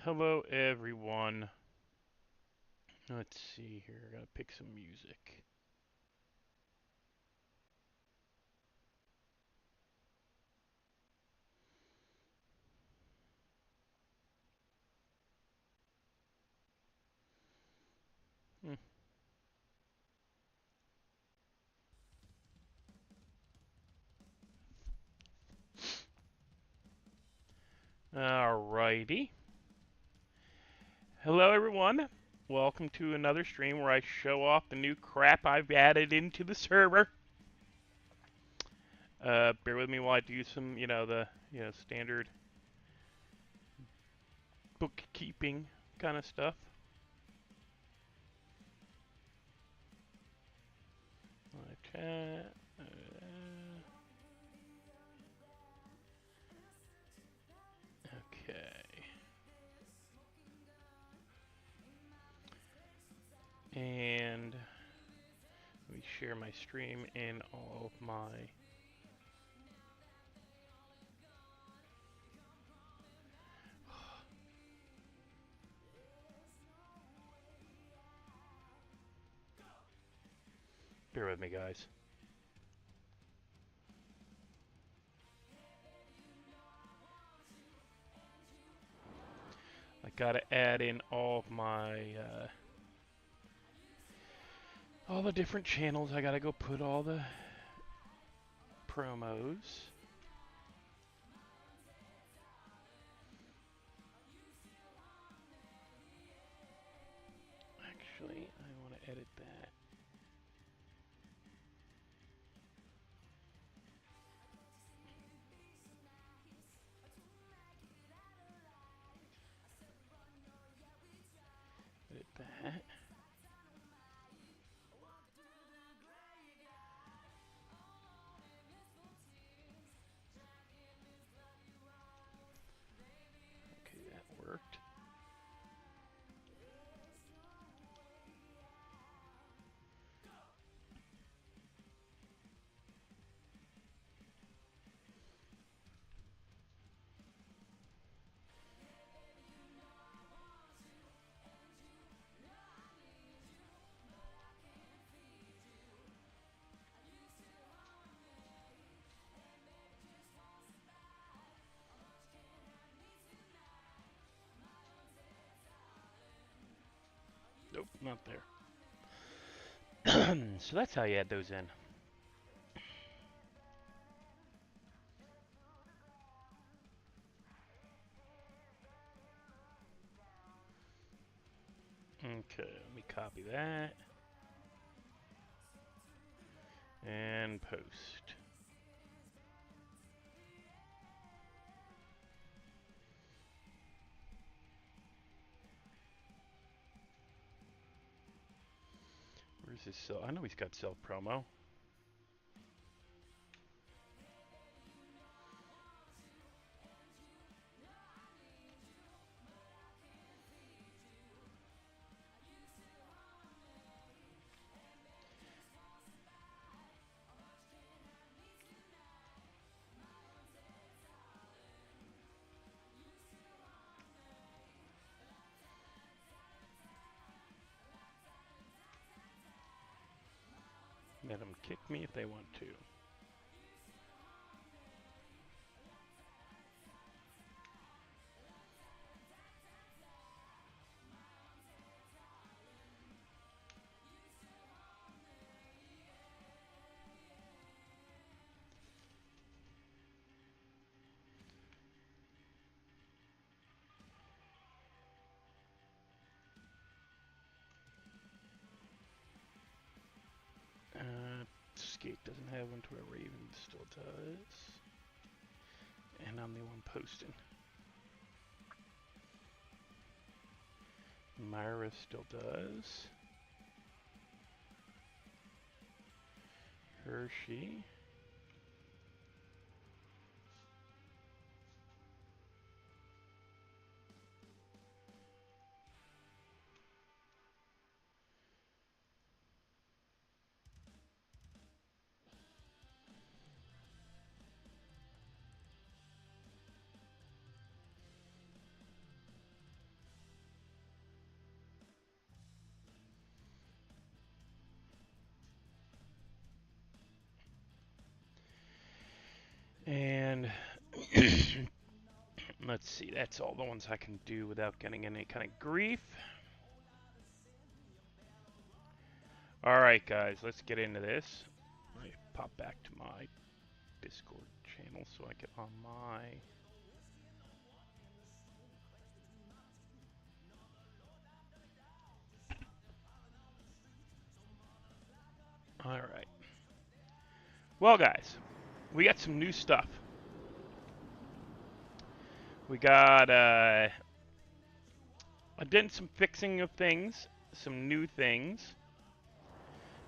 Hello, everyone. Let's see here. I gotta pick some music. Hmm. Alrighty. Hello, everyone. Welcome to another stream where I show off the new crap I've added into the server. Bear with me while I do some, standard bookkeeping kind of stuff. Okay. Okay. And let me share my stream in all of my Bear with me, guys. I gotta add in all of my, all the different channels. I gotta go put all the promos. Actually, I want to edit that. Edit that. Okay, that worked. Nope, not there. So that's how you add those in. Okay, let me copy that and post. Where's his self? I know he's got self promo. Let them kick me if they want to. Skate doesn't have one to where Raven still does. And I'm the one posting. Myra still does. Hershey. And let's see, that's all the ones I can do without getting any kind of grief. Alright guys, let's get into this. Let me pop back to my Discord channel so I get on my... Alright. Well guys, we got some new stuff. We got, I did some fixing of things, some new things.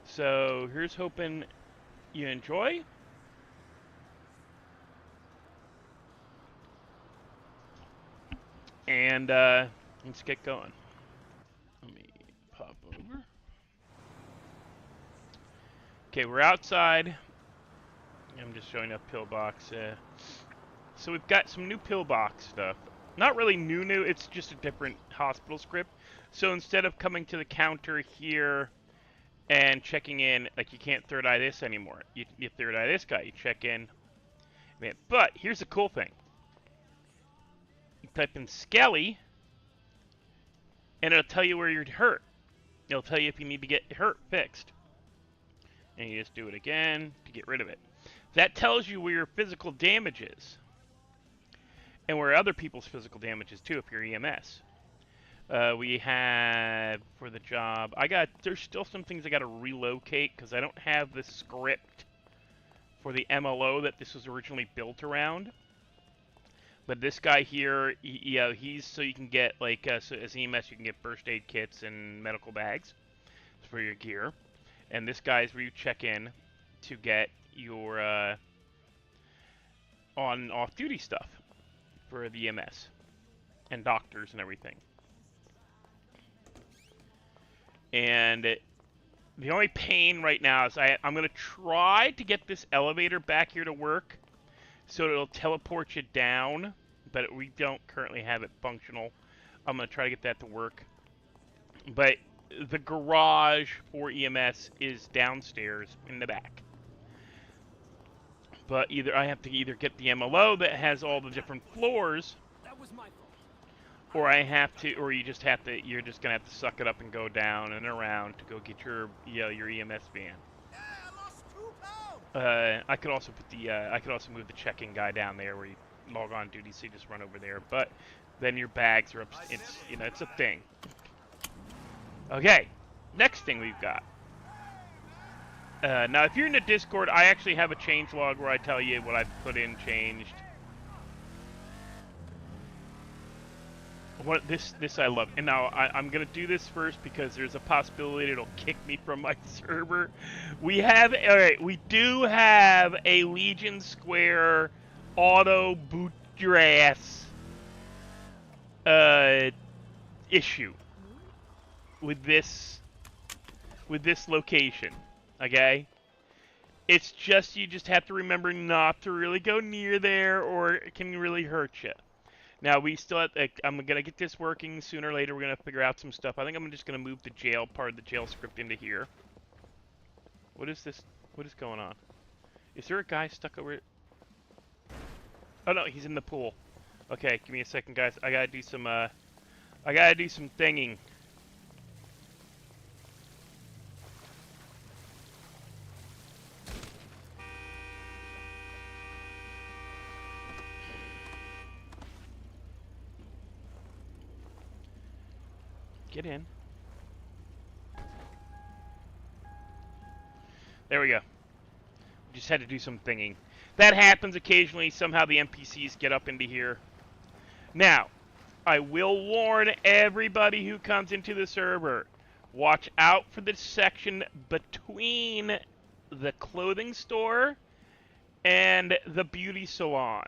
So here's hoping you enjoy. And let's get going. Let me pop over. Okay, we're outside. I'm just showing up pillbox. So we've got some new pillbox stuff. Not really new, it's just a different hospital script. So instead of coming to the counter here and checking in, like you can't third eye this anymore. You third eye this guy, you check in. Man, but here's the cool thing. You type in Skelly, and it'll tell you where you're hurt. It'll tell you if you need to get hurt fixed. And you just do it again to get rid of it. That tells you where your physical damage is. And where other people's physical damage is too, if you're EMS. We have, for the job, there's still some things I gotta relocate, because I don't have the script for the MLO that this was originally built around. But this guy here, he's so you can get, like, so as EMS, you can get first aid kits and medical bags for your gear. And this guy's where you check in to get your on off-duty stuff for the EMS and doctors and everything. And the only pain right now is I'm going to try to get this elevator back here to work so it'll teleport you down, but we don't currently have it functional. I'm going to try to get that to work. But the garage for EMS is downstairs in the back. But I have to either get the MLO that has all the different floors, that was my fault. or you're just gonna have to suck it up and go down and around to go get your EMS van. Yeah, I lost 2 pounds. I could also move the check-in guy down there where you log on duty, so you just run over there. But then your bags are up. It's a thing. Okay, next thing we've got. Now, if you're in the Discord, I actually have a change log where I tell you what I've put in changed. This I love. And now I'm gonna do this first because there's a possibility it'll kick me from my server. We do have a Legion Square auto boot your ass issue with this location. Okay? It's just, you just have to remember not to really go near there, or it can really hurt you. Now, we still have, I'm going to get this working sooner or later. We're going to figure out some stuff. I think I'm just going to move the jail part of the jail script into here. What is this? What is going on? Is there a guy stuck over it? Oh, no, he's in the pool. Okay, give me a second, guys. I got to do some thinging. Get in. There we go. Just had to do some thinging. That happens occasionally. Somehow the NPCs get up into here. Now, I will warn everybody who comes into the server. Watch out for the section between the clothing store and the beauty salon.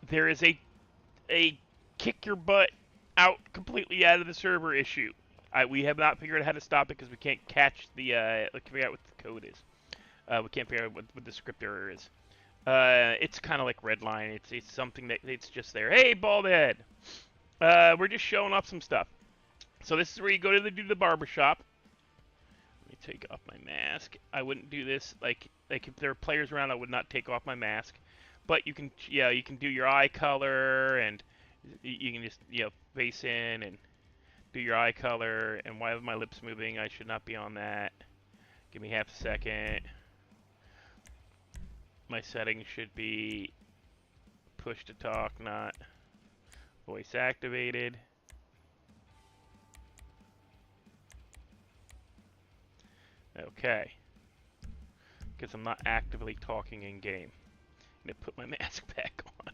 There is a kick your butt out completely out of the server issue. We have not figured out how to stop it because we can't catch the figure out what the code is. We can't figure out what the script error is. It's kind of like Redline. It's something that it's just there. Hey, Baldhead! We're just showing off some stuff. So this is where you go to do the barbershop. Let me take off my mask. I wouldn't do this like if there were players around. I would not take off my mask. But you can do your eye color, and you can just face in and do your eye color. And why are my lips moving? I should not be on that. Give me half a second. My settings should be push to talk, not voice activated. Okay. Because I'm not actively talking in game. I'm gonna put my mask back on.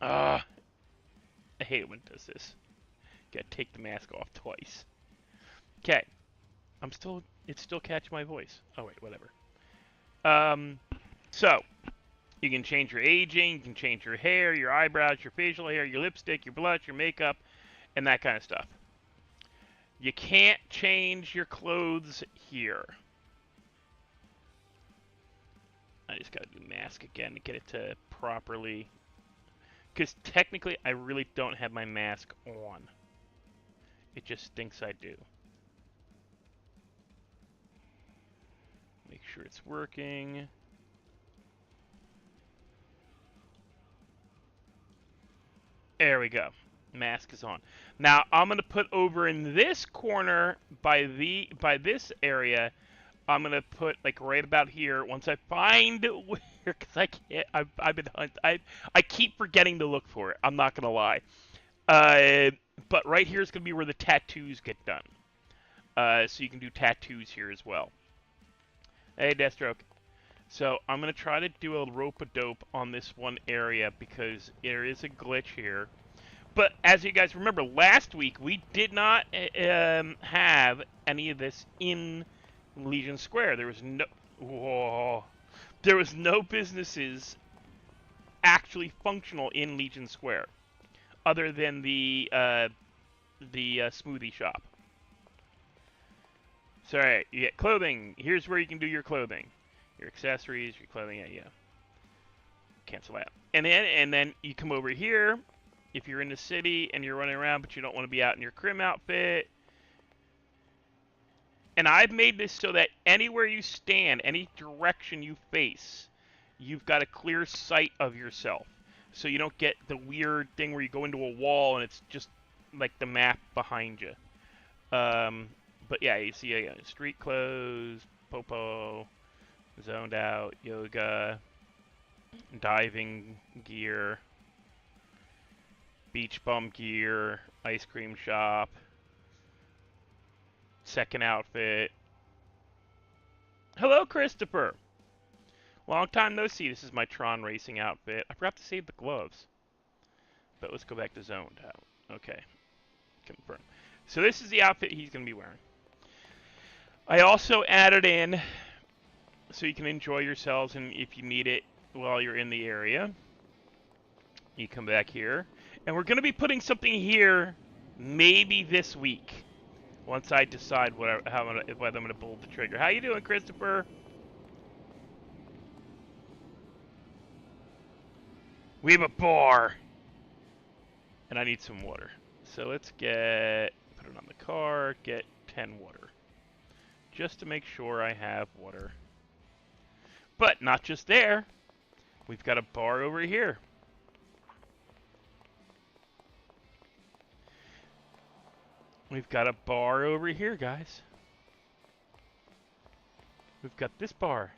I hate it when it does this. Gotta take the mask off twice. Okay. It's still catching my voice. Oh wait, whatever. So, you can change your aging, you can change your hair, your eyebrows, your facial hair, your lipstick, your blush, your makeup, and that kind of stuff. You can't change your clothes here. I just gotta do mask again to get it to properly... Because technically, I really don't have my mask on. It just thinks I do. Make sure it's working. There we go. Mask is on. Now I'm gonna put over in this corner by this area. I'm gonna put like right about here. Once I find where, because I can't. I've been I keep forgetting to look for it. I'm not gonna lie. But right here is gonna be where the tattoos get done. So you can do tattoos here as well. Hey, Deathstroke. So I'm going to try to do a rope-a-dope on this one area because there is a glitch here. But as you guys remember, last week we did not have any of this in Legion Square. There was no businesses actually functional in Legion Square other than the smoothie shop. So, alright, you get clothing. Here's where you can do your clothing. Your accessories, your clothing, yeah. Cancel that. And then you come over here. If you're in the city and you're running around but you don't want to be out in your crim outfit. And I've made this so that anywhere you stand, any direction you face, you've got a clear sight of yourself. So you don't get the weird thing where you go into a wall and it's just like the map behind you. But yeah, you see street clothes, popo, zoned out, yoga, diving gear, beach bum gear, ice cream shop, second outfit. Hello, Christopher! Long time no see. This is my Tron racing outfit. I forgot to save the gloves. But let's go back to zoned out. Okay. Confirm. So this is the outfit he's going to be wearing. I also added in so you can enjoy yourselves, and if you need it while you're in the area, you come back here. And we're going to be putting something here maybe this week once I decide whether I'm going to pull the trigger. How you doing, Christopher? We have a bar. And I need some water. So let's put it on the car, get 10 water. Just to make sure I have water. But not just there. We've got a bar over here. We've got a bar over here, guys. We've got this bar.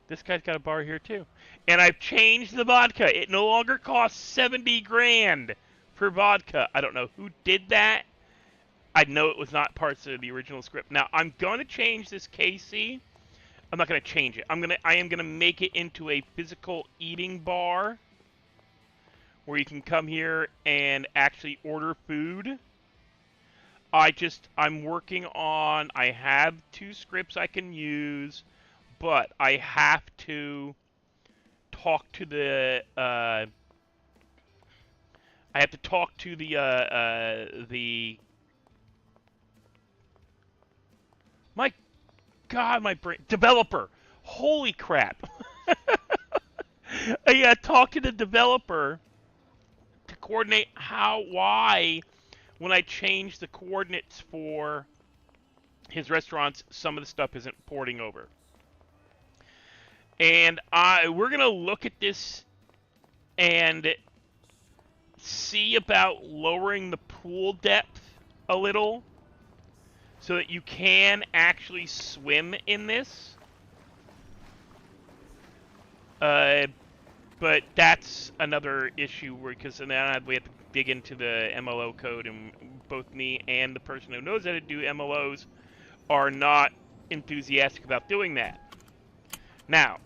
This guy's got a bar here too. And I've changed the vodka. It no longer costs 70 grand for vodka. I don't know who did that. I know it was not parts of the original script. Now, I'm going to change this KC. I'm not going to change it. I am going to make it into a physical eating bar where you can come here and actually order food. I'm working on, I have 2 scripts I can use, but I have to talk to the, my God, my brain, developer. Holy crap. I talk to the developer to coordinate why, when I change the coordinates for his restaurants, some of the stuff isn't porting over. And we're going to look at this and see about lowering the pool depth a little so that you can actually swim in this. But that's another issue because then we have to dig into the MLO code, and both me and the person who knows how to do MLOs are not enthusiastic about doing that. Now,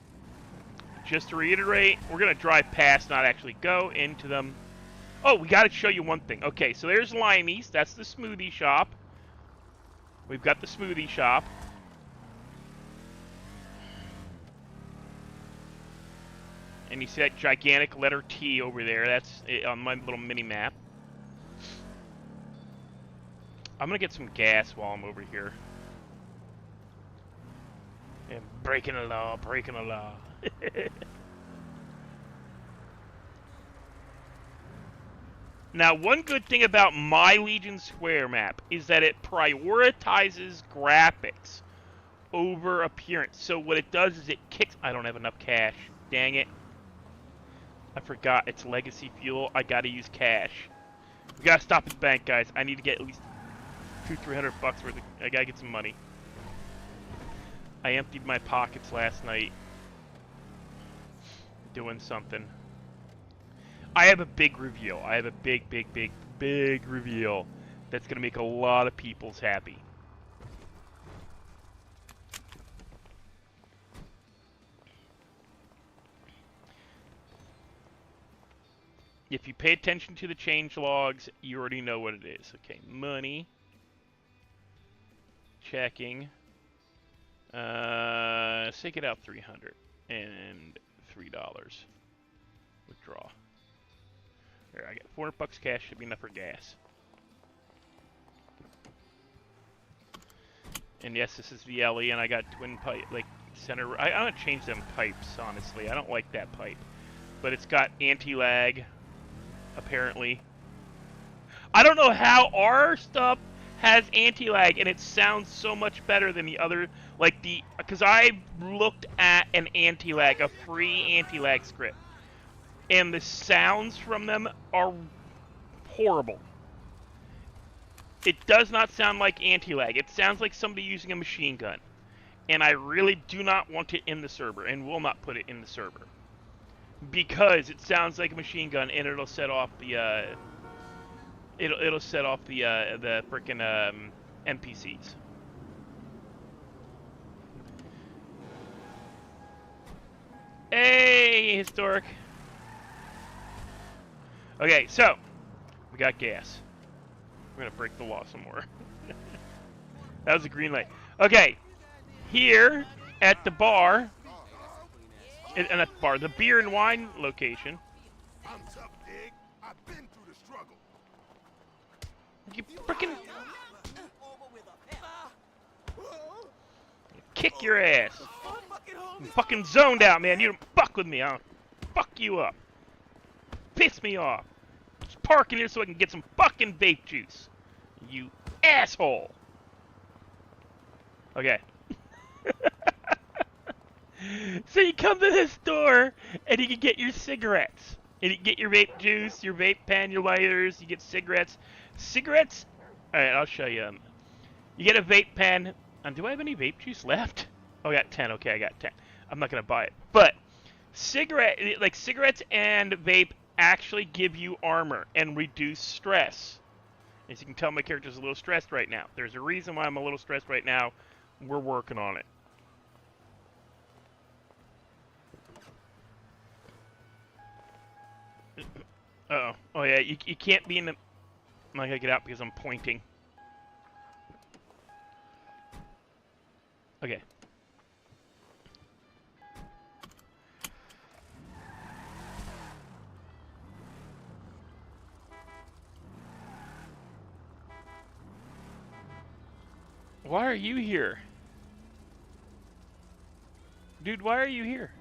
just to reiterate, we're going to drive past, not actually go into them. Oh, we got to show you one thing. Okay, so there's Limey's. That's the smoothie shop. We've got the smoothie shop. And you see that gigantic letter T over there. That's on my little mini-map. I'm going to get some gas while I'm over here. And breaking the law, breaking the law. Now, one good thing about my Legion Square map is that it prioritizes graphics over appearance. So what it does is it kicks... I don't have enough cash. Dang it. I forgot it's legacy fuel. I gotta use cash. We gotta stop at the bank, guys. I need to get at least $200-300 worth of... I gotta get some money. I emptied my pockets last night doing something. I have a big reveal. I have a big reveal that's gonna make a lot of people's happy. If you pay attention to the change logs, you already know what it is. Okay, money. Checking. Take it out $300 and $3. Withdraw. There, I got $400 cash. Should be enough for gas. And yes, this is VLE, and I got twin pipe, like center. I'm gonna change them pipes. Honestly, I don't like that pipe, but it's got anti-lag. Apparently, I don't know how our stuff has anti-lag and it sounds so much better than the other, like because I looked at an anti-lag, a free anti-lag script, and the sounds from them are horrible. It does not sound like anti-lag. It sounds like somebody using a machine gun, and I really do not want it in the server and will not put it in the server. Because it sounds like a machine gun, and it'll set off the it'll set off the frickin' NPCs. Hey, historic. Okay, so we got gas. We're gonna break the law some more. That was a green light. Okay, here at the bar. And at the bar, the beer and wine location. I'm tough, Dig. I've been through the struggle. You frickin' kick your ass. I'm fucking zoned out, man. You don't fuck with me. I'll fuck you up. Piss me off. Just park in here so I can get some fucking vape juice. You asshole. Okay. So you come to this store, and you can get your cigarettes. And you can get your vape juice, your vape pen, your lighters, you get cigarettes. Cigarettes? Alright, I'll show you. You get a vape pen. Do I have any vape juice left? Oh, I got 10. Okay, I got 10. I'm not going to buy it. But cigarettes and vape actually give you armor and reduce stress. As you can tell, my character's a little stressed right now. There's a reason why I'm a little stressed right now. We're working on it. Uh-oh. Oh, yeah, you can't be in the... I'm not gonna get out because I'm pointing. Okay. Why are you here? Dude, why are you here?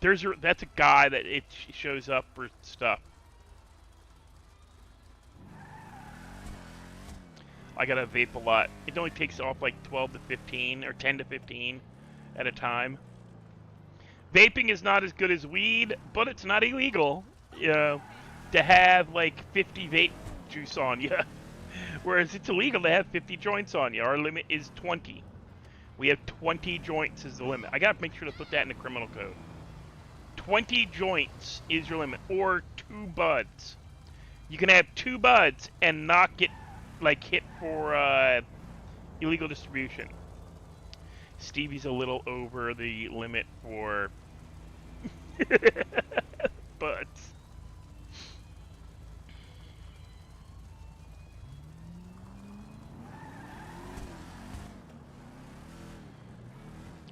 That's a guy that it shows up for stuff. I gotta vape a lot. It only takes off like 12 to 15 or 10 to 15 at a time. Vaping is not as good as weed, but it's not illegal, you know, to have like 50 vape juice on you. Whereas it's illegal to have 50 joints on you. Our limit is 20. We have 20 joints as the limit. I gotta make sure to put that in the criminal code. 20 joints is your limit, or 2 buds. You can have 2 buds and not get like hit for illegal distribution. Stevie's a little over the limit for buds.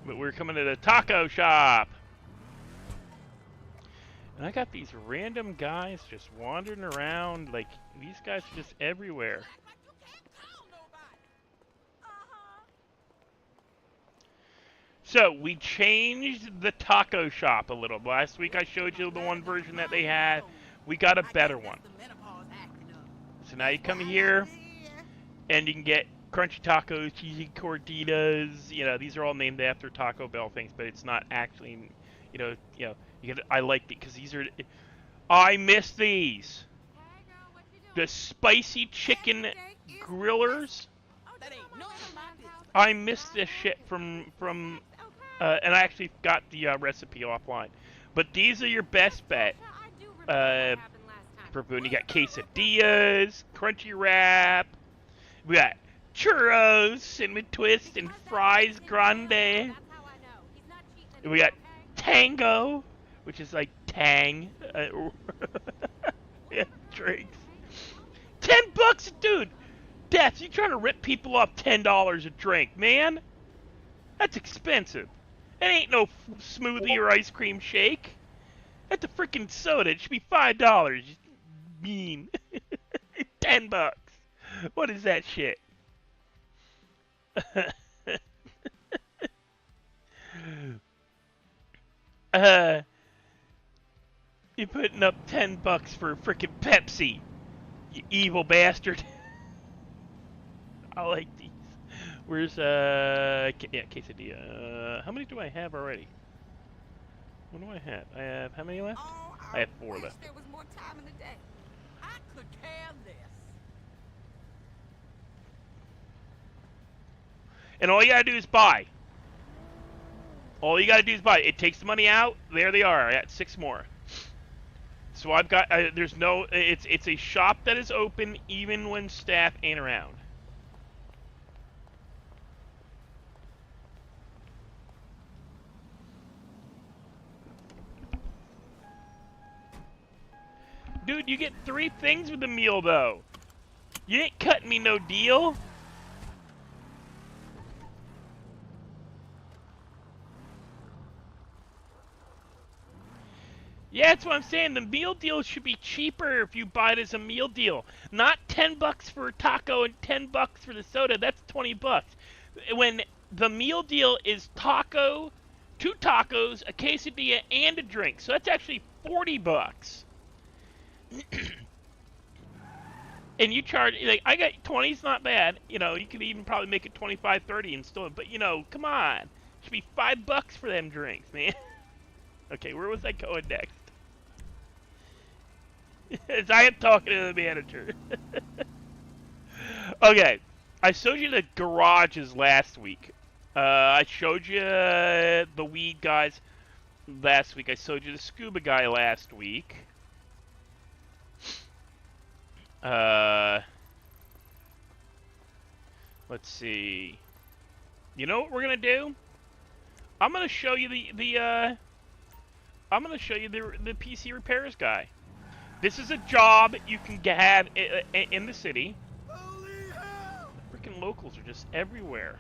But we're coming to the taco shop. And I got these random guys just wandering around. Like, these guys are just everywhere. So, we changed the taco shop a little. Last week I showed you the one version that they had. We got a better one. So now you come here, and you can get crunchy tacos, cheesy gorditas. You know, these are all named after Taco Bell things, but it's not actually, you know, you get. I like these because these are. I miss these. The spicy chicken grillers. I miss this shit from and I actually got the recipe offline. But these are your best bet. For food, you got quesadillas, crunchy wrap. We got churros, cinnamon twist, and fries grande. We got tango, which is like tang. Yeah, drinks. $10, dude. Death, you trying to rip people off $10 a drink, man? That's expensive. It ain't no smoothie or ice cream shake. That's a freaking soda. It should be $5. You mean. $10. What is that shit? You're putting up $10 for freaking Pepsi. You evil bastard. I like these. Where's quesadilla? How many do I have already? What do I have? I have how many left? Oh, I have 4 left. There was more time in the day. I could care less. And all you gotta do is buy. All you gotta do is buy. It takes the money out. There they are. I got 6 more. So I've got. There's no. It's a shop that is open even when staff ain't around. Dude, you get 3 things with the meal, though. You ain't cutting me no deal. Yeah, that's what I'm saying. The meal deal should be cheaper if you buy it as a meal deal. Not $10 for a taco and $10 for the soda. That's $20. When the meal deal is taco, 2 tacos, a quesadilla, and a drink. So that's actually $40. And you charge, like, I got 20's not bad. You know, you could even probably make it 25, 30 and still, but you know, come on. It should be $5 for them drinks, man. Okay, where was I going next? As I am talking to the manager. Okay, I showed you the garages last week. I showed you the weed guys last week. I showed you the scuba guy last week. Let's see. You know what we're gonna do? I'm gonna show you the PC repairs guy. This is a job you can have in the city. Holy hell! The freaking locals are just everywhere.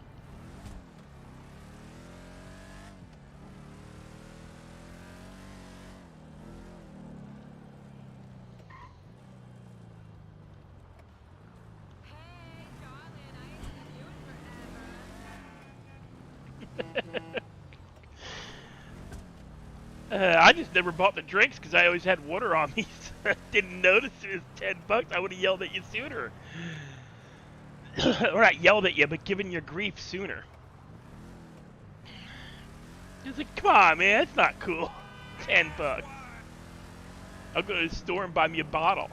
I just never bought the drinks because I always had water on me. So I didn't notice it was $10. I would have yelled at you sooner. Or not yelled at you, but given your grief sooner. It's like, come on, man, that's not cool. $10. I'll go to the store and buy me a bottle.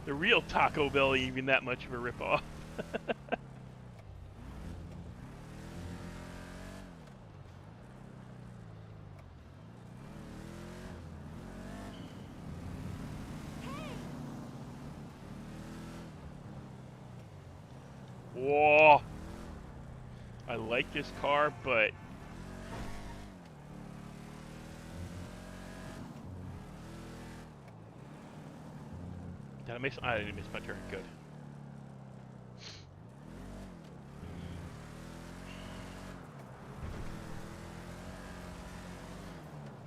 The real Taco Bell ain't even that much of a ripoff. Whoa. I like this car, but did I miss? I didn't miss my turn. Good.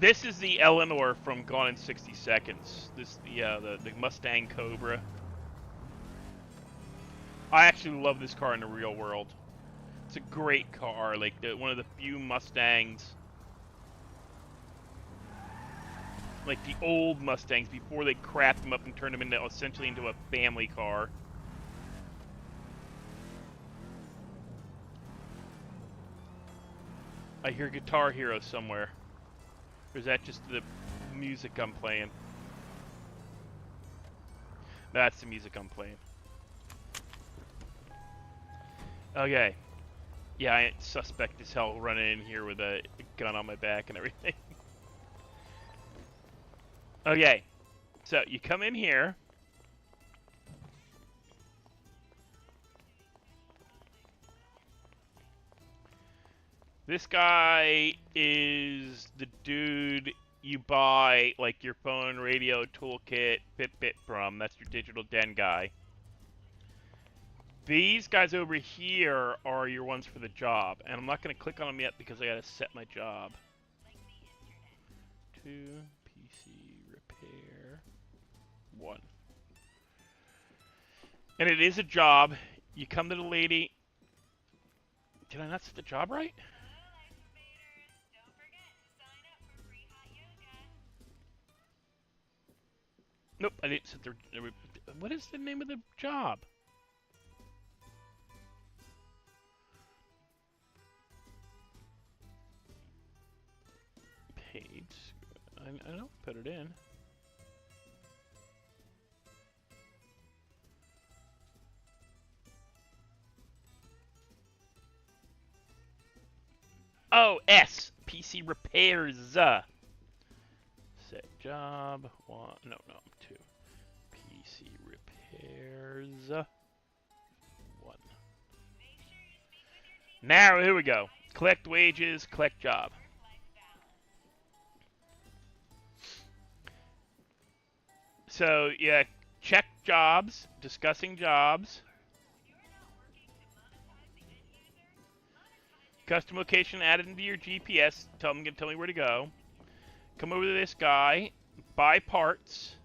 This is the Eleanor from Gone in 60 Seconds. This the Mustang Cobra. I actually love this car in the real world. It's a great car, like one of the few Mustangs, like the old Mustangs before they crapped them up and turned them into essentially into a family car. I hear Guitar Hero somewhere. Or is that just the music I'm playing? That's the music I'm playing. Okay. Yeah, I ain't suspect as hell running in here with a gun on my back and everything. Okay. So, you come in here. This guy is the dude you buy, like, your phone, radio, toolkit, Fitbit from. That's your digital den guy. These guys over here are your ones for the job. And I'm not going to click on them yet because I got to set my job. 2, PC repair, 1. And it is a job. You come to the lady. Did I not set the job right? Nope, I didn't set the... What is the name of the job? Page. I don't put it in. Oh, S. PC repairs. Set job. 1. No, 2. PC repairs. 1. Now, here we go. Collect wages, collect job. So, yeah, check jobs, discussing jobs. Custom location added into your GPS. Tell me where to go. Come over to this guy. Buy parts.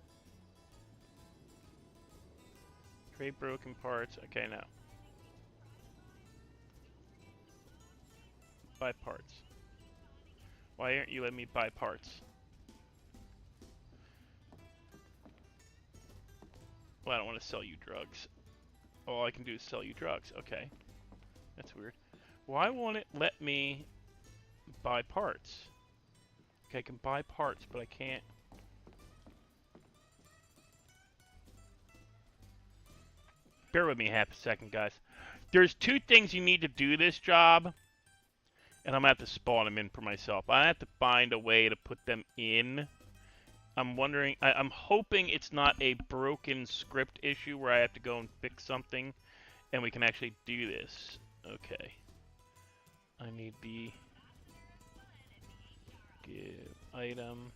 Trade broken parts. Okay, now. Buy parts. Why aren't you letting me buy parts? Well, I don't want to sell you drugs. All I can do is sell you drugs. Okay. That's weird. Why won't it let me buy parts? Okay, I can buy parts, but I can't. Bear with me half a second, guys. There's 2 things you need to do this job, and I'm going to have to spawn them in for myself. I have to find a way to put them in. I'm wondering, I'm hoping it's not a broken script issue where I have to go and fix something, and we can actually do this. Okay. I need the give item.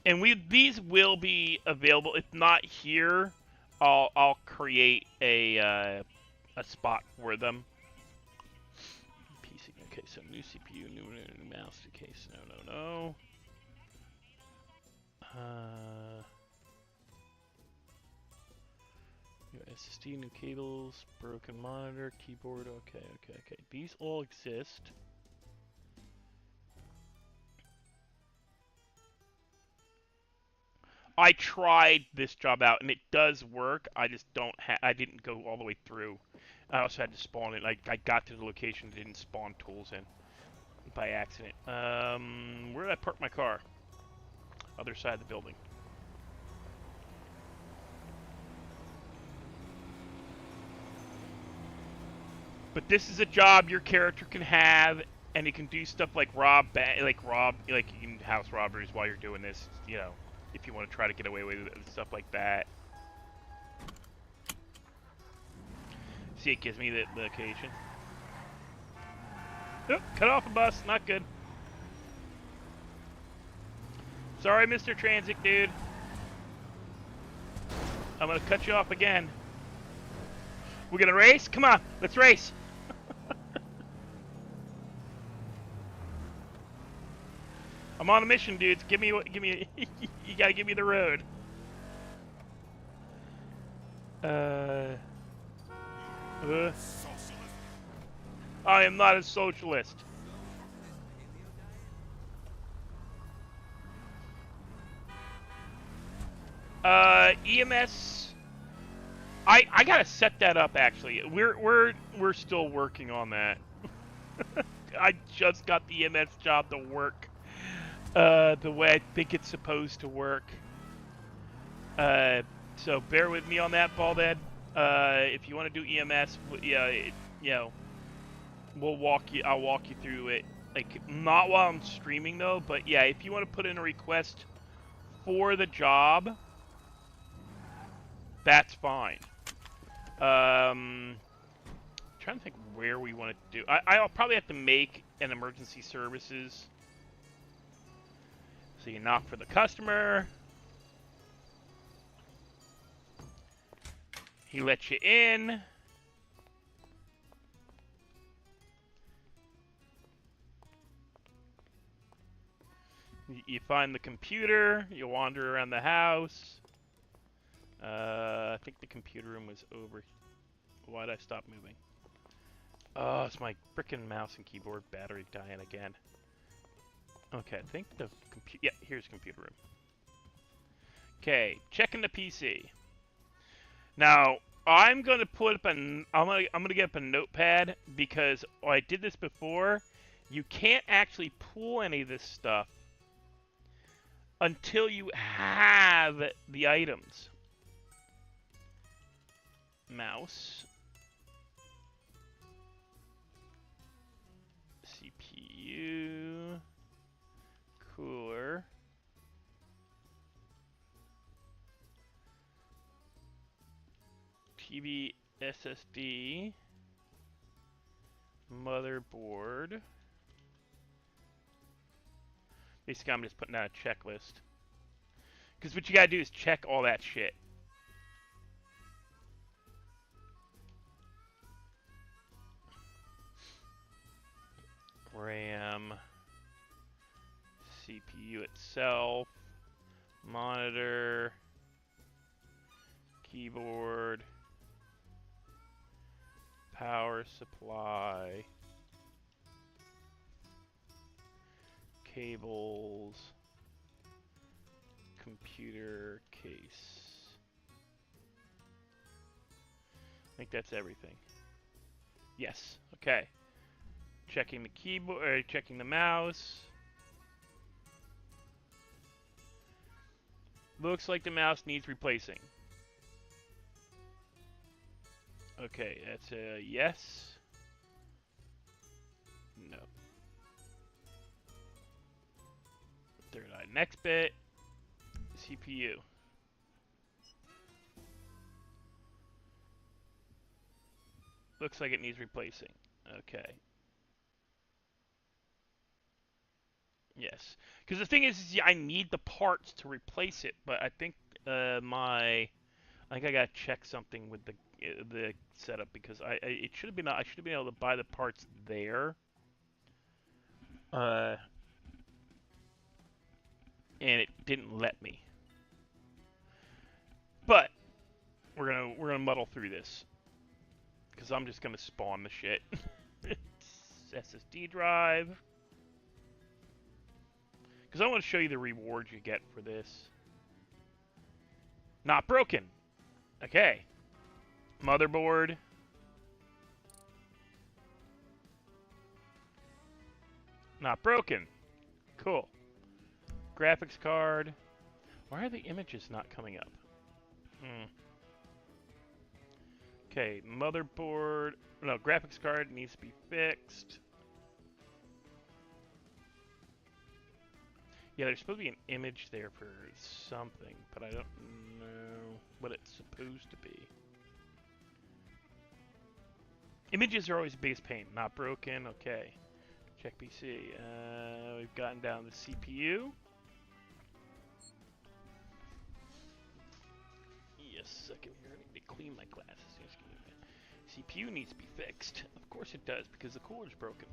And these will be available. If not here, I'll create a spot for them. PC. Okay, so new CPU, new mouse. Okay, so no. New SSD. SSD, new cables, broken monitor, keyboard. Okay. These all exist. I tried this job out and it does work. I just I didn't go all the way through. I also had to spawn it. Like I got to the location, didn't spawn tools in by accident. Where did I park my car? Other side of the building. But this is a job your character can have, and you can do stuff like like you can house robberies while you're doing this. You know, if you want to try to get away with it and stuff like that. See, it gives me the location. Oh, cut off a bus. Not good. Sorry, Mr. Transit Dude. I'm gonna cut you off again. We're gonna race? Come on, let's race. I'm on a mission, dudes. Give me. You gotta give me the road. I am not a socialist. EMS. I gotta set that up actually. We're still working on that. I just got the EMS job to work the way I think it's supposed to work. So bear with me on that, Baldhead. If you want to do EMS, I'll walk you through it. Like not while I'm streaming though, but yeah, if you want to put in a request for the job, that's fine. Trying to think where we want to do. I'll probably have to make an emergency services. So you knock for the customer. He lets you in. You find the computer. You wander around the house. I think the computer room was over. Why'd I stop moving? Oh, it's my frickin' mouse and keyboard battery dying again. Okay, I think the yeah, here's computer room. Okay, checking the PC. Now, I'm gonna put up I'm gonna get up a notepad because I did this before. You can't actually pull any of this stuff until you have the items. Mouse, CPU, cooler, TV, SSD, motherboard. Basically, I'm just putting out a checklist. Because what you gotta do is check all that shit. RAM, CPU itself, monitor, keyboard, power supply, cables, computer case. I think that's everything. Yes, okay. Checking the keyboard, checking the mouse. Looks like the mouse needs replacing. Okay, that's a yes. No. Third eye. Next bit. CPU. Looks like it needs replacing. Okay. Yes, because the thing is I need the parts to replace it, but I think I think I gotta check something with the setup because it should have been I should have been able to buy the parts there, and it didn't let me. But We're gonna muddle through this. Because I'm just gonna spawn the shit. SSD drive. Because I want to show you the rewards you get for this. Not broken. Okay. Motherboard. Not broken. Cool. Graphics card. Why are the images not coming up? Okay, motherboard. No, graphics card needs to be fixed. Yeah, there's supposed to be an image there for something, but I don't know what it's supposed to be. Images are always the biggest pain. Not broken. Okay. Check PC. We've gotten down the CPU. Yes, second here. I need to clean my glasses. CPU needs to be fixed. Of course it does, because the cooler's broken.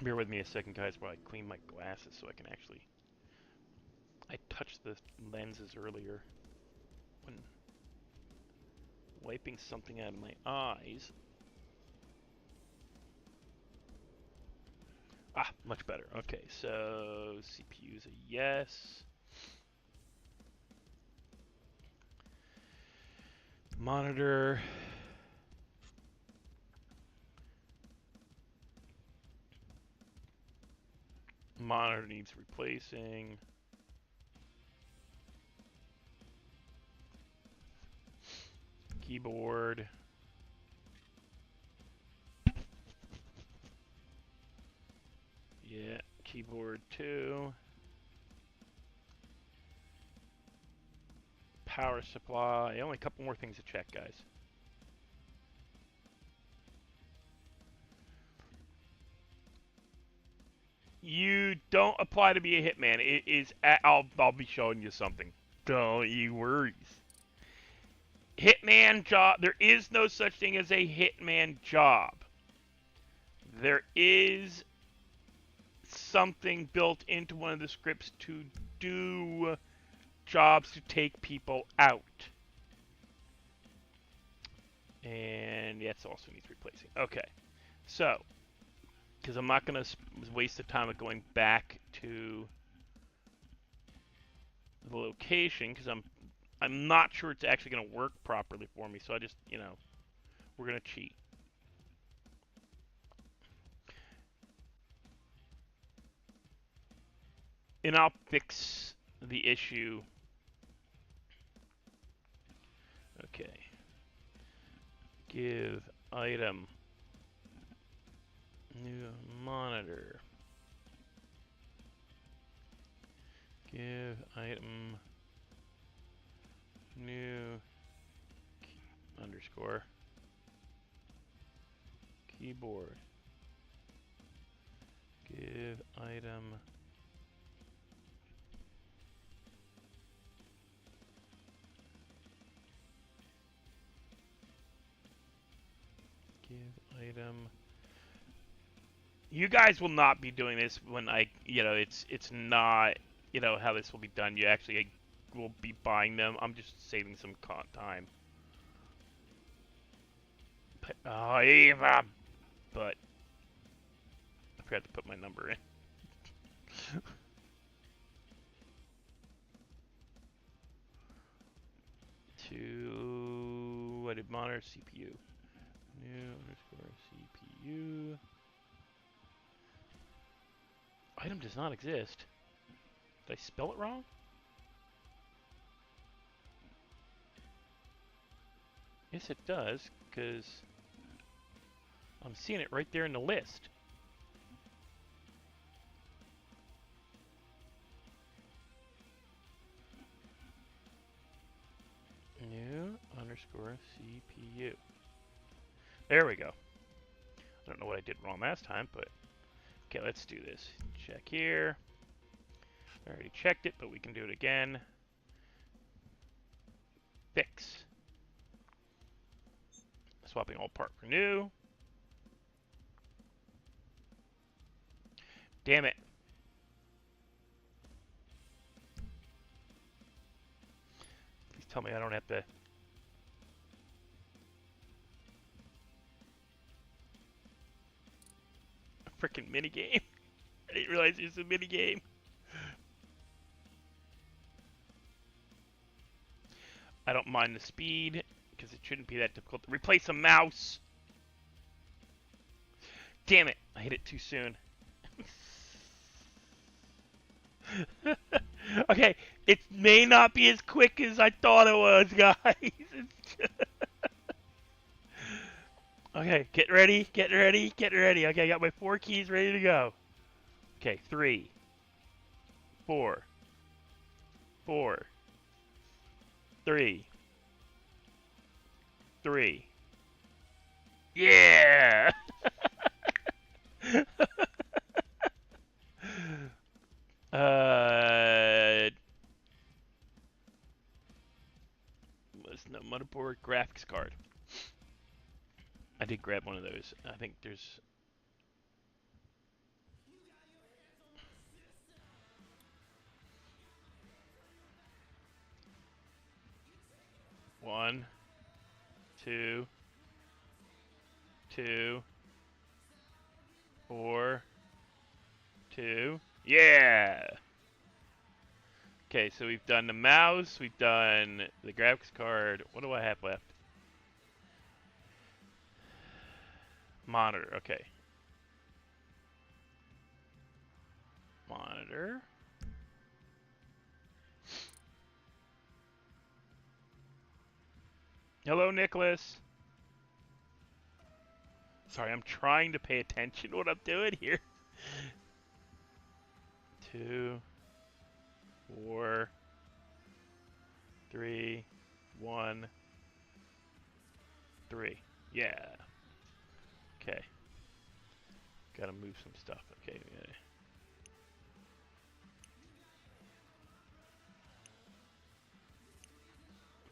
Bear with me a second, guys, while I clean my glasses so I can actually... I touched the lenses earlier when wiping something out of my eyes. Ah, much better. Okay, so CPU is a yes. Monitor. Monitor needs replacing. Keyboard. Yeah, keyboard too. Power supply. Only a couple more things to check, guys. You don't apply to be a hitman. It is. I'll be showing you something. Don't you worry. Hitman job. There is no such thing as a hitman job. There is something built into one of the scripts to do jobs to take people out. And yes, also needs replacing. Okay, so because I'm not going to waste the time of going back to the location because I'm not sure it's actually going to work properly for me. So I just, you know, we're going to cheat. And I'll fix the issue. Okay. Give item. New monitor. Give item. New underscore. Keyboard. Give item. Give item. You guys will not be doing this when it's not, how this will be done. You actually will be buying them. I'm just saving some time. But I forgot to put my number in. To what did monitor CPU? New underscore CPU. Item does not exist. Did I spell it wrong? Yes, it does, because I'm seeing it right there in the list. New underscore CPU. There we go. I don't know what I did wrong last time, but okay, let's do this. Check here. I already checked it, but we can do it again. Fix. Swapping old part for new. Damn it. Tell me I don't have to... A freaking minigame. I didn't realize it was a minigame. I don't mind the speed, because it shouldn't be that difficult to replace a mouse. Damn it, I hit it too soon. Okay, it may not be as quick as I thought it was, guys. Okay, get ready, get ready, get ready. Okay, I got my 4 keys ready to go. Okay, 3, 4, 4, 3, 3. Yeah! What's the motherboard? Graphics card. I did grab one of those. I think there's... One, two, 2, 4, 2. Yeah! Okay, so we've done the mouse, we've done the graphics card. What do I have left? Monitor, okay. Monitor. Hello, Nicholas. Sorry, I'm trying to pay attention to what I'm doing here. 2, 4, 3, 1, 3. Yeah. Okay. Gotta move some stuff. Okay. Yeah.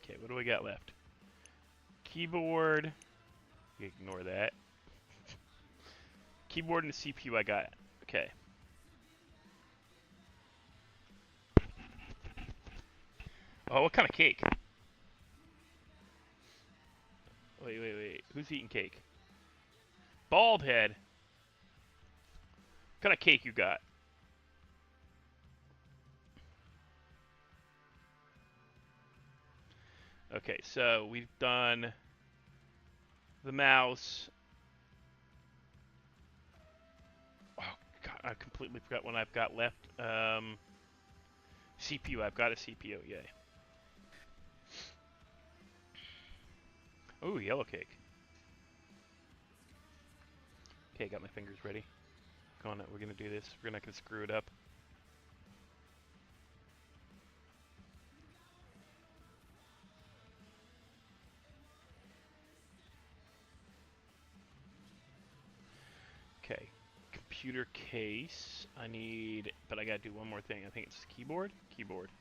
Okay, what do we got left? Keyboard. Ignore that. Keyboard and the CPU I got. Okay. Oh, what kind of cake? Wait. Who's eating cake? Bald head. What kind of cake you got? Okay, so we've done the mouse. Oh, God, I completely forgot what I've got left. CPU. I've got a CPU. Yay. Ooh, yellow cake. Okay, got my fingers ready. Come on, we're gonna do this. We're not gonna screw it up. Okay, computer case. I need, but I gotta do one more thing. I think it's keyboard. Keyboard.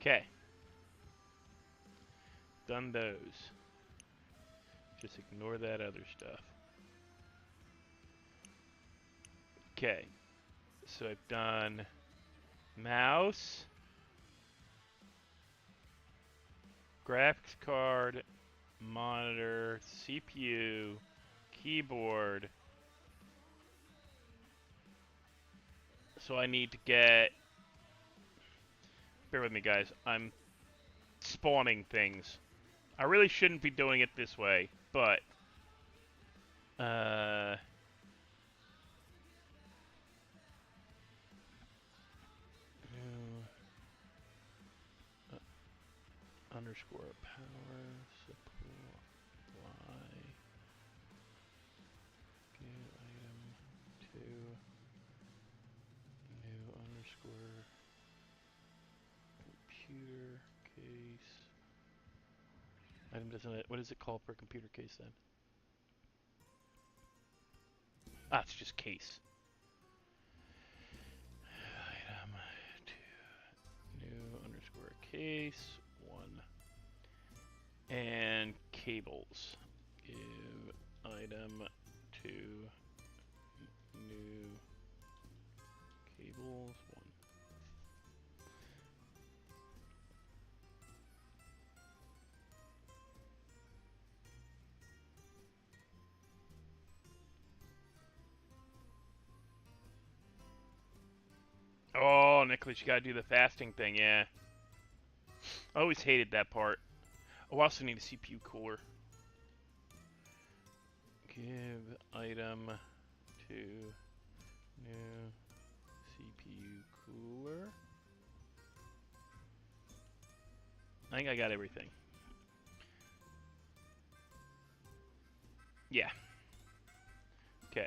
Okay. Done those. Just ignore that other stuff. Okay. So I've done mouse, graphics card, monitor, CPU, keyboard. So I need to get... Bear with me, guys. I'm spawning things. I really shouldn't be doing it this way, but... underscore power supply get item 2 new underscore computer case Item doesn't. What is it called for a computer case then? Ah, it's just case. Item 2 new underscore case 1 and cables. Give item 2 new cables 1. Oh, Nicholas, you gotta do the fasting thing, yeah. I always hated that part. Oh, I also need a CPU cooler. Give item to new CPU cooler. I think I got everything. Yeah. Okay.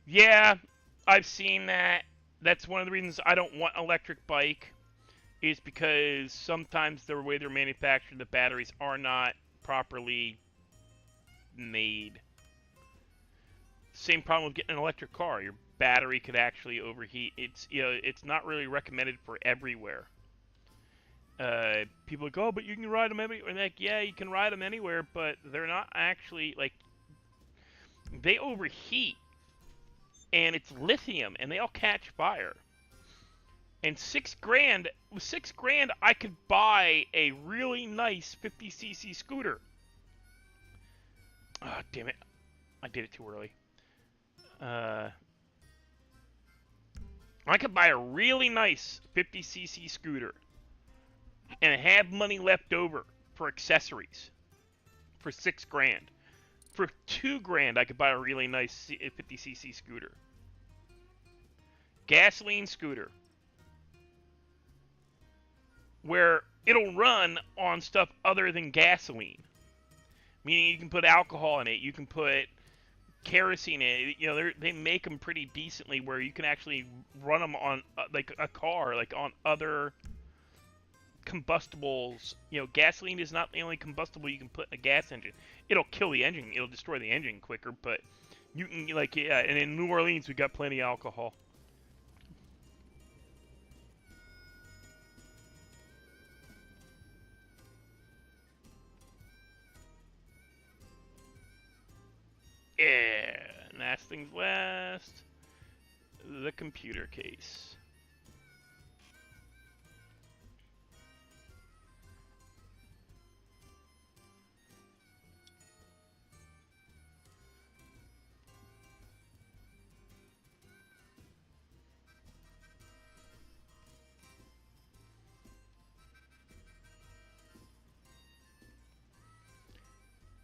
Yeah, I've seen that. That's one of the reasons I don't want an electric bike, is because sometimes the way they're manufactured, the batteries are not properly made. Same problem with getting an electric car. Your battery could actually overheat. It's not really recommended for everywhere. People go, oh, but you can ride them everywhere. And like, yeah, you can ride them anywhere, but they're not actually like, they overheat. And it's lithium, and they all catch fire. And with 6 grand, I could buy a really nice 50cc scooter. Oh, damn it. I did it too early. I could buy a really nice 50cc scooter and have money left over for accessories for 6 grand. For 2 grand, I could buy a really nice 50cc scooter. Gasoline scooter. Where it'll run on stuff other than gasoline. Meaning you can put alcohol in it, you can put kerosene in it. They make them pretty decently where you can actually run them on like a car, like on other combustibles. Gasoline is not the only combustible you can put in a gas engine. It'll kill the engine, it'll destroy the engine quicker, but you can, and in New Orleans we got plenty of alcohol. Yeah, last things last, the computer case.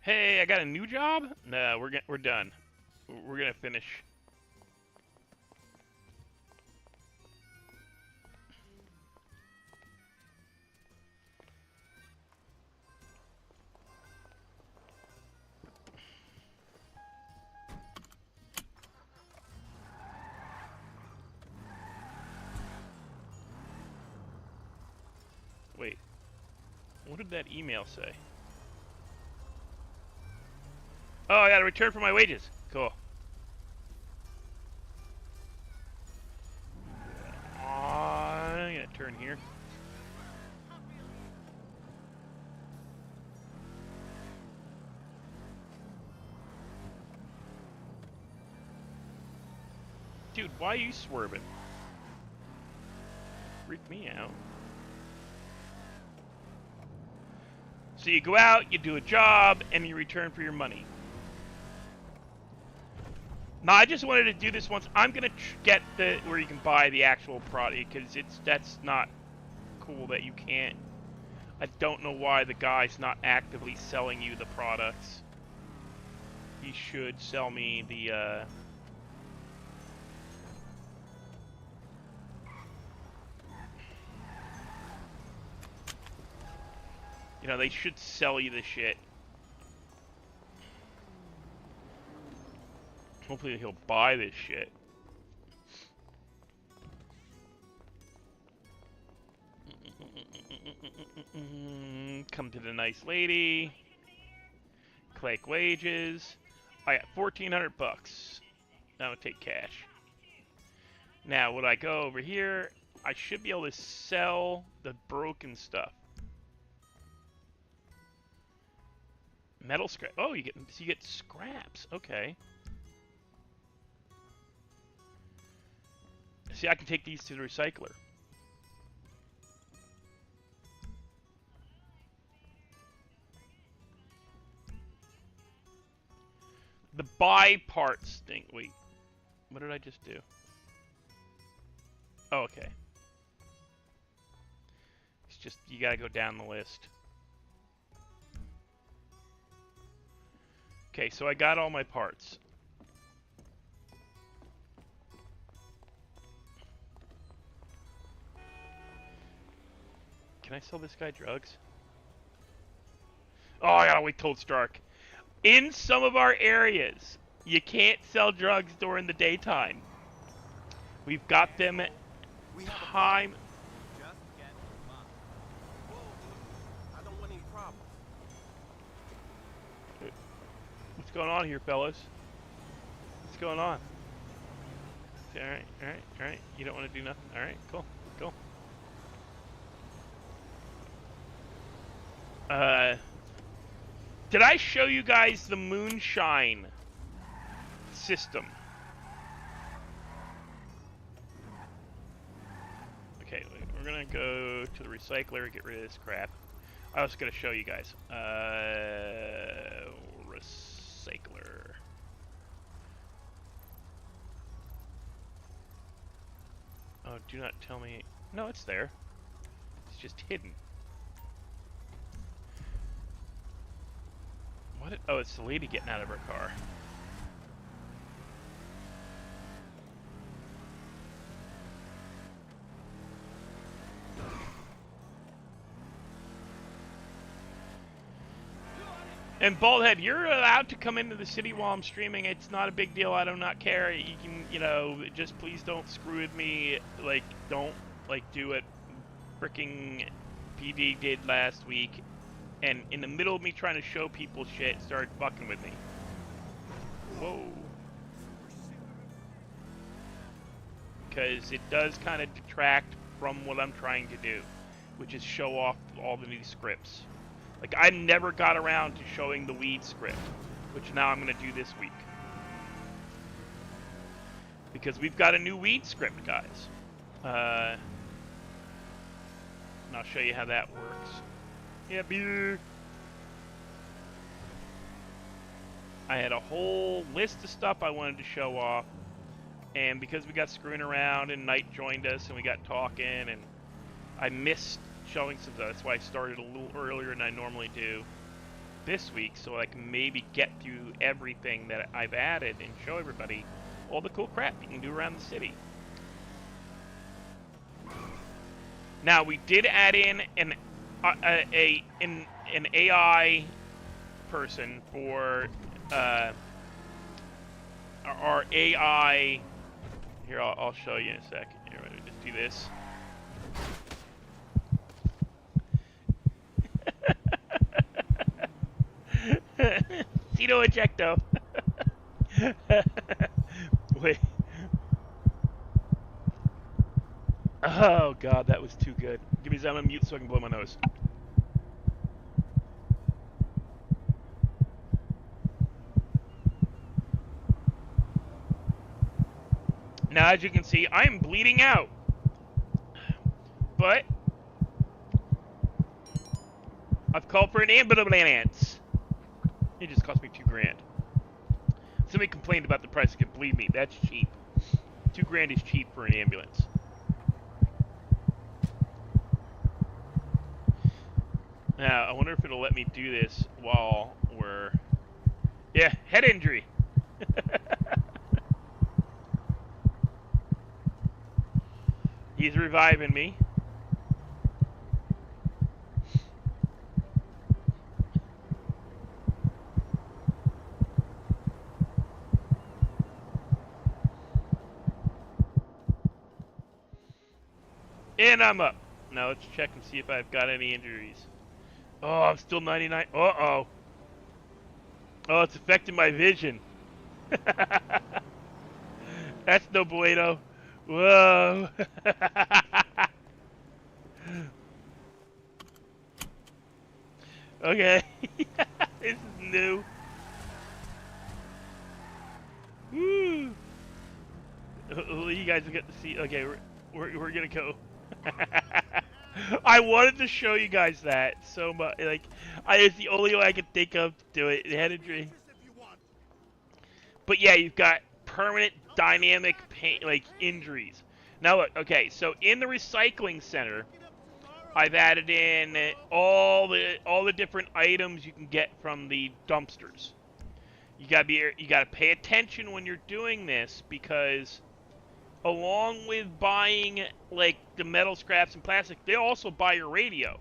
Hey, I got a new job? No, we're done. We're gonna finish. Wait, what did that email say? Oh, I got a return for my wages. Cool. I'm gonna turn here. Dude, why are you swerving? Freak me out. So you go out, you do a job, and you return for your money. No, I just wanted to do this once. I'm gonna get where you can buy the actual product, because that's not cool that you can't. I don't know why the guy's not actively selling you the products. He should sell me the they should sell you the shit. Hopefully he'll buy this shit. Come to the nice lady. Collect wages. I got 1,400 bucks. Now I'll take cash. Now, when I go over here, I should be able to sell the broken stuff. Metal scrap. Oh, you get scraps. Okay. See, I can take these to the recycler. The buy parts thing. Wait, what did I just do? Oh, okay. It's just, you gotta go down the list. Okay, so I got all my parts. Can I sell this guy drugs? Oh, I gotta wait till it's dark. In some of our areas, you can't sell drugs during the daytime. We've got them at time. Just get mine. Whoa, dude. I don't want any problems. What's going on here, fellas? What's going on? Alright, alright, alright. You don't want to do nothing? Alright, cool, cool. Did I show you guys the moonshine system? Okay, we're gonna go to the recycler, get rid of this crap. I was gonna show you guys. Recycler. Oh, do not tell me. No, it's there. It's just hidden. What? Oh, it's the lady getting out of her car. And Baldhead, you're allowed to come into the city while I'm streaming. It's not a big deal. I do not care. You can, you know, just please don't screw with me. Like, don't, like, do what fricking PD did last week. And in the middle of me trying to show people shit, started fucking with me. Whoa. Because it does kind of detract from what I'm trying to do, which is show off all the new scripts. Like, I never got around to showing the weed script, which now I'm going to do this week. Because we've got a new weed script, guys. And I'll show you how that works. Yeah, beer. I had a whole list of stuff I wanted to show off, and because we got screwing around and Knight joined us and we got talking, and I missed showing some stuff. That's why I started a little earlier than I normally do this week, so I can maybe get through everything that I've added and show everybody all the cool crap you can do around the city. Now, we did add in an AI person for our AI. Here, I'll show you in a second. Here, let me just do this. Cito ejecto. Wait. Oh god, that was too good. Give me some mute so I can blow my nose. Now, as you can see, I am bleeding out. But I've called for an ambulance. It just cost me $2,000. Somebody complained about the price. You can believe me, that's cheap. $2,000 is cheap for an ambulance. Now, I wonder if it'll let me do this while we're... Yeah, head injury. He's reviving me. And I'm up. Now let's check and see if I've got any injuries. Oh, I'm still 99. Uh-oh. Oh, it's affecting my vision. That's no bueno. Whoa. Okay. This is new. Woo. You guys will get to see. Okay, we're gonna go. I wanted to show you guys that so much. Like, it's the only way I could think of to do it. Head injury. But yeah, you've got permanent dynamic pain, like injuries. Now look, okay, so in the recycling center, I've added in all the different items you can get from the dumpsters. You gotta pay attention when you're doing this, because along with buying like the metal scraps and plastic, they also buy your radio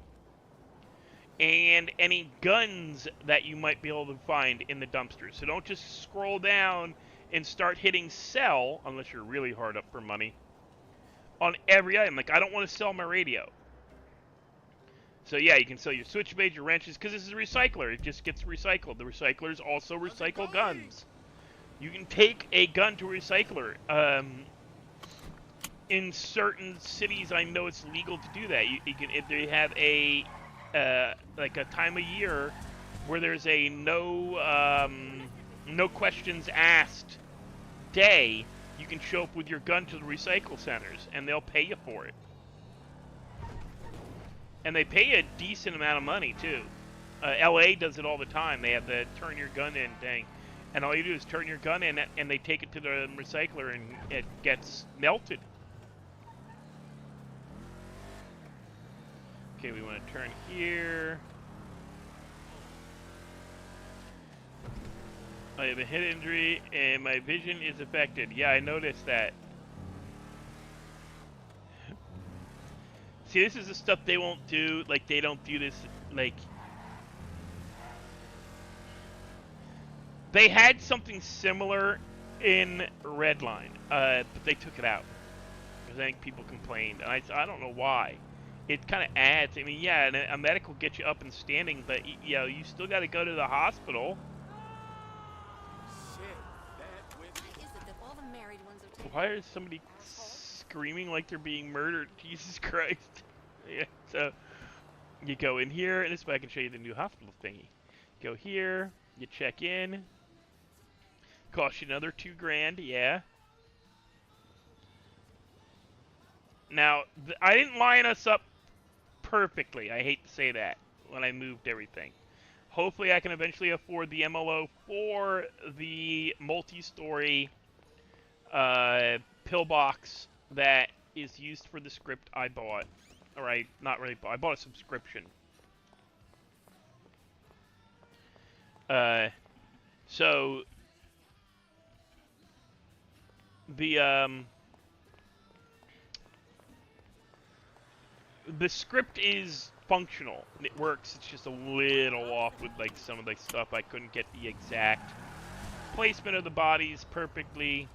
and any guns that you might be able to find in the dumpsters. So don't just scroll down and start hitting sell, unless you're really hard up for money, on every item. Like, I don't want to sell my radio. So yeah, you can sell your switch blades, your wrenches, because this is a recycler. It just gets recycled. The recyclers also recycle guns. You can take a gun to a recycler. In certain cities, I know it's legal to do that. You can, if they have a like a time of year where there's a no questions asked day, you can show up with your gun to the recycle centers and they'll pay you for it. And they pay a decent amount of money too. LA does it all the time. They have the turn your gun in thing, and all you do is turn your gun in and they take it to the recycler and it gets melted. Okay, we want to turn here. I have a head injury and my vision is affected. Yeah, I noticed that. See, this is the stuff they won't do. Like, they don't do this, like... They had something similar in Redline, but they took it out. Because I think people complained. And I don't know why. It kind of adds, I mean, yeah, a medic will get you up and standing, but, you know, you still got to go to the hospital. Why is somebody screaming like they're being murdered? Jesus Christ. Yeah, so you go in here, and this way I can show you the new hospital thingy. Go here, you check in. Cost you another $2,000, yeah. Now, I didn't line us up perfectly. I hate to say that when I moved everything. Hopefully I can eventually afford the MLO for the multi-story pillbox that is used for the script I bought. Alright, not really bought. I bought a subscription. So the script is functional. It works. It's just a little off with like some of the stuff. I couldn't get the exact placement of the bodies perfectly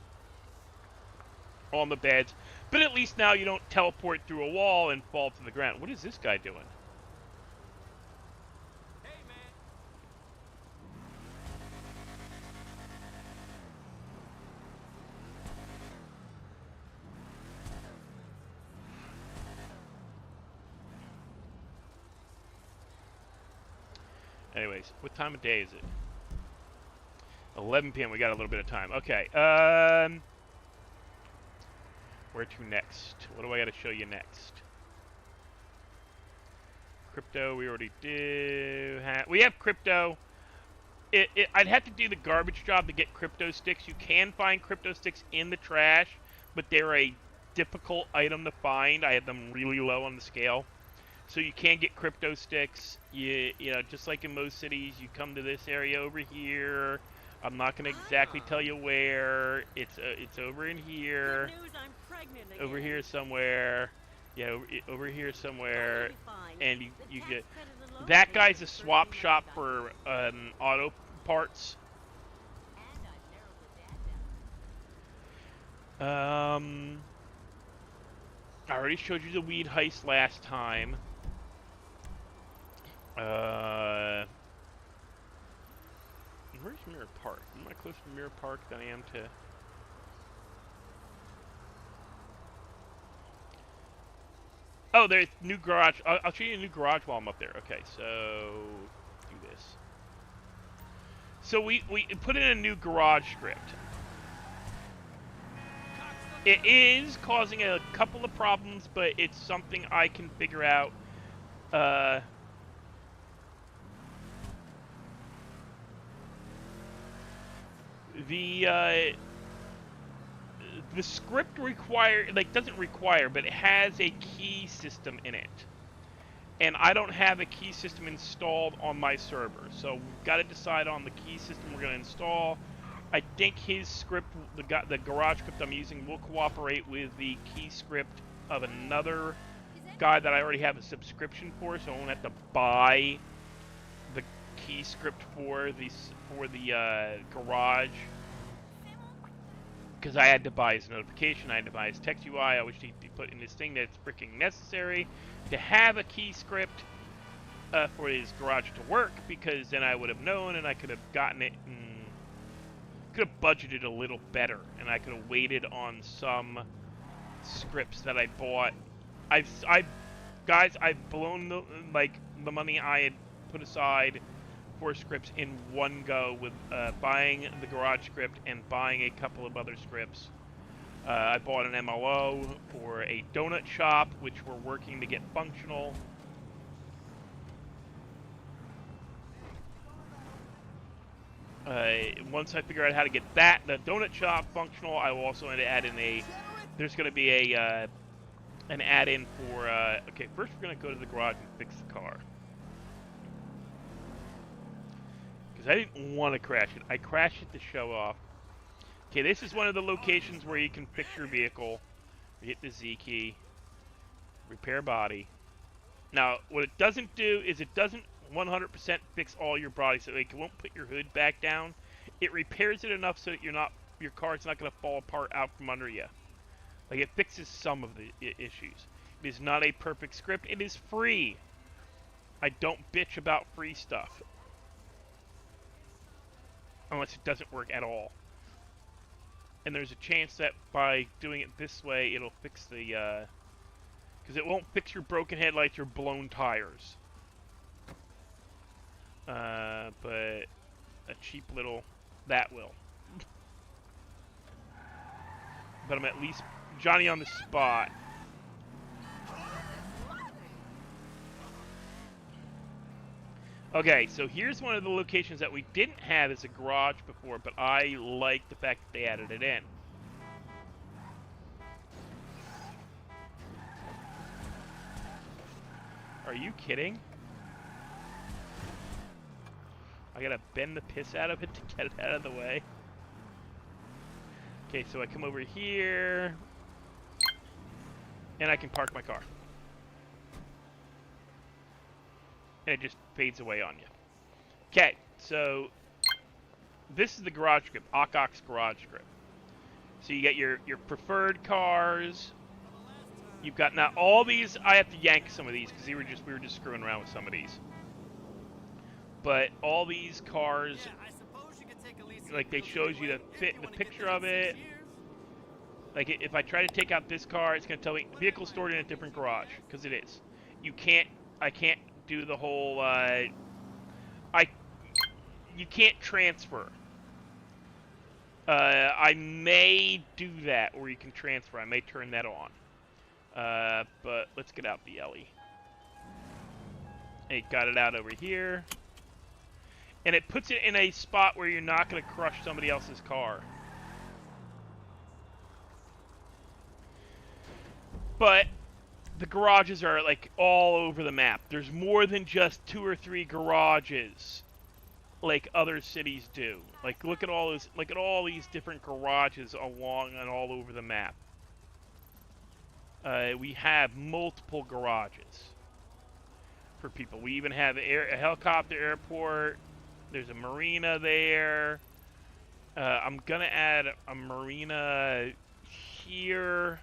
on the beds. But at least now you don't teleport through a wall and fall to the ground. What is this guy doing? Hey, man. Anyways, what time of day is it? 11 p.m. We got a little bit of time. Okay. Where to next? What do I got to show you next? Crypto, we already do. We have crypto. I'd have to do the garbage job to get crypto sticks. You can find crypto sticks in the trash, but they're a difficult item to find. I have them really low on the scale. So you can get crypto sticks. You know, just like in most cities, you come to this area over here. I'm not going to exactly tell you where. It's over in here. Over here somewhere. Yeah, over here somewhere. And you get... That guy's a swap shop for auto parts. I already showed you the weed heist last time. Where's Mirror Park? Am I closer to Mirror Park than I am to... Oh, there's new garage. I'll show you a new garage while I'm up there. Okay, so do this. So we put in a new garage script. It is causing a couple of problems, but it's something I can figure out. The script doesn't require, but it has a key system in it. And I don't have a key system installed on my server, so we've got to decide on the key system we're going to install. I think his script, the garage script I'm using, will cooperate with the key script of another guy that I already have a subscription for, so I won't have to buy the key script for the garage. Because I had to buy his notification, I had to buy his text UI, I wish he'd be put in this thing that's freaking necessary to have a key script for his garage to work, because then I would have known and I could have gotten it and could have budgeted a little better, and I could have waited on some scripts that I bought. Guys, I've blown the money I had put aside for scripts in one go with buying the garage script and buying a couple of other scripts. I bought an MLO for a donut shop, which we're working to get functional. Once I figure out how to get the donut shop functional, I will also add in there's going to be an add-in for, okay, first we're going to go to the garage and fix the car. Because I didn't want to crash it. I crashed it to show off. Okay, this is one of the locations where you can fix your vehicle. Hit the Z key. Repair body. Now, what it doesn't do is it doesn't 100% fix all your body, so it won't put your hood back down. It repairs it enough so that your car's not going to fall apart out from under you. Like, it fixes some of the issues. It is not a perfect script. It is free. I don't bitch about free stuff. Unless it doesn't work at all. And there's a chance that by doing it this way, it'll fix the, because it won't fix your broken headlights or blown tires. But a cheap little, that will. But I'm at least Johnny on the spot. Okay, so here's one of the locations that we didn't have as a garage before, but I like the fact that they added it in. Are you kidding? I gotta bend the piss out of it to get it out of the way. Okay, so I come over here, and I can park my car. And it just fades away on you. Okay, so this is the garage script, Ockok's garage script. So you get your preferred cars. You've got now all these. I have to yank some of these because we were just screwing around with some of these. But all these cars, like they shows you the picture of it. Like if I try to take out this car, it's gonna tell me vehicle stored in a different garage because it is. I can't do the whole you can't transfer. I may do that, or you can transfer. I may turn that on. But let's get out the Ellie. And it got it out over here. And it puts it in a spot where you're not going to crush somebody else's car. But the garages are like all over the map. There's more than just 2 or 3 garages like other cities do. Like look at all these different garages along and all over the map. We have multiple garages for people. We even have a helicopter airport. There's a marina there. I'm gonna add a marina here.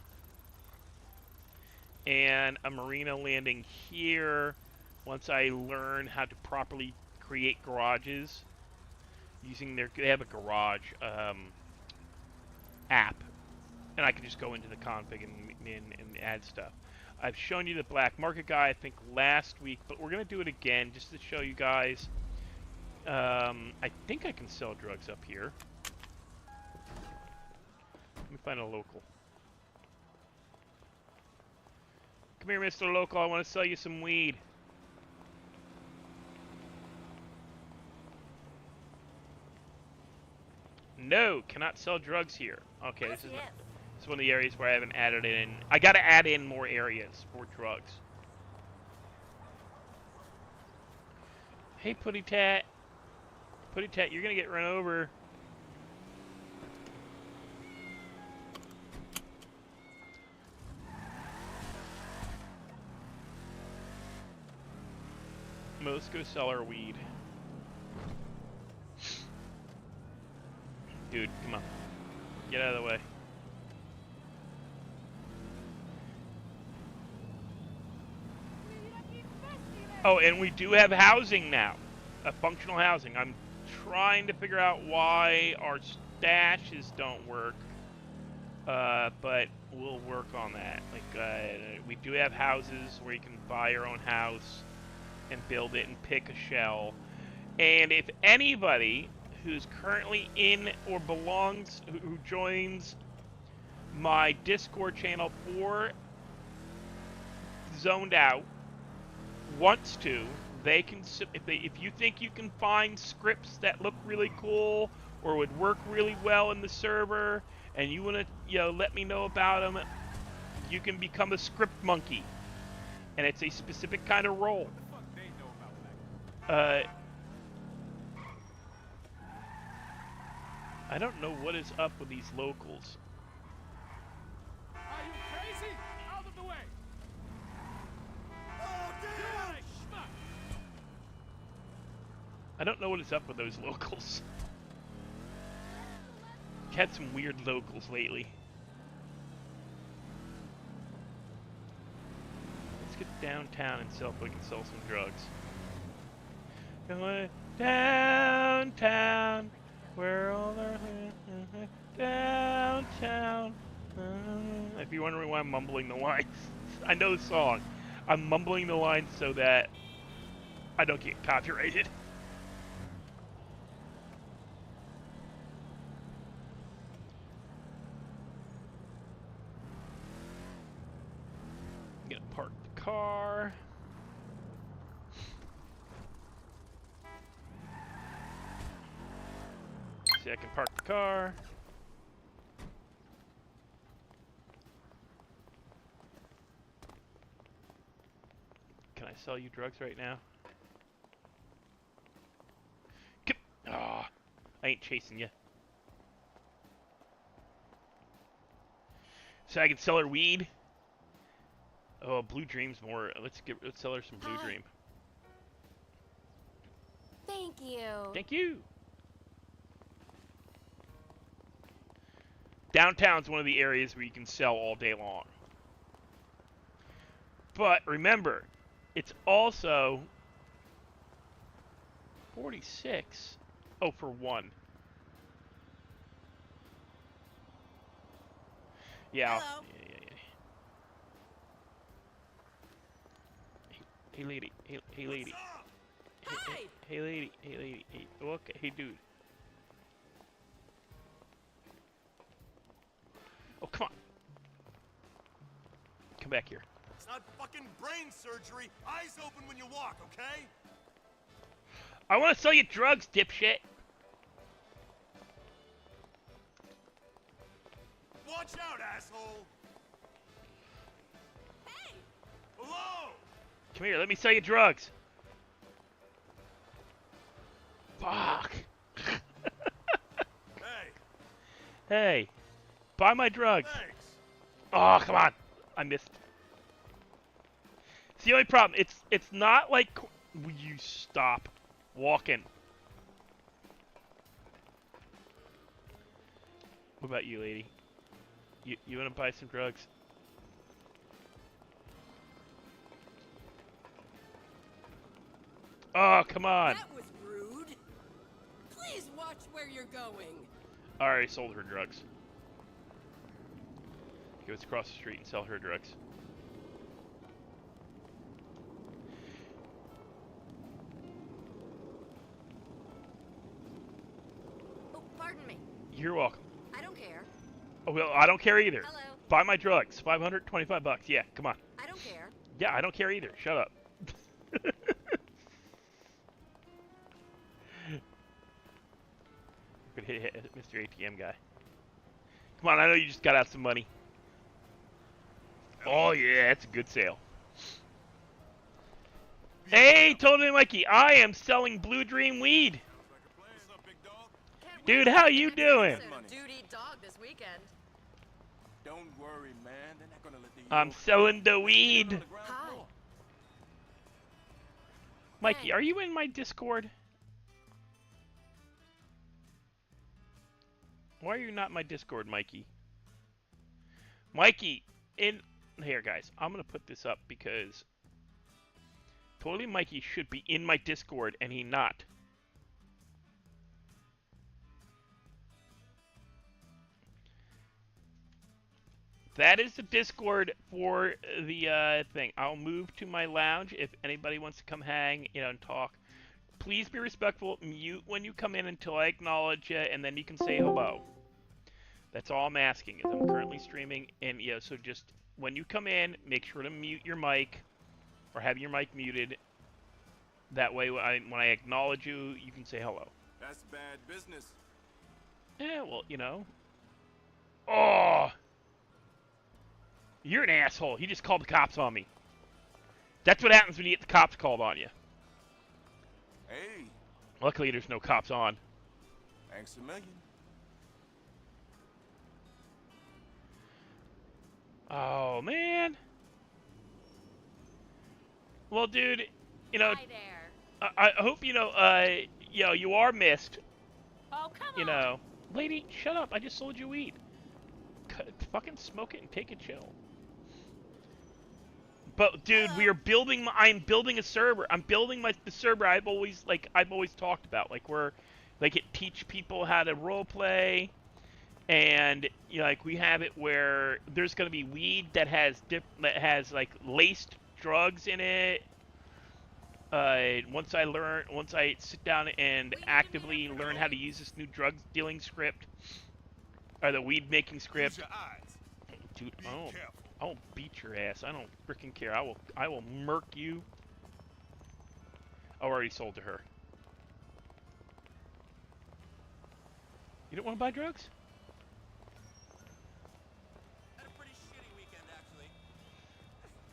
and a marina landing here once I learn how to properly create garages using they have a garage app, and I can just go into the config and add stuff. I've shown you the black market guy, I think, last week, but we're going to do it again just to show you guys. I think I can sell drugs up here. Let me find a local. Come here, Mr. Local. I want to sell you some weed. No, cannot sell drugs here. Okay, this is one of the areas where I haven't added in. I got to add in more areas for drugs. Hey, Putty Tat. Putty Tat, you're going to get run over. Let's go sell our weed. Dude, come on. Get out of the way. Oh, and we do have housing now. Functional housing. I'm trying to figure out why our stashes don't work. But we'll work on that. Like, we do have houses where you can buy your own house and build it and pick a shell. And if anybody who's currently in or belongs, who joins my Discord channel for Zoned Out, wants to, they can, if you think you can find scripts that look really cool or would work really well in the server, and you want to, let me know about them, you can become a script monkey, and it's a specific kind of role. I don't know what is up with these locals. Are you crazy? Out of the way! Oh, damn! I don't know what is up with those locals. Had some weird locals lately. Let's get downtown and see if we can sell some drugs. Going downtown, where all the downtown. If you're wondering why I'm mumbling the lines, I know the song. I'm mumbling the lines so that I don't get copyrighted. I'm gonna park the car. See, I can park the car. Can I sell you drugs right now? Ah, I ain't chasing you. So I can sell her weed. Oh, Blue Dream's more. Let's sell her some Blue Dream. Thank you. Thank you. Downtown's one of the areas where you can sell all day long. But remember, it's also 46. Oh, for one. Yeah. Hello. Yeah. Hey, lady. Hey, lady. Hi. Hey, lady. Hey, okay. Hey, dude. Oh, come on. Come back here. It's not fucking brain surgery. Eyes open when you walk, okay? I want to sell you drugs, dipshit. Watch out, asshole! Hey. Hello! Come here, let me sell you drugs. Fuck. Hey, Hey, buy my drugs. thanks. Oh, come on. I missed. It's the only problem. It's not like... Will you stop walking? What about you, lady? You want to buy some drugs? Oh, come on. That was rude. Please watch where you're going. I already sold her drugs. Goes across the street and sell her drugs. Oh, pardon me. You're welcome. I don't care. Oh, well, I don't care either. Hello. Buy my drugs. $525. Yeah, come on. I don't care. Yeah, I don't care either. Shut up. Could hit Mr. ATM guy. Come on, I know you just got out some money. Oh yeah, it's a good sale. Hey, Tony and Mikey, I am selling Blue Dream weed. What's up, big dog? Can't Dude, wait how to you get an doing? episode of Duty Dog this weekend. Don't worry, man. They're not gonna let the I'm selling the weed. on the ground Hi. floor. Mikey, are you in my Discord? Why are you not in my Discord, Mikey? Mikey, here, guys. I'm gonna put this up because totally Mikey should be in my Discord and he not. That is the Discord for the thing. I'll move to my lounge if anybody wants to come hang, and talk. Please be respectful. Mute when you come in until I acknowledge you, and then you can say hello. That's all I'm asking. Is I'm currently streaming, and so just when you come in, make sure to mute your mic or have your mic muted. That way, when I acknowledge you, you can say hello. That's bad business. Yeah, well, Oh. You're an asshole. He just called the cops on me. That's what happens when you get the cops called on you. Hey, Luckily, there's no cops on. thanks a million. Oh, man. Well, dude, Hi there. I hope, you are missed. Oh, come on. Lady, shut up. I just sold you weed. Fucking smoke it and take a chill. But dude, I'm building a server. I'm building the server I've always talked about. It teach people how to role play, and we have it where there's gonna be weed that has laced drugs in it. Once I sit down and actively learn how to use this new drug dealing script, or the weed making script, Use your eyes. dude, Be careful. I'll beat your ass. I don't freaking care. I will murk you. I already sold to her. You don't want to buy drugs? Had a pretty shitty weekend, actually.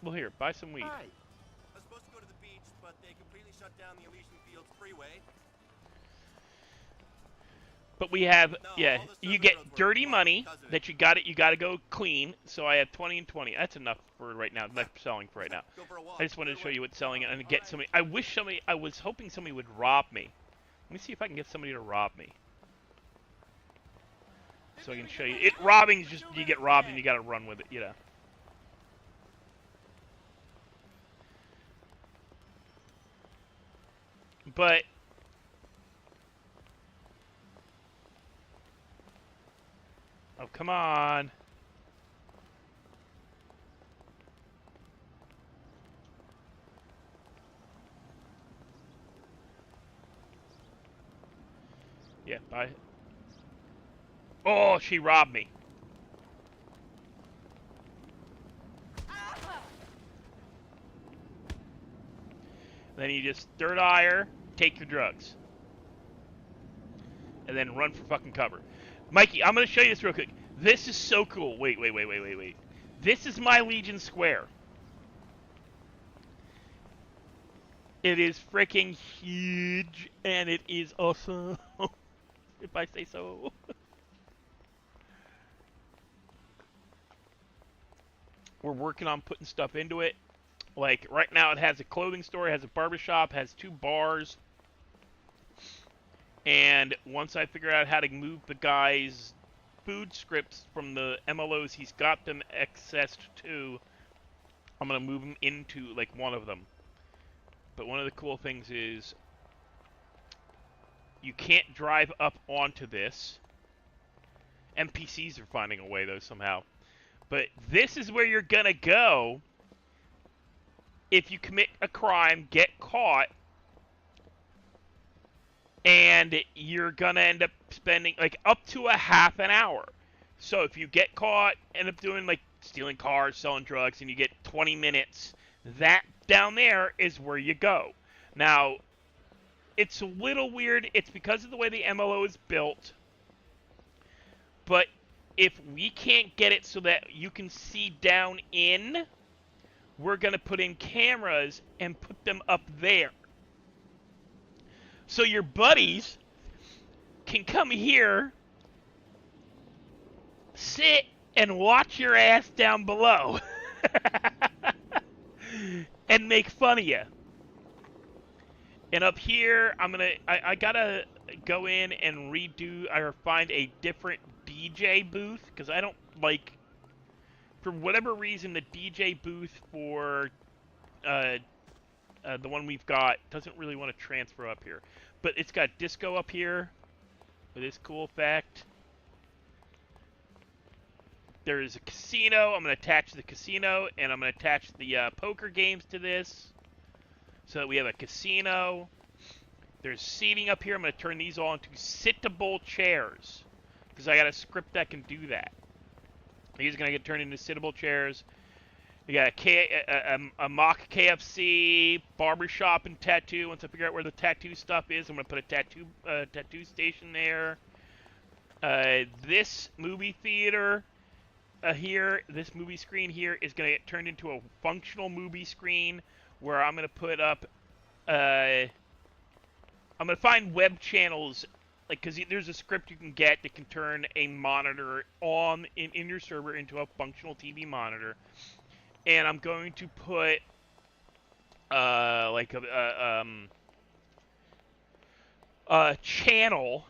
Well, here, buy some weed. Hi. I was supposed to go to the beach, but they completely shut down the Elysian Fields freeway. But we have, No, yeah, all the you server get nodes were dirty blocked money because of it. that you got to go clean. So I have 20 and 20. That's enough for right now. Enough selling for right now. Go for a walk. I just wanted to show you what's selling and get Alright. somebody. I was hoping somebody would rob me. Let me see if I can get somebody to rob me. So I can show you. Robbing's just, you get robbed and you got to run with it, But oh, come on. Yeah, bye. Oh, she robbed me. Then you just third eye her, take your drugs. And then run for fucking cover. Mikey, I'm going to show you this real quick. This is so cool. Wait. This is my Legion Square. It is freaking huge, and it is awesome, if I say so. We're working on putting stuff into it. Like, right now it has a clothing store, it has a barbershop, has 2 bars. And once I figure out how to move the guy's food scripts from the MLOs he's got them accessed to, I'm going to move them into, like, one of them. but one of the cool things is you can't drive up onto this. NPCs are finding a way, though, somehow. But this is where you're gonna go if you commit a crime, get caught, and you're gonna end up spending, like, up to a half an hour. So if you get caught, end up doing, like, stealing cars, selling drugs, and you get 20 minutes, that down there is where you go. Now, it's a little weird. It's because of the way the MLO is built. But if we can't get it so that you can see down in, we're going to put in cameras and put them up there. So your buddies can come here, sit, and watch your ass down below. And make fun of you. And up here, I gotta go in and redo or find a different DJ booth, because I don't like, for whatever reason, the DJ booth for the one we've got doesn't really want to transfer up here. But it's got disco up here with this cool effect. There is a casino. I'm going to attach the casino, and I'm going to attach the poker games to this so that we have a casino. There's seating up here. I'm going to turn these all into sittable chairs because I got a script that can do that. These are going to get turned into sittable chairs. You got a mock KFC, barbershop, and tattoo. Once I figure out where the tattoo stuff is, I'm going to put a tattoo station there. This movie theater here, this movie screen here, is going to get turned into a functional movie screen where I'm going to put up, I'm going to find web channels, like, because there's a script you can get that can turn a monitor on in your server into a functional TV monitor. And I'm going to put, like, a channel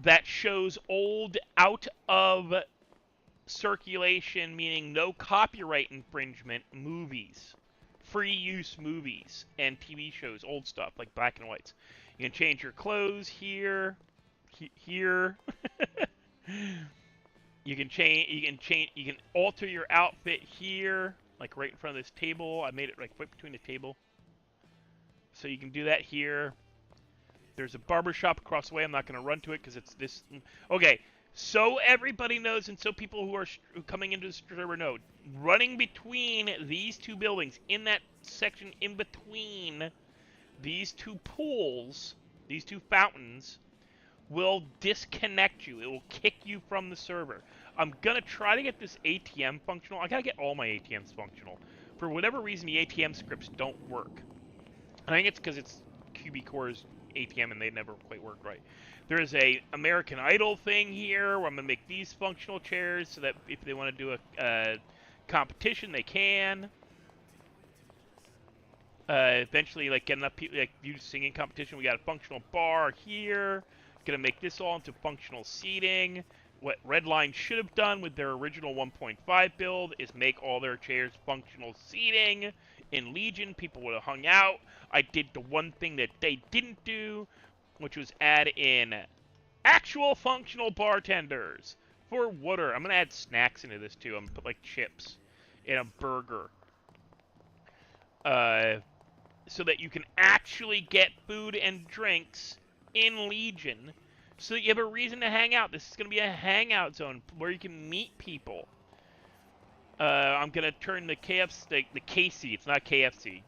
that shows old, out of circulation, meaning no copyright infringement, movies. Free use movies and TV shows, old stuff, like black and whites. You can change your clothes here, here. You can alter your outfit here, like right in front of this table. I made it like right between the table. So you can do that here. There's a barbershop across the way. I'm not going to run to it because it's this. Okay, so everybody knows, and so people who are coming into the server know, running between these two buildings, in that section in between these two pools, these two fountains, will disconnect you. It will kick you from the server. I'm going to try to get this ATM functional. I got to get all my ATMs functional. For whatever reason, the ATM scripts don't work. I think it's because it's QB Core's ATM and they never quite work right. There's a American Idol thing here where I'm going to make these functional chairs so that if they want to do a competition, they can. Eventually, like, get enough people, like, do singing competition. We got a functional bar here. Gonna make this all into functional seating. What Redline should have done with their original 1.5 build is make all their chairs functional seating. In Legion, people would have hung out. I did the one thing that they didn't do, which was add in actual functional bartenders for water. I'm gonna add snacks into this too. I'm gonna put like chips in a burger. So that you can actually get food and drinks in Legion, so that you have a reason to hang out. This is going to be a hangout zone where you can meet people. I'm going to turn the KFC, the KC, it's not KFC.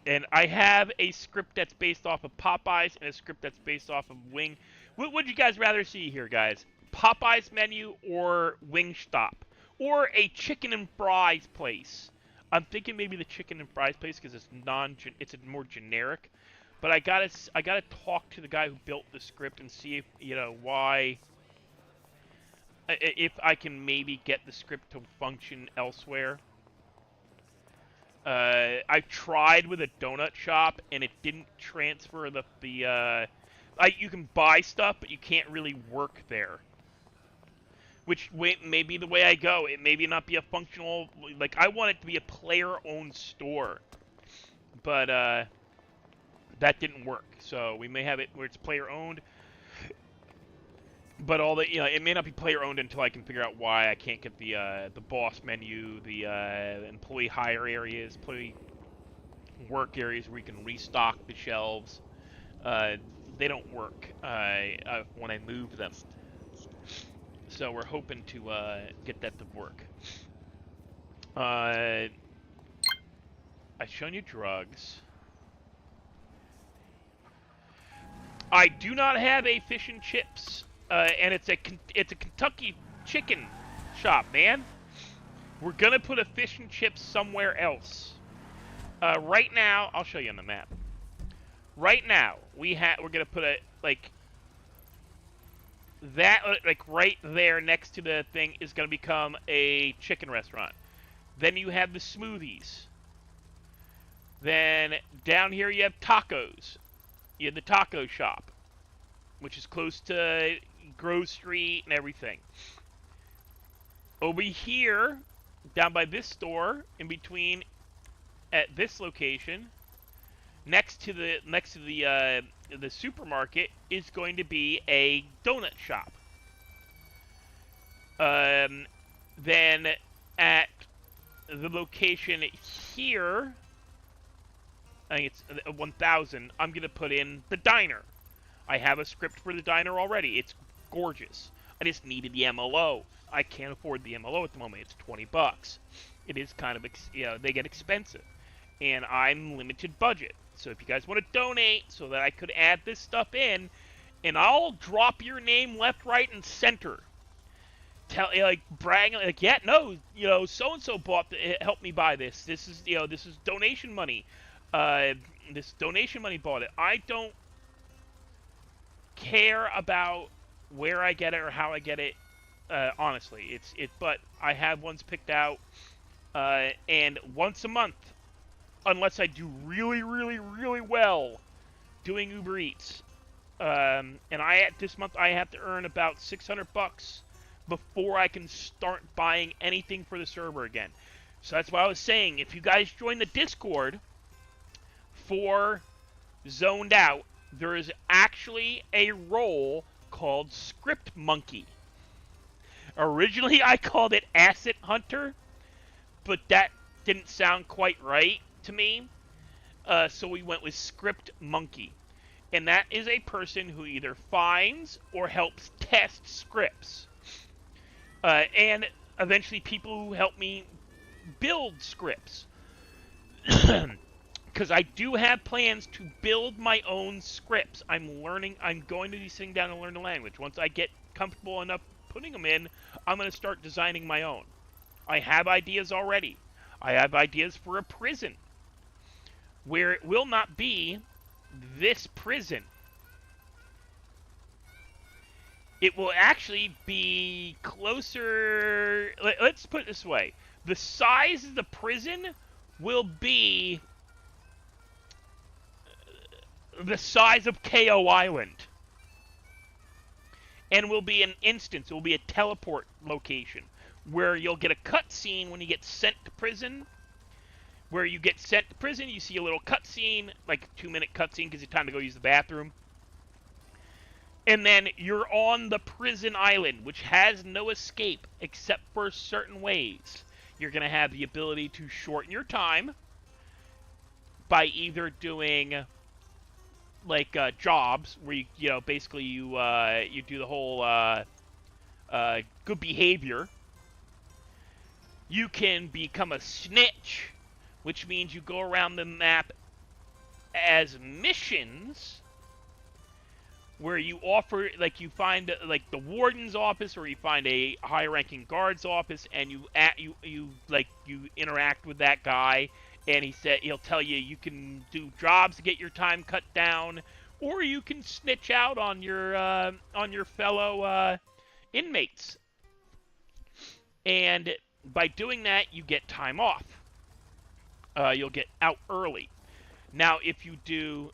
And I have a script that's based off of Popeyes and a script that's based off of Wing. What would you guys rather see here, guys? Popeyes menu or Wingstop? Or a chicken and fries place? I'm thinking maybe the chicken and fries place because it's a more generic. But I gotta talk to the guy who built the script and see if, why, if I can maybe get the script to function elsewhere. I tried with a donut shop and it didn't transfer you can buy stuff, but you can't really work there. Which may be the way I go. It may not be a functional, like, I want it to be a player-owned store. but that didn't work. So we may have it where it's player owned, but all the it may not be player owned until I can figure out why I can't get the boss menu, the employee hire areas, employee work areas where you can restock the shelves. They don't work when I move them. So we're hoping to get that to work. I've shown you drugs. I do not have a fish and chips, and it's a Kentucky chicken shop, man. We're gonna put a fish and chips somewhere else. Right now, I'll show you on the map. Right now, we're gonna put a right there next to the thing is gonna become a chicken restaurant. Then you have the smoothies. Then down here you have tacos. You have the taco shop, which is close to Grove Street and everything. Over here, down by this store, in between, at this location, next to the supermarket, is going to be a donut shop. Then at the location here, I think it's 1000, I'm going to put in the diner. I have a script for the diner already. It's gorgeous. I just needed the MLO. I can't afford the MLO at the moment. It's $20. It is kind of, they get expensive. And I'm limited budget. So if you guys want to donate so that I could add this stuff in, and I'll drop your name left, right, and center. Bragging, yeah, no, so-and-so helped me buy this. This is donation money. This donation money bought it. I don't care about where I get it or how I get it. Honestly, but I have ones picked out, and once a month, unless I do really, really, really well doing Uber Eats, and this month I have to earn about $600 before I can start buying anything for the server again. So that's why I was saying, if you guys join the Discord for Zoned Out, there is actually a role called Script Monkey. Originally, I called it Asset Hunter, but that didn't sound quite right to me, so we went with Script Monkey. And that is a person who either finds or helps test scripts. And eventually people who help me build scripts. Because I do have plans to build my own scripts. I'm going to be sitting down and learn the language. Once I get comfortable enough putting them in, I'm going to start designing my own. I have ideas already. I have ideas for a prison where it will not be this prison. It will actually be closer. Let's put it this way. The size of the prison will be the size of KO Island. And will be an instance. It will be a teleport location where you'll get a cutscene when you get sent to prison. Where you get sent to prison, you see a little cutscene, like a 2-minute cutscene, gives you time to go use the bathroom. And then you're on the prison island, which has no escape except for certain ways. You're going to have the ability to shorten your time by either doing jobs where you basically you do the whole good behavior. You can become a snitch, which means you go around the map as missions where you offer, you find the warden's office, or you find a high-ranking guard's office, and you interact with that guy, and he'll tell you you can do jobs to get your time cut down, or you can snitch out on your fellow inmates. And by doing that, you get time off. You'll get out early. Now, if you do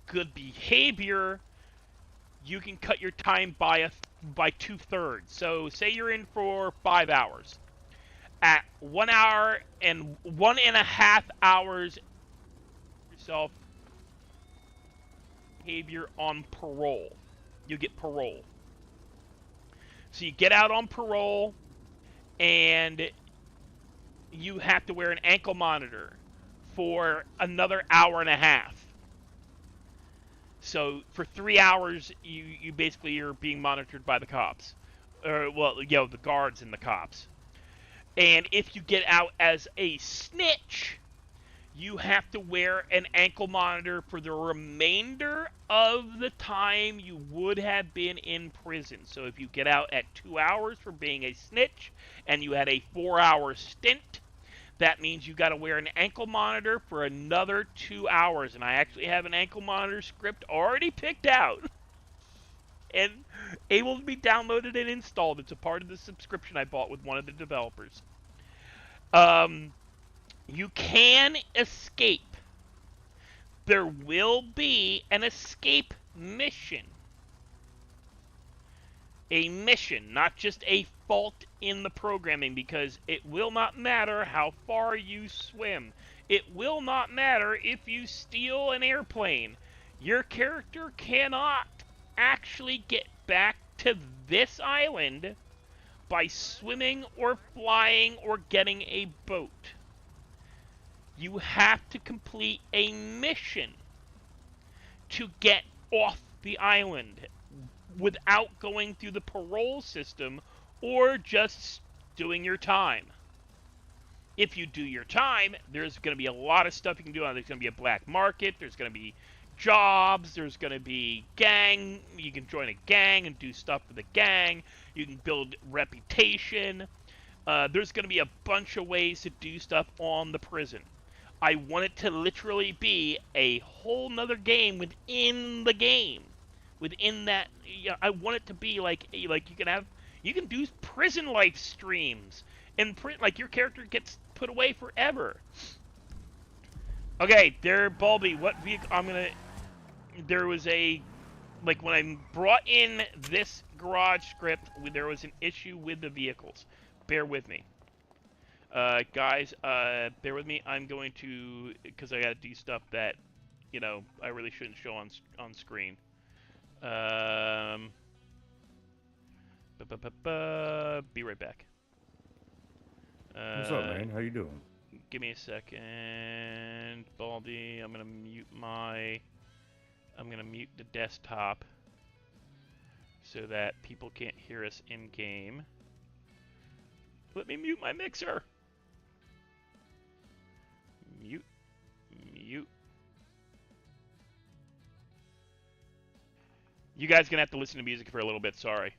good behavior, you can cut your time by 2/3. So say you're in for 5 hours. at 1 hour and 1.5 hours yourself behavior on parole. You get parole. So you get out on parole, and you have to wear an ankle monitor for another hour and a half. So for 3 hours, you basically are being monitored by the cops, or well, the guards and the cops. And if you get out as a snitch, you have to wear an ankle monitor for the remainder of the time you would have been in prison. So if you get out at 2 hours for being a snitch and you had a 4-hour stint, that means you got to wear an ankle monitor for another 2 hours. And I actually have an ankle monitor script already picked out and able to be downloaded and installed. It's a part of the subscription I bought with one of the developers. You can escape. There will be an escape mission. A mission, not just a fault in the programming, because it will not matter how far you swim. It will not matter if you steal an airplane. Your character cannot actually get back to this island by swimming or flying or getting a boat. You have to complete a mission to get off the island without going through the parole system or just doing your time. If you do your time, there's going to be a lot of stuff you can do. There's going to be a black market. There's going to be jobs. There's going to be gang. You can join a gang and do stuff for the gang. You can build reputation. There's going to be a bunch of ways to do stuff on the prison. I want it to literally be a whole nother game within the game. Within that, I want it to be like you can do prison life streams, and like your character gets put away forever. Okay, there, Bulby. What vehicle? There was a, like when I brought in this garage script, there was an issue with the vehicles. Bear with me. Guys, bear with me. I'm going to, because I gotta do stuff that, I really shouldn't show on screen. Be right back. What's up, man? How you doing? Give me a second, Baldy. I'm gonna mute the desktop so that people can't hear us in game. Let me mute my mixer. Mute. You guys are gonna have to listen to music for a little bit, sorry.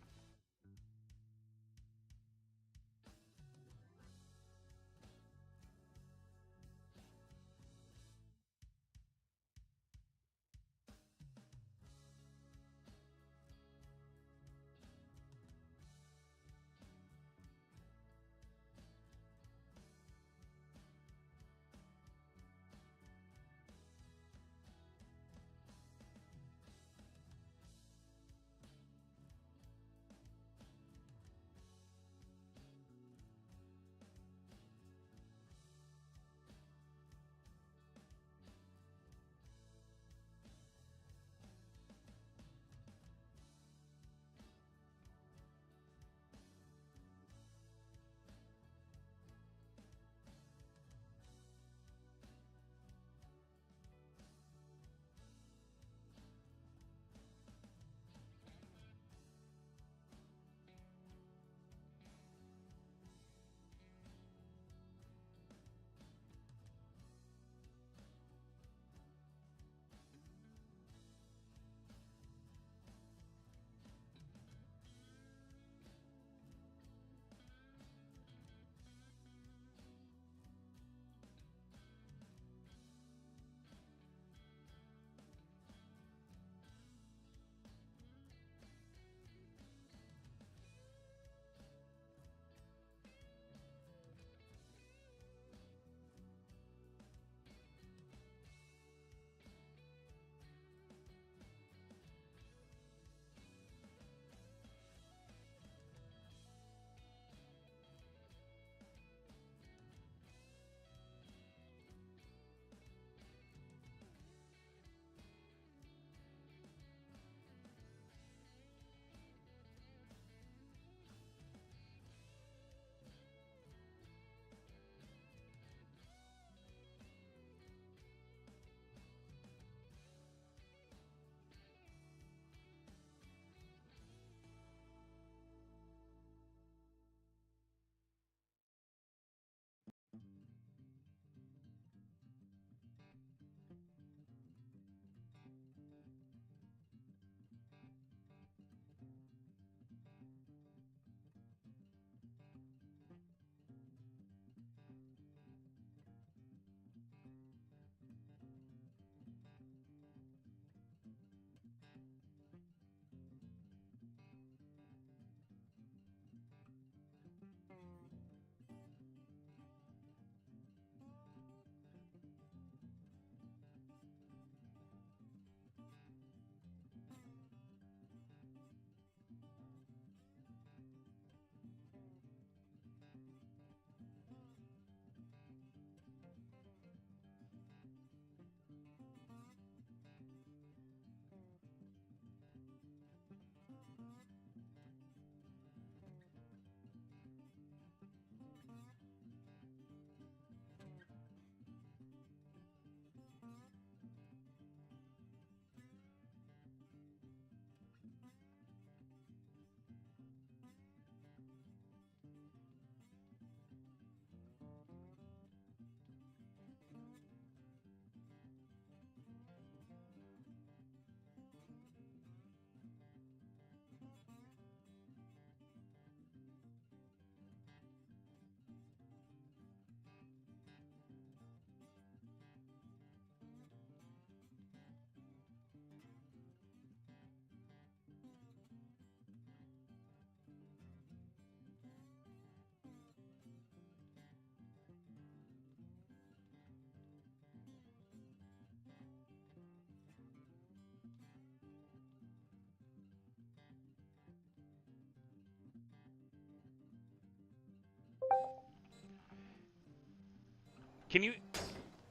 Can you...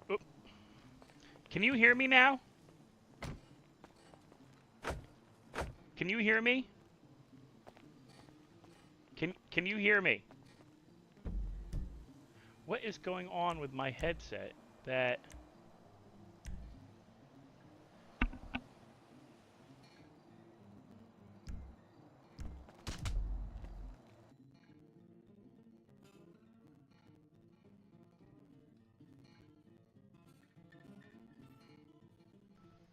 Oh. Can you hear me now? Can you hear me? Can you hear me? What is going on with my headset that...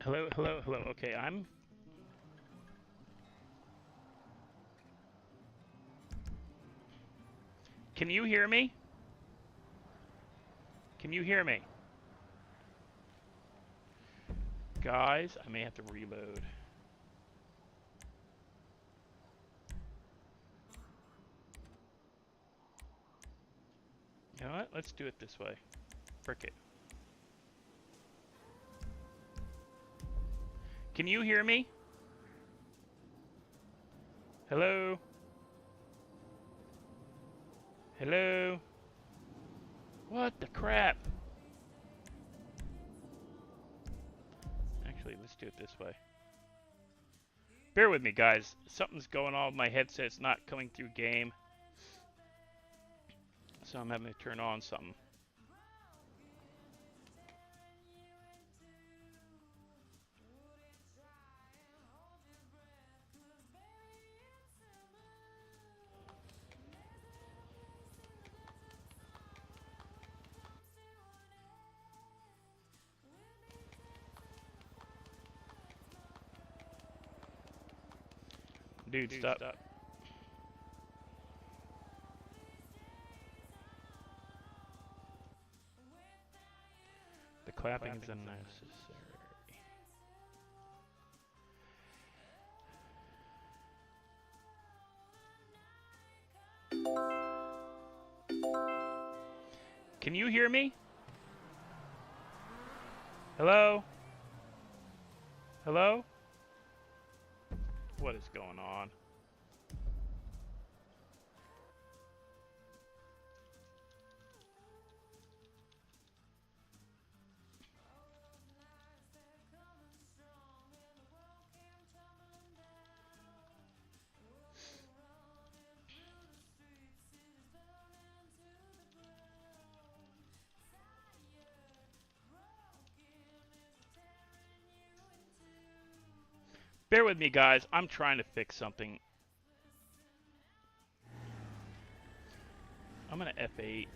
Hello, hello, hello. Okay, I'm... Can you hear me? Can you hear me? Guys, I may have to reload. You know what? Let's do it this way. Frick it. Can you hear me? Hello? Hello? What the crap? Actually, let's do it this way. Bear with me, guys. Something's going on with my headset. It's not coming through game. So I'm having to turn on something. Dude, stop. The clapping is unnecessary. Can you hear me? Hello? Hello? What is going on? Bear with me, guys. I'm trying to fix something. I'm going to F8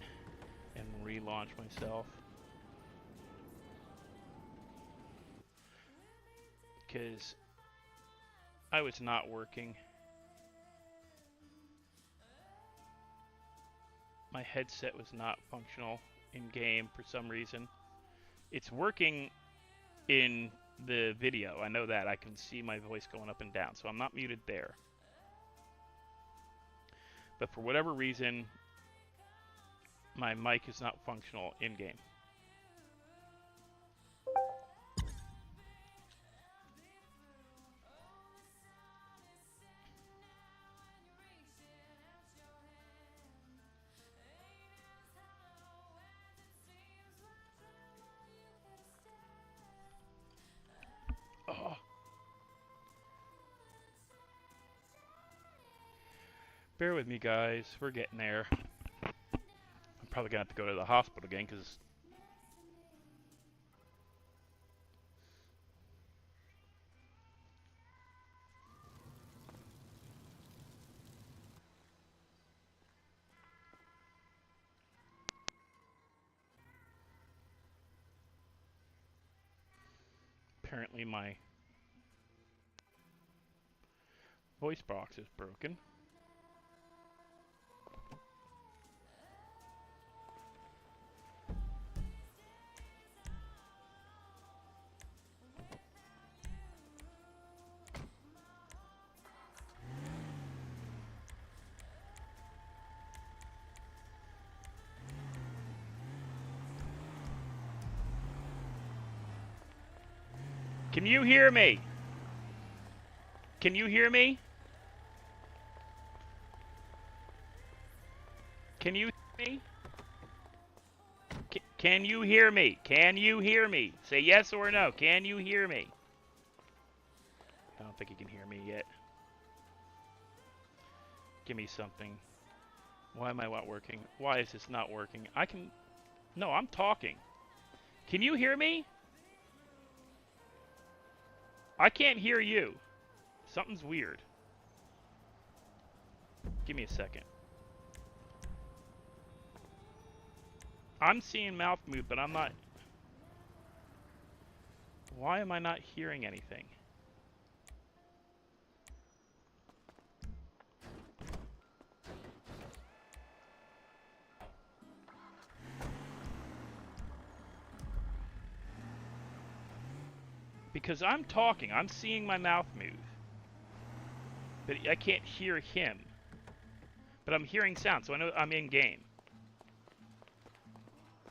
and relaunch myself. Because I was not working. My headset was not functional in game for some reason. It's working in the video. I know that. I can see my voice going up and down, so I'm not muted there. But for whatever reason, my mic is not functional in game. Oh. Bear with me, guys. We're getting there. I'm probably going to have to go to the hospital again because apparently my voice box is broken. Can you hear me? Can you hear me? Can you hear me? Can you hear me? Can you hear me? Say yes or no. Can you hear me? I don't think he can hear me yet. Give me something. Why am I not working? Why is this not working? I can... No, I'm talking. Can you hear me? I can't hear you. Something's weird. Give me a second. I'm seeing mouth move, but I'm not... Why am I not hearing anything? Because I'm talking, I'm seeing my mouth move. But I can't hear him. But I'm hearing sound, so I know I'm in game.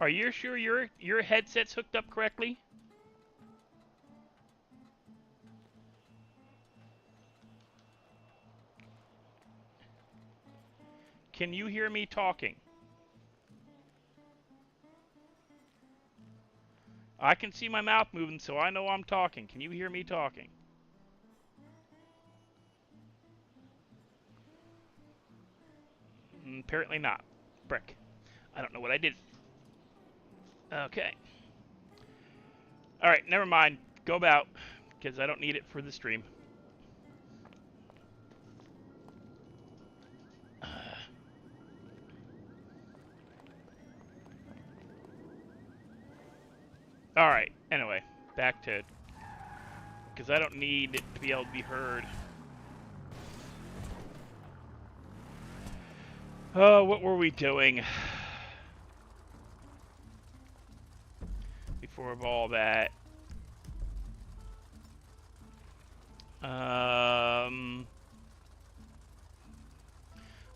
Are you sure your headset's hooked up correctly? Can you hear me talking? I can see my mouth moving, so I know I'm talking. Can you hear me talking? Apparently not. Brick. I don't know what I did. Okay. Alright, never mind. Go about, because I don't need it for the stream. Alright, anyway. Back to... Because I don't need it to be able to be heard. Oh, what were we doing? Before all that.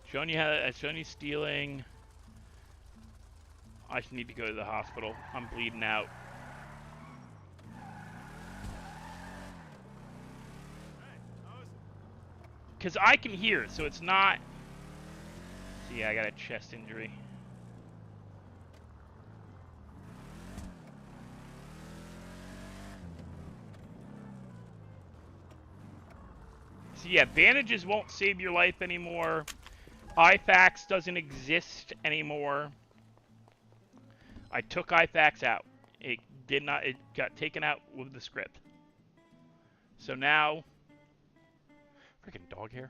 Showing you stealing. I need to go to the hospital. I'm bleeding out. Because I can hear, so it's not... See, I got a chest injury. So yeah, bandages won't save your life anymore. IFAX doesn't exist anymore. I took IFAX out. It got taken out with the script. So now... Freaking dog hair.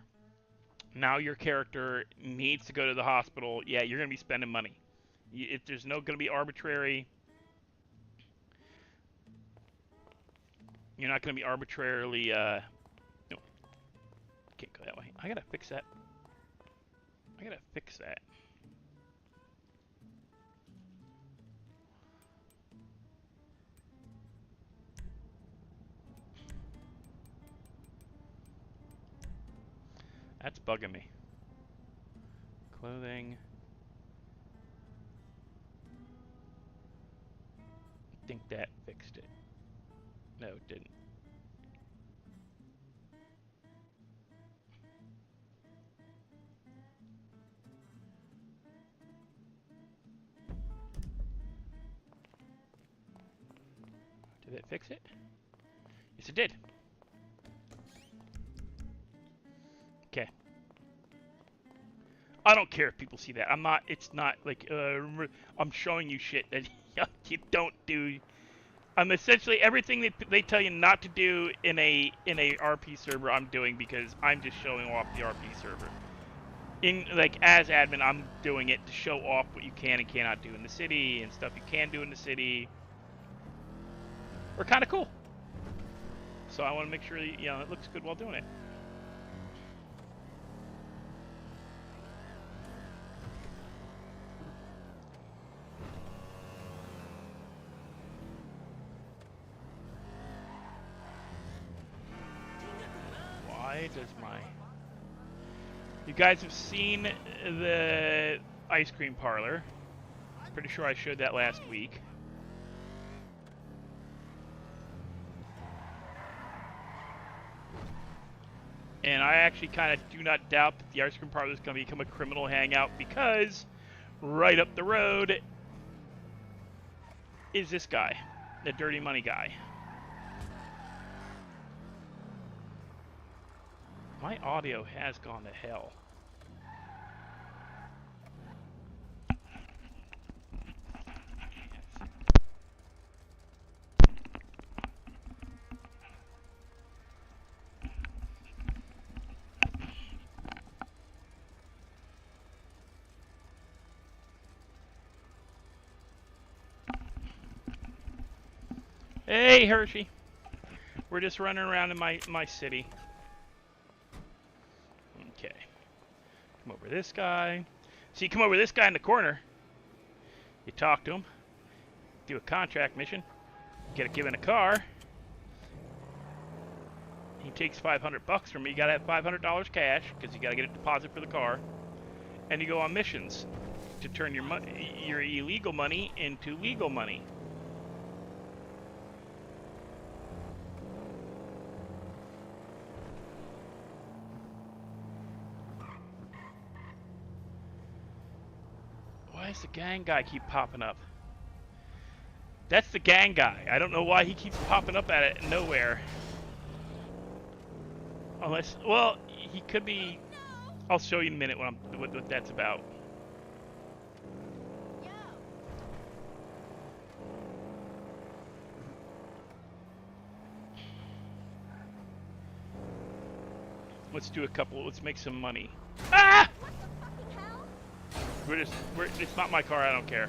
Now your character needs to go to the hospital. Yeah, you're going to be spending money. If there's no going to be arbitrary... You're not going to be arbitrarily... No. Can't go that way. I got to fix that. I got to fix that. That's bugging me. Clothing. I think that fixed it. No, it didn't. Did it fix it? Yes, it did. Okay. I don't care if people see that. It's not like, I'm showing you shit that you don't do. I'm essentially, everything that they tell you not to do in a RP server, I'm doing because I'm just showing off the RP server. As admin, I'm doing it to show off what you can and cannot do in the city, and stuff you can do in the city. We're kind of cool. So I want to make sure, it looks good while doing it. Why does my... You guys have seen the ice cream parlor. Pretty sure I showed that last week. And I actually kind of do not doubt that the ice cream parlor is going to become a criminal hangout because right up the road is this guy, the dirty money guy. My audio has gone to hell. Hey, Hershey. We're just running around in my city. Okay. Come over this guy. So you come over this guy in the corner. You talk to him. Do a contract mission. Get given a car. He takes $500 from me. You gotta have $500 cash because you gotta get a deposit for the car. And you go on missions to turn your illegal money into legal money. Why does the gang guy keep popping up? That's the gang guy. I don't know why he keeps popping up at it nowhere. Unless, well, he could be. I'll show you in a minute what that's about. Let's do a couple. Let's make some money. Ah! It's not my car. I don't care.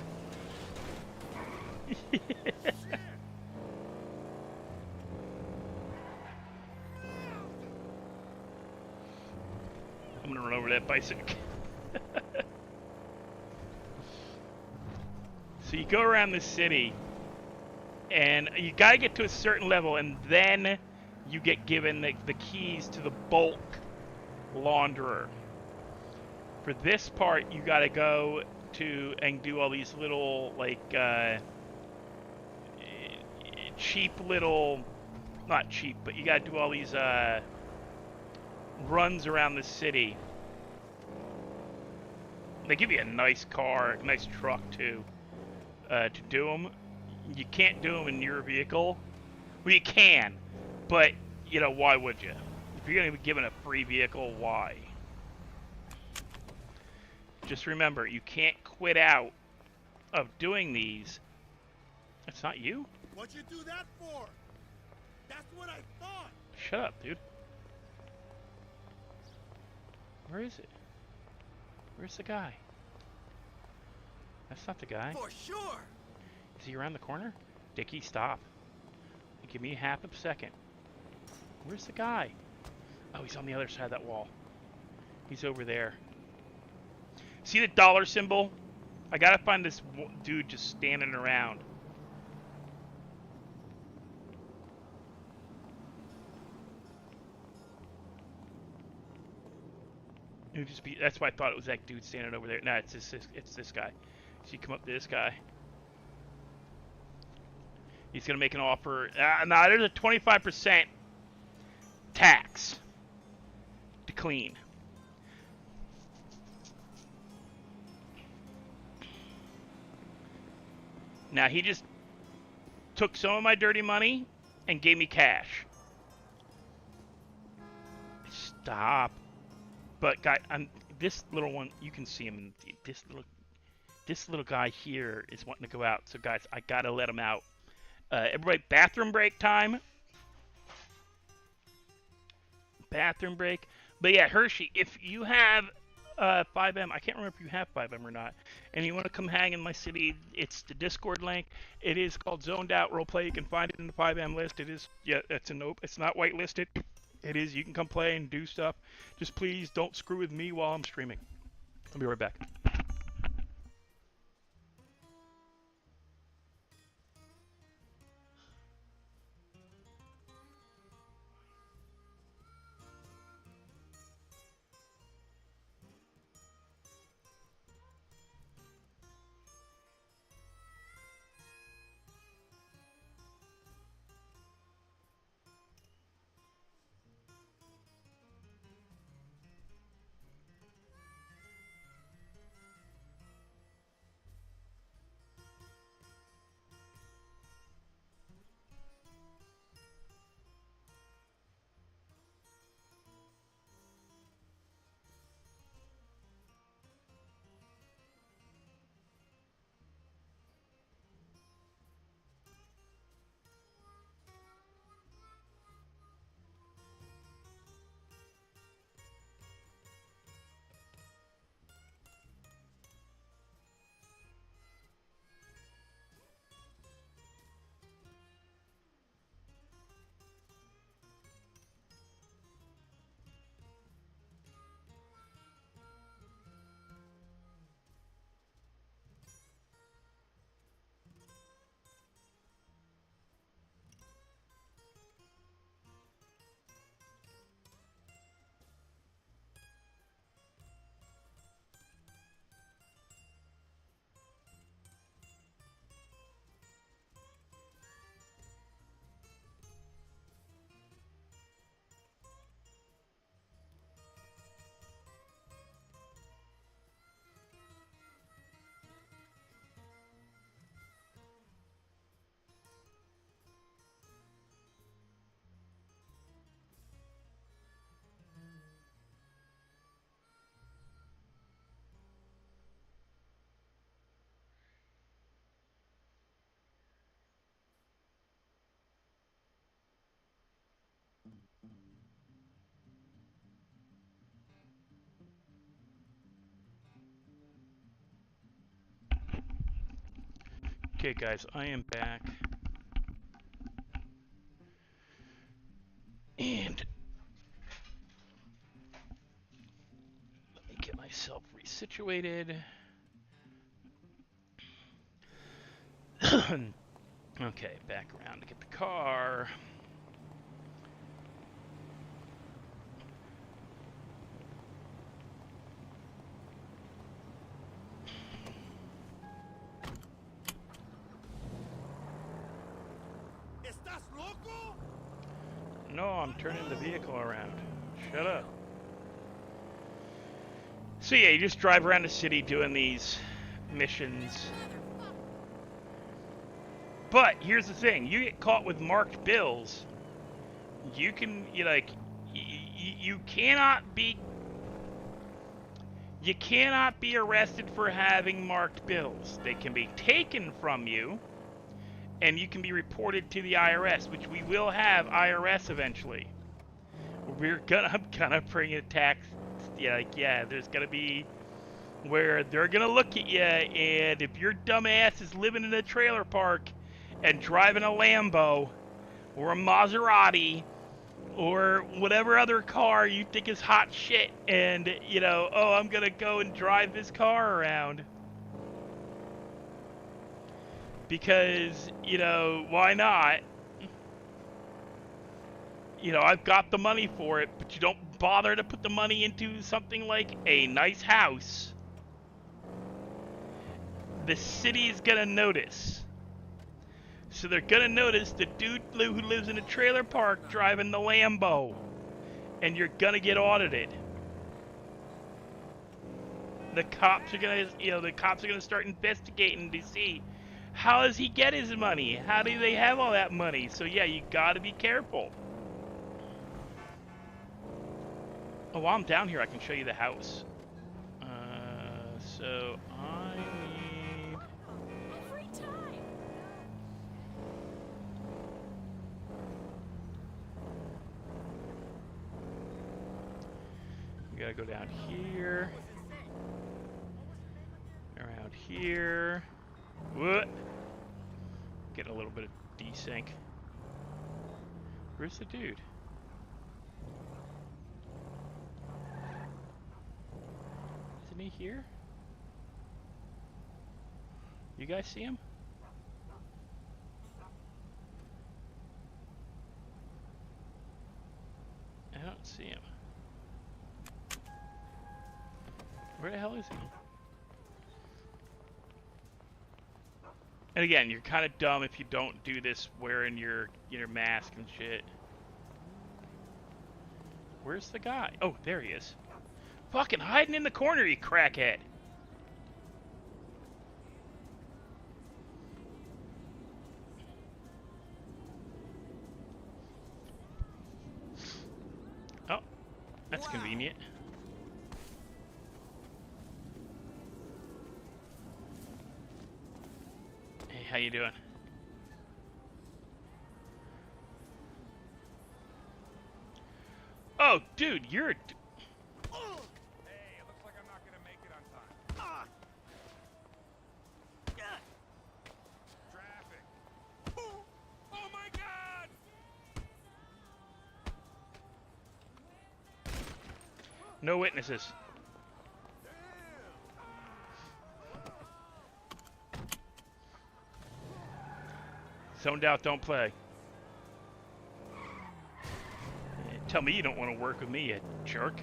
I'm gonna run over that bicycle. So you go around the city, and you gotta get to a certain level, and then you get given the keys to the bulk launderer. For this part, you gotta go to and do all these little, like, cheap little, not cheap, but you gotta do all these runs around the city. They give you a nice car, a nice truck too, to do them. You can't do them in your vehicle. Well, you can, but you know, why would you? If you're gonna be given a free vehicle, why? Just remember, you can't quit out of doing these. That's not you? What'd you do that for? That's what I thought. Shut up, dude. Where is it? Where's the guy? That's not the guy. For sure. Is he around the corner? Dickie, stop. Give me half a second. Where's the guy? Oh, he's on the other side of that wall. He's over there. See the dollar symbol? I gotta find this dude just standing around. It would just be, that's why I thought it was that dude standing over there. No, it's this guy. So you come up to this guy. He's gonna make an offer. No, there's a 25% tax to clean. Now he just took some of my dirty money and gave me cash. Stop. But guy, this little one, you can see him. This little guy here is wanting to go out. So guys, I gotta let him out. Everybody, bathroom break time. Bathroom break. But yeah, Hershey, if you have 5M, I can't remember if you have 5M or not, and you want to come hang in my city, it's the Discord link. It is called Zoned Out Roleplay. You can find it in the 5M list. It is, yeah, it's not whitelisted. It is, you can come play and do stuff. Just please don't screw with me while I'm streaming. I'll be right back. Okay, guys, I am back. And let me get myself resituated. Okay, back around to get the car. ¿Estás loco? No, I'm turning the vehicle around. Shut up. So yeah, you just drive around the city doing these missions. But here's the thing: you get caught with marked bills, you can you cannot be arrested for having marked bills. They can be taken from you, and you can be reported to the IRS, which we will have IRS eventually. I'm gonna bring a tax. Yeah, there's gonna be where they're gonna look at you, and if your dumb ass is living in a trailer park and driving a Lambo or a Maserati or whatever other car you think is hot shit, and oh, I'm gonna go and drive this car around because why not? I've got the money for it, but you don't bother to put the money into something like a nice house. The city's gonna notice. So they're gonna notice the dude who lives in a trailer park driving the Lambo, and you're gonna get audited. The cops are gonna start investigating to see how does he get his money? How do they have all that money? So yeah, you gotta be careful. Oh, while I'm down here, I can show you the house. So I need. Every time. We gotta go down here. Around here. What? Getting a little bit of desync. Where's the dude? Isn't he here? You guys see him? I don't see him. Where the hell is he? And again, you're kind of dumb if you don't do this wearing your mask and shit. Where's the guy? Oh, there he is. Fucking hiding in the corner, you crackhead. Oh, that's convenient. Hey, how you doing? Oh, dude, you're... Hey, it looks like I'm not gonna make it on time. Traffic. Oh my God! No witnesses. Zoned out, don't play. Tell me you don't want to work with me, you jerk.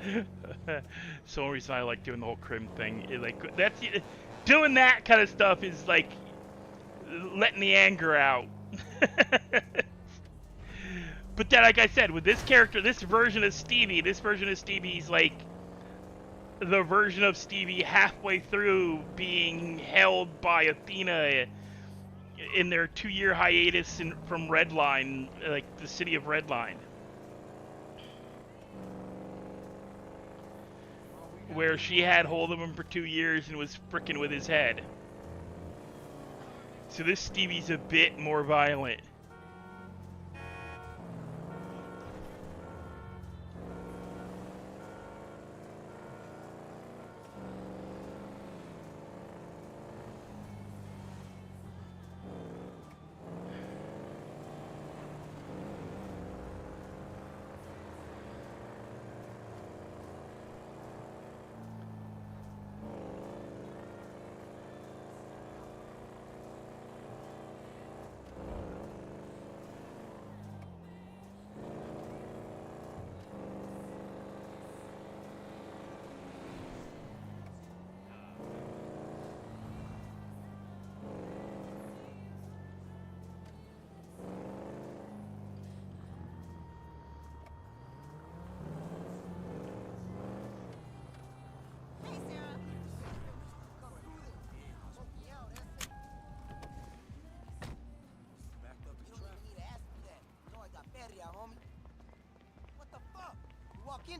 It's the only reason I like doing the whole crim thing. Doing that kind of stuff is like letting the anger out. But then, like I said, with this character, this version of Stevie, he's like the version of Stevie halfway through being held by Athena in their 2-year hiatus from Redline, like the city of Redline, where she had hold of him for 2 years and was frickin' with his head. So this Stevie's a bit more violent.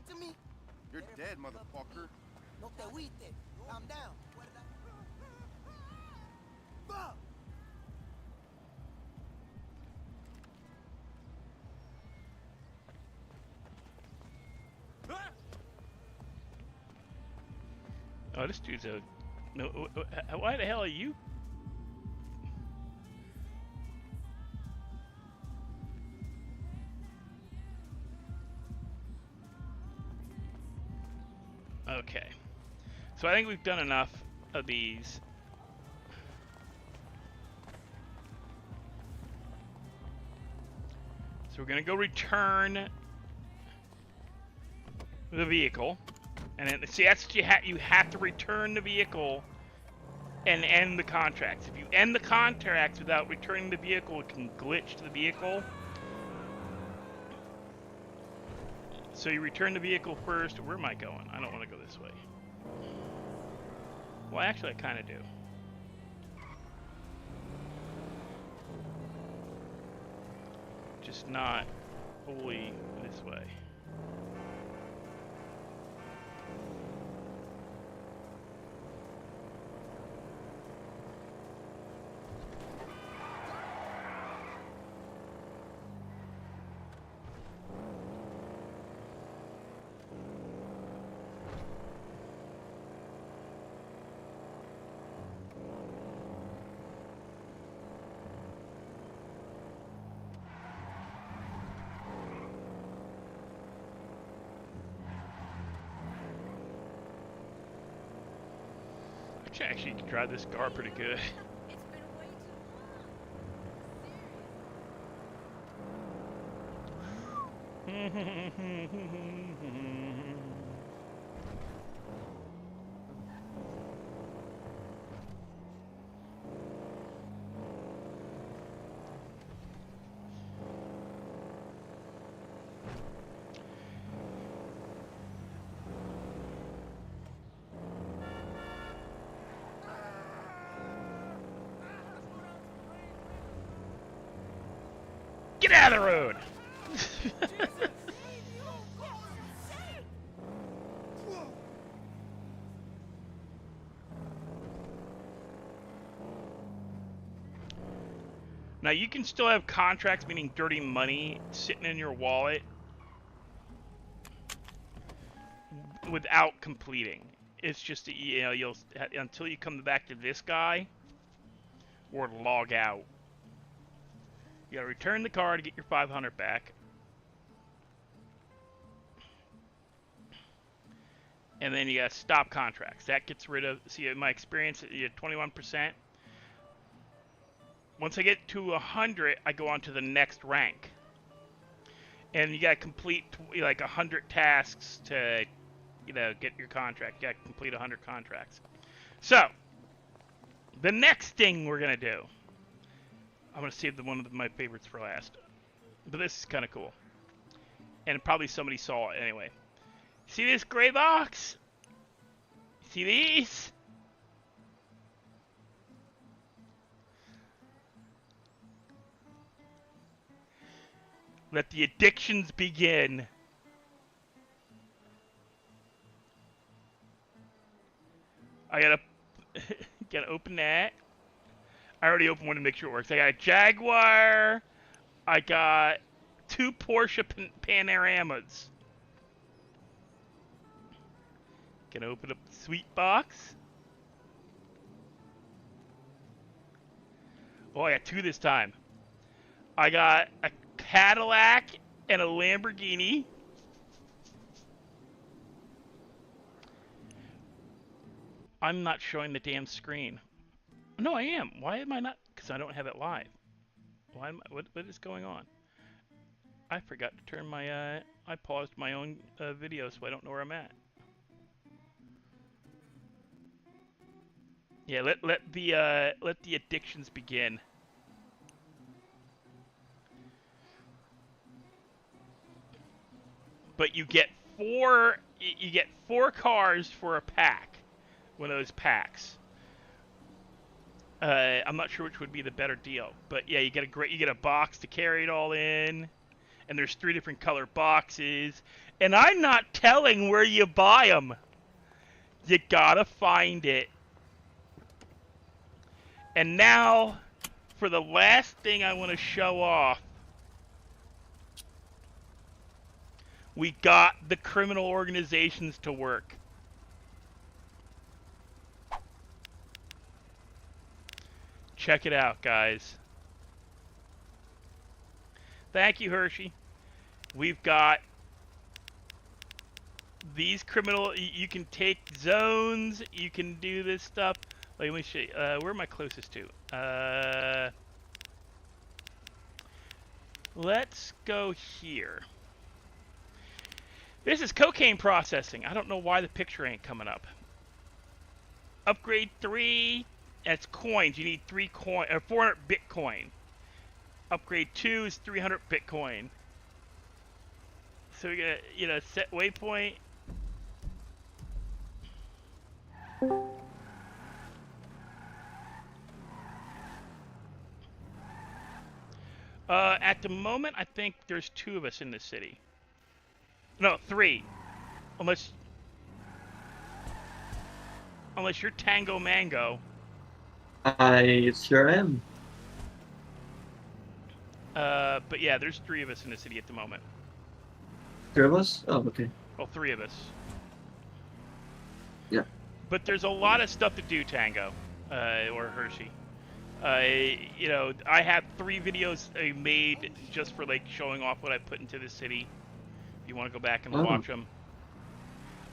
to me? You're dead, motherfucker. No te agüites. Calm down. Fuck! Oh, this dude's a... No, why the hell are you? Okay. So I think we've done enough of these. So we're gonna go return the vehicle. And then, see, that's what you have to return the vehicle and end the contracts. If you end the contracts without returning the vehicle, it can glitch to the vehicle. So you return the vehicle first. Where am I going? I don't want to go this way. Well, actually, I kind of do. Just not fully this way. Actually, you can drive this car pretty good. It's been way too long. Get out of the road! Now you can still have contracts, meaning dirty money, sitting in your wallet without completing. It's just that, you know, you'll until you come back to this guy or log out. You gotta return the car to get your 500 back. And then you gotta stop contracts. That gets rid of, see, in my experience, you had 21%. Once I get to 100, I go on to the next rank. And you gotta complete like 100 tasks to, you know, get your contract. You gotta complete 100 contracts. So, the next thing we're gonna do, I'm going to save one of my favorites for last. But this is kind of cool. And probably somebody saw it anyway. See this gray box? See these? Let the addictions begin. I gotta open that. I already opened one to make sure it works. I got a Jaguar. I got 2 Porsche Panoramas. Gonna open up the sweet box. Oh, I got 2 this time. I got a Cadillac and a Lamborghini. I'm not showing the damn screen. No, I am. Why am I not? Because I don't have it live. Why am I, what is going on? I forgot to turn my, I paused my own video, so I don't know where I'm at. Yeah, let the addictions begin. But you get 4 cars for a pack. One of those packs. I'm not sure which would be the better deal, but yeah, you get a box to carry it all in, and there's 3 different color boxes, and I'm not telling where you buy them. You gotta find it. And now, for the last thing I want to show off, we got the criminal organizations to work. Check it out, guys. Thank you, Hershey. We've got these criminal... You can take zones. You can do this stuff. Let me show you. Where am I closest to? Let's go here. This is cocaine processing. I don't know why the picture ain't coming up. Upgrade 3. That's coins. You need 400 Bitcoin. Upgrade 2 is 300 Bitcoin. So we're gonna, set waypoint. At the moment, I think there's 2 of us in the city. No, 3. Unless you're Tango Mango. I sure am. But yeah, there's 3 of us in the city at the moment. 3 of us? Oh, okay. Well, 3 of us. Yeah. But there's a lot of stuff to do, Tango, or Hershey. I have 3 videos I made just for showing off what I put into the city. If you want to go back and watch them,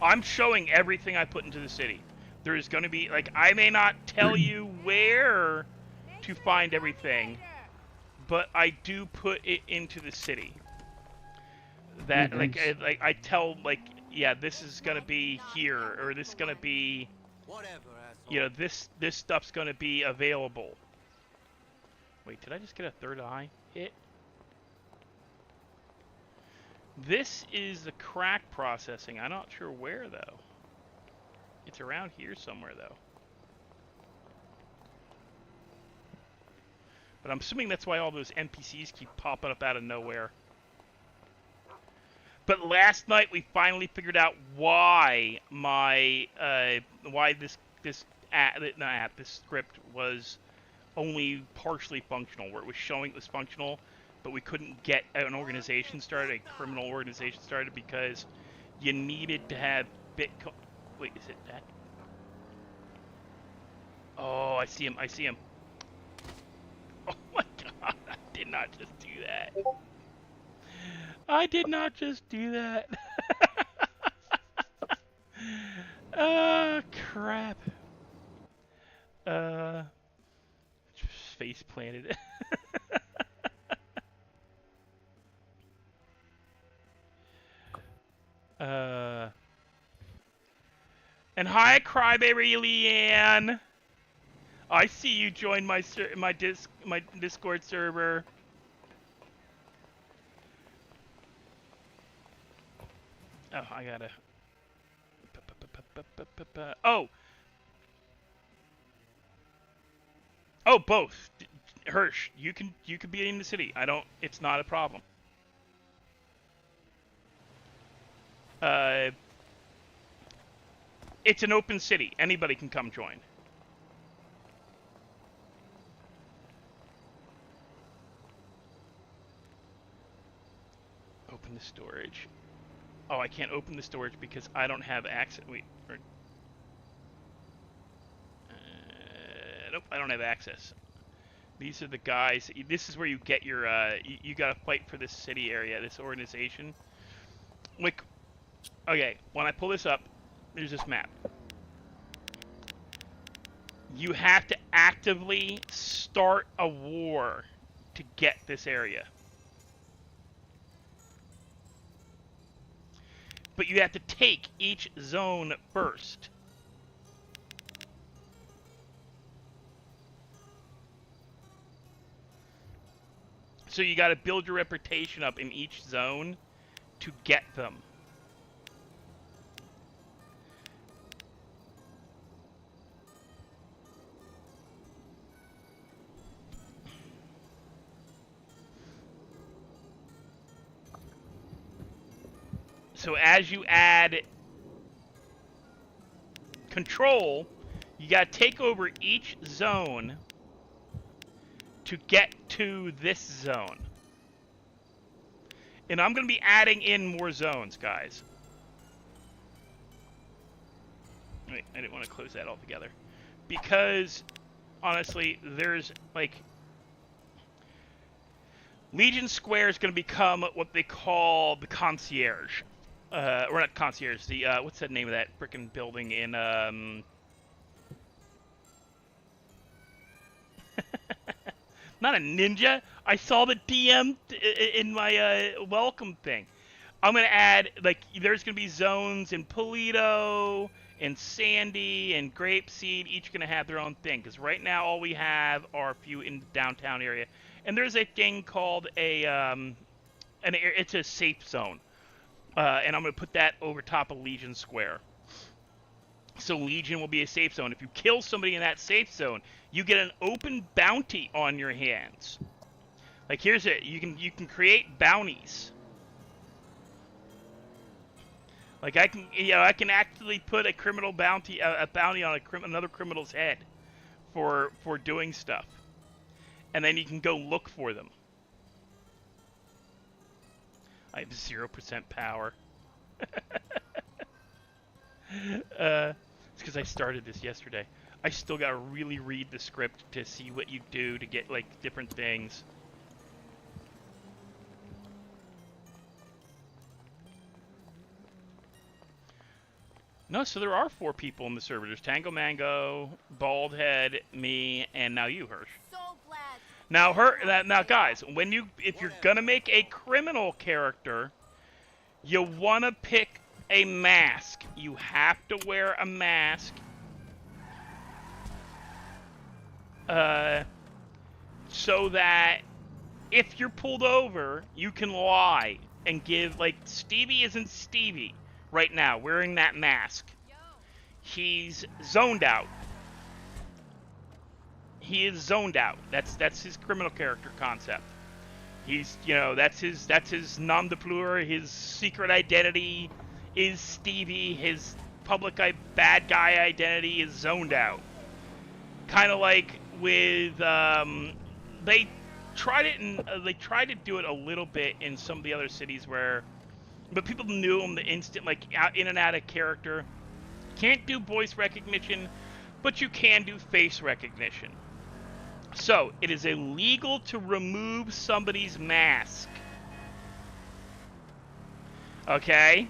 I'm showing everything I put into the city. There's going to be I may not tell you where to find everything, but I do put it into the city. That I tell yeah, this is going to be here, or this is going to be, this stuff's going to be available. Wait, did I just get a third eye hit? This is the crack processing. I'm not sure where, though. It's around here somewhere, though. But I'm assuming that's why all those NPCs keep popping up out of nowhere. But last night we finally figured out why this script was only partially functional, where it was showing it was functional, but we couldn't get an organization started, a criminal organization started, because you needed to have Bitcoin. Wait, is it that? Oh, I see him. I see him. Oh my god, I did not just do that. I did not just do that. Oh, crap. Face planted. And hi, Crybaby Leanne. I see you joined my Discord server. Oh, I gotta. Oh. Oh, both. Hirsch, you can be in the city. It's not a problem. It's an open city. Anybody can come join. Open the storage. Oh, I can't open the storage because I don't have access. Wait. Nope, I don't have access. These are the guys. This is where you get your. You gotta fight for this city area, this organization. Okay, when I pull this up, there's this map. You have to actively start a war to get this area. But you have to take each zone first. So you got to build your reputation up in each zone to get them. So as you add control, you got to take over each zone to get to this zone. And I'm going to be adding in more zones, guys. Wait, I didn't want to close that altogether. Because, honestly, there's, like... Legion Square is going to become what they call the concierge. Or not concierge, the, what's the name of that frickin' building in, Not a ninja. I saw the DM in my welcome thing. I'm going to add, like, there's going to be zones in Polito, and Sandy, and Grapeseed, each going to have their own thing. Because right now, all we have are a few in the downtown area. And there's a thing called it's a safe zone. And I'm going to put that over top of Legion Square. So Legion will be a safe zone. If you kill somebody in that safe zone, you get an open bounty on your hands. Like, here's it. You can create bounties. Like, I can actually put a criminal bounty, a bounty on another criminal's head for doing stuff. And then you can go look for them. I have 0% power. It's because I started this yesterday. I still gotta really read the script to see what you do to get, like, different things. No, so there are 4 people in the server. There's Tango Mango, Baldhead, me, and now you, Hirsch. So glad. Now, guys, if you're gonna make a criminal character, you wanna pick a mask. You have to wear a mask. So that if you're pulled over, you can lie and give, like, Stevie isn't Stevie right now wearing that mask. He's zoned out. He is zoned out. That's his criminal character concept. He's, that's his nom de plume. His secret identity is Stevie. His public bad guy identity is zoned out. Kind of like with they tried to do it a little bit in some of the other cities but people knew him the instant, like, in and out of character. Can't do voice recognition, but you can do face recognition. So, it is illegal to remove somebody's mask. Okay?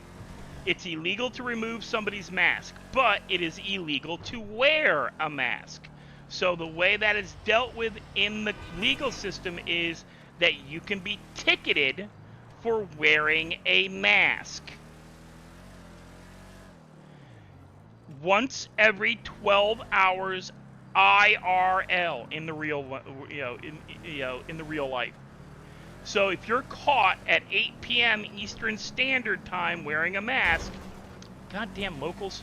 It's illegal to remove somebody's mask, but it is illegal to wear a mask. So the way that is dealt with in the legal system is that you can be ticketed for wearing a mask. Once every 12 hours IRL in the real, in the real life. So if you're caught at 8 p.m. Eastern Standard Time wearing a mask, goddamn locals.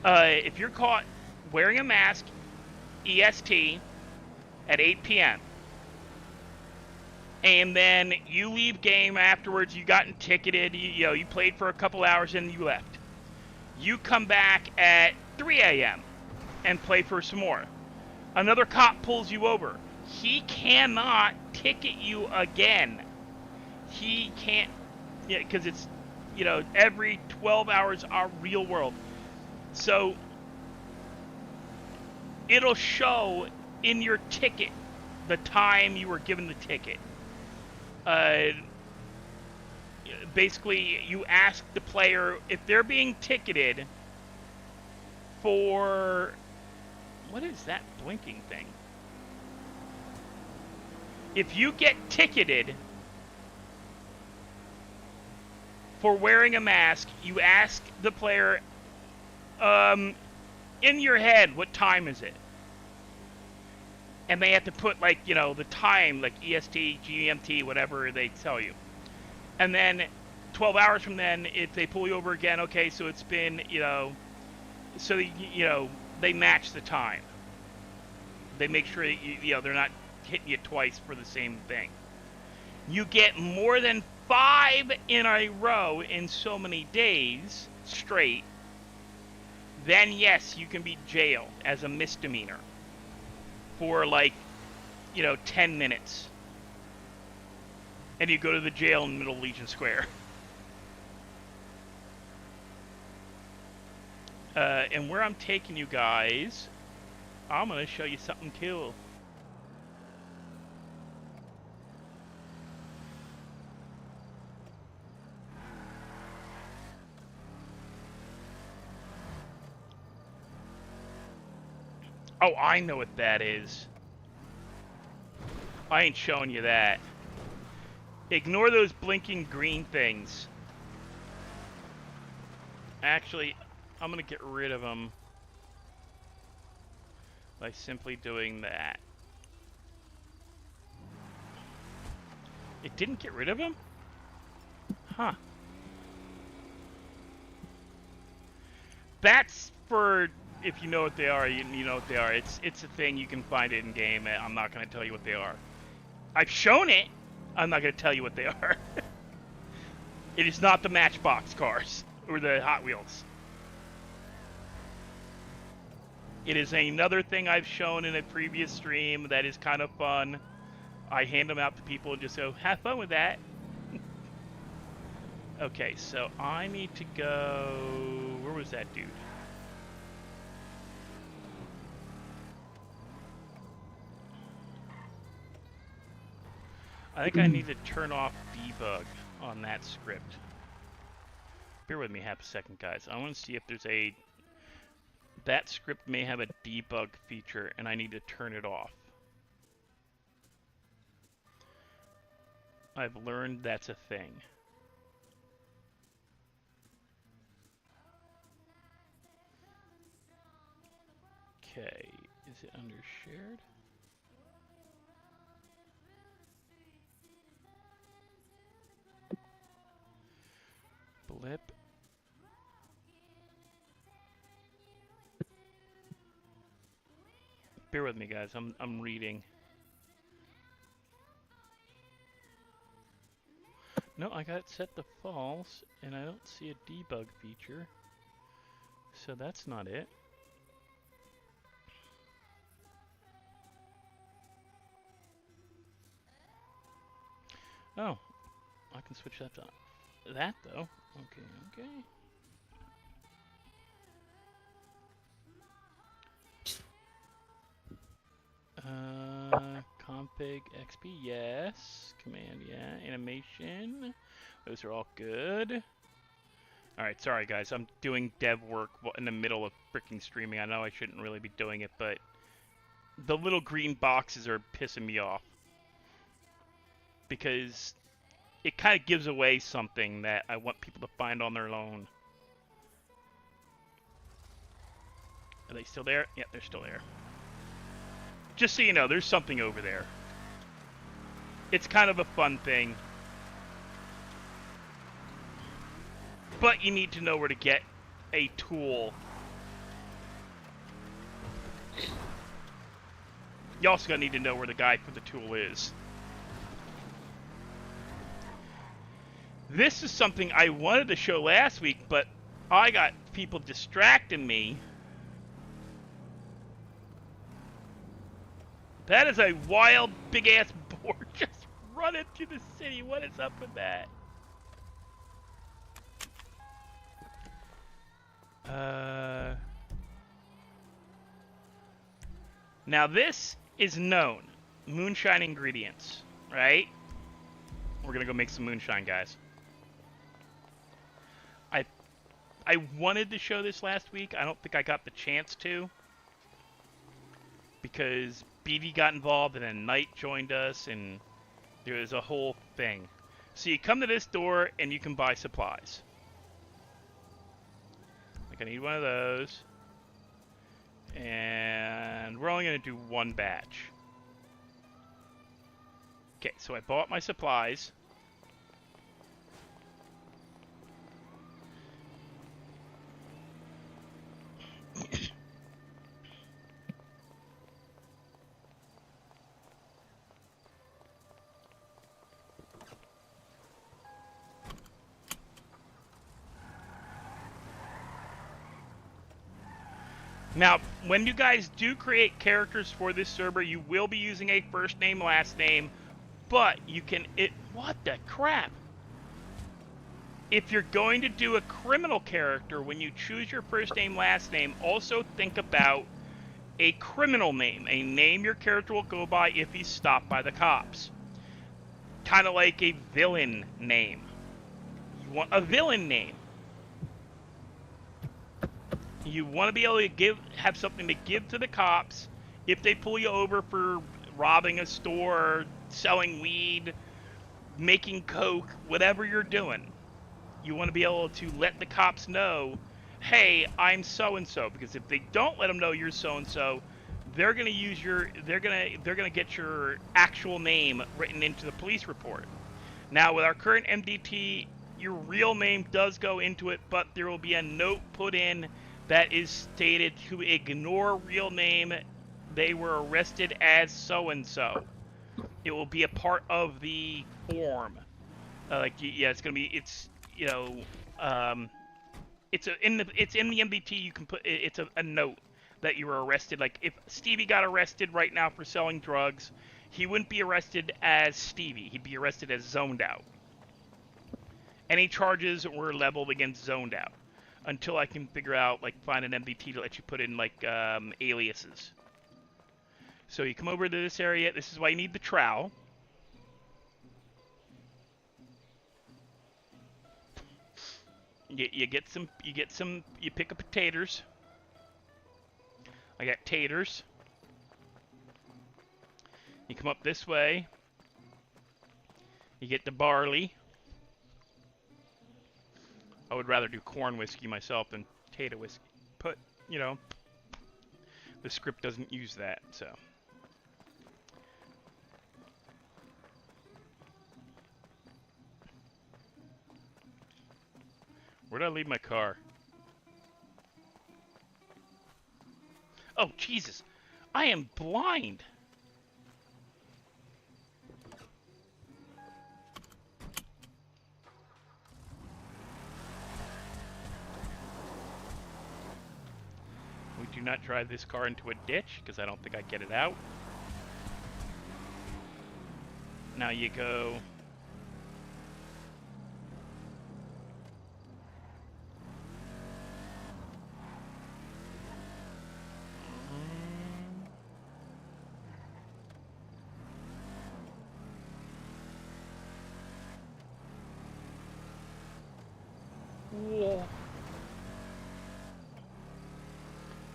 If you're caught wearing a mask, EST, at 8 p.m. and then you leave game afterwards, you gotten ticketed, you played for a couple hours and you left. You come back at 3 a.m. and play for some more. Another cop pulls you over. He cannot ticket you again. He can't, because it's, every 12 hours are real world. So it'll show in your ticket the time you were given the ticket. Basically, you ask the player if they're being ticketed for... What is that blinking thing? If you get ticketed for wearing a mask, you ask the player, in your head, what time is it? And they have to put, like, the time, like EST, GMT, whatever they tell you. And then 12 hours from then, if they pull you over again, okay, so it's been, so, they match the time. They make sure that they're not hitting you twice for the same thing. You get more than 5 in a row in so many days straight, then yes, you can be jailed as a misdemeanor for like, 10 minutes. And you go to the jail in Middle Legion Square. And where I'm taking you guys, I'm going to show you something cool. Oh, I know what that is. I ain't showing you that. Ignore those blinking green things. Actually, I'm going to get rid of them by simply doing that. It didn't get rid of them? Huh. That's for, if you know what they are, you know what they are. It's a thing, you can find it in game. I'm not going to tell you what they are. I've shown it. I'm not going to tell you what they are. It is not the Matchbox cars or the Hot Wheels. It is another thing I've shown in a previous stream that is kind of fun. I hand them out to people and just go, have fun with that. Okay, so I need to go... Where was that dude? I think I need to turn off debug on that script. Bear with me half a second, guys. I want to see if there's a... That script may have a debug feature, and I need to turn it off. I've learned that's a thing. Okay, is it under shared? Blip. Bear with me, guys. I'm reading. No, I got it set to false, and I don't see a debug feature. So that's not it. Oh, I can switch that to that though. Okay. Config XP, yes. Command, yeah. Animation, those are all good. Alright, sorry guys, I'm doing dev work in the middle of freaking streaming. I know I shouldn't really be doing it, but the little green boxes are pissing me off. Because it kind of gives away something that I want people to find on their own. Are they still there? Yeah, they're still there. Just so you know, there's something over there. It's kind of a fun thing. But you need to know where to get a tool. You also gotta need to know where the guy for the tool is. This is something I wanted to show last week, but I got people distracting me. That is a wild, big-ass board just running through the city. What is up with that? Now this is known. Moonshine ingredients, right? We're gonna go make some moonshine, guys. I wanted to show this last week. I don't think I got the chance to. Because BD got involved and then Knight joined us and there was a whole thing. So you come to this door and you can buy supplies. Like I need one of those. And we're only going to do one batch. Okay, so I bought my supplies. Now, when you guys do create characters for this server, you will be using a first name, last name, but you can... What the crap? If you're going to do a criminal character, when you choose your first name, last name, also think about a criminal name, a name your character will go by if he's stopped by the cops. Kind of like a villain name. You want a villain name. You want to be able to have something to give to the cops if they pull you over for robbing a store, selling weed, making coke, whatever you're doing. You want to be able to let the cops know, hey, I'm so-and-so, because if they don't let them know you're so-and-so, they're going to use they're going to get your actual name written into the police report. Now, with our current MDT, your real name does go into it, but there will be a note put in that is stated to ignore real name. They were arrested as so-and-so. It will be a part of the form. Yeah, it's going to be, it's, you know, it's in the MDT. You can put it's a note that you were arrested. Like if Stevie got arrested right now for selling drugs, he wouldn't be arrested as Stevie. He'd be arrested as zoned out. Any charges were leveled against zoned out until I can figure out, like, find an MDT to let you put in, like, aliases. So you come over to this area. This is why you need the trowel. You pick up potatoes. I got taters. You come up this way. You get the barley. I would rather do corn whiskey myself than potato whiskey. But, you know, the script doesn't use that, so. Where did I leave my car? Oh, Jesus. I am blind. We do not drive this car into a ditch, because I don't think I get it out. Now you go... Whoa.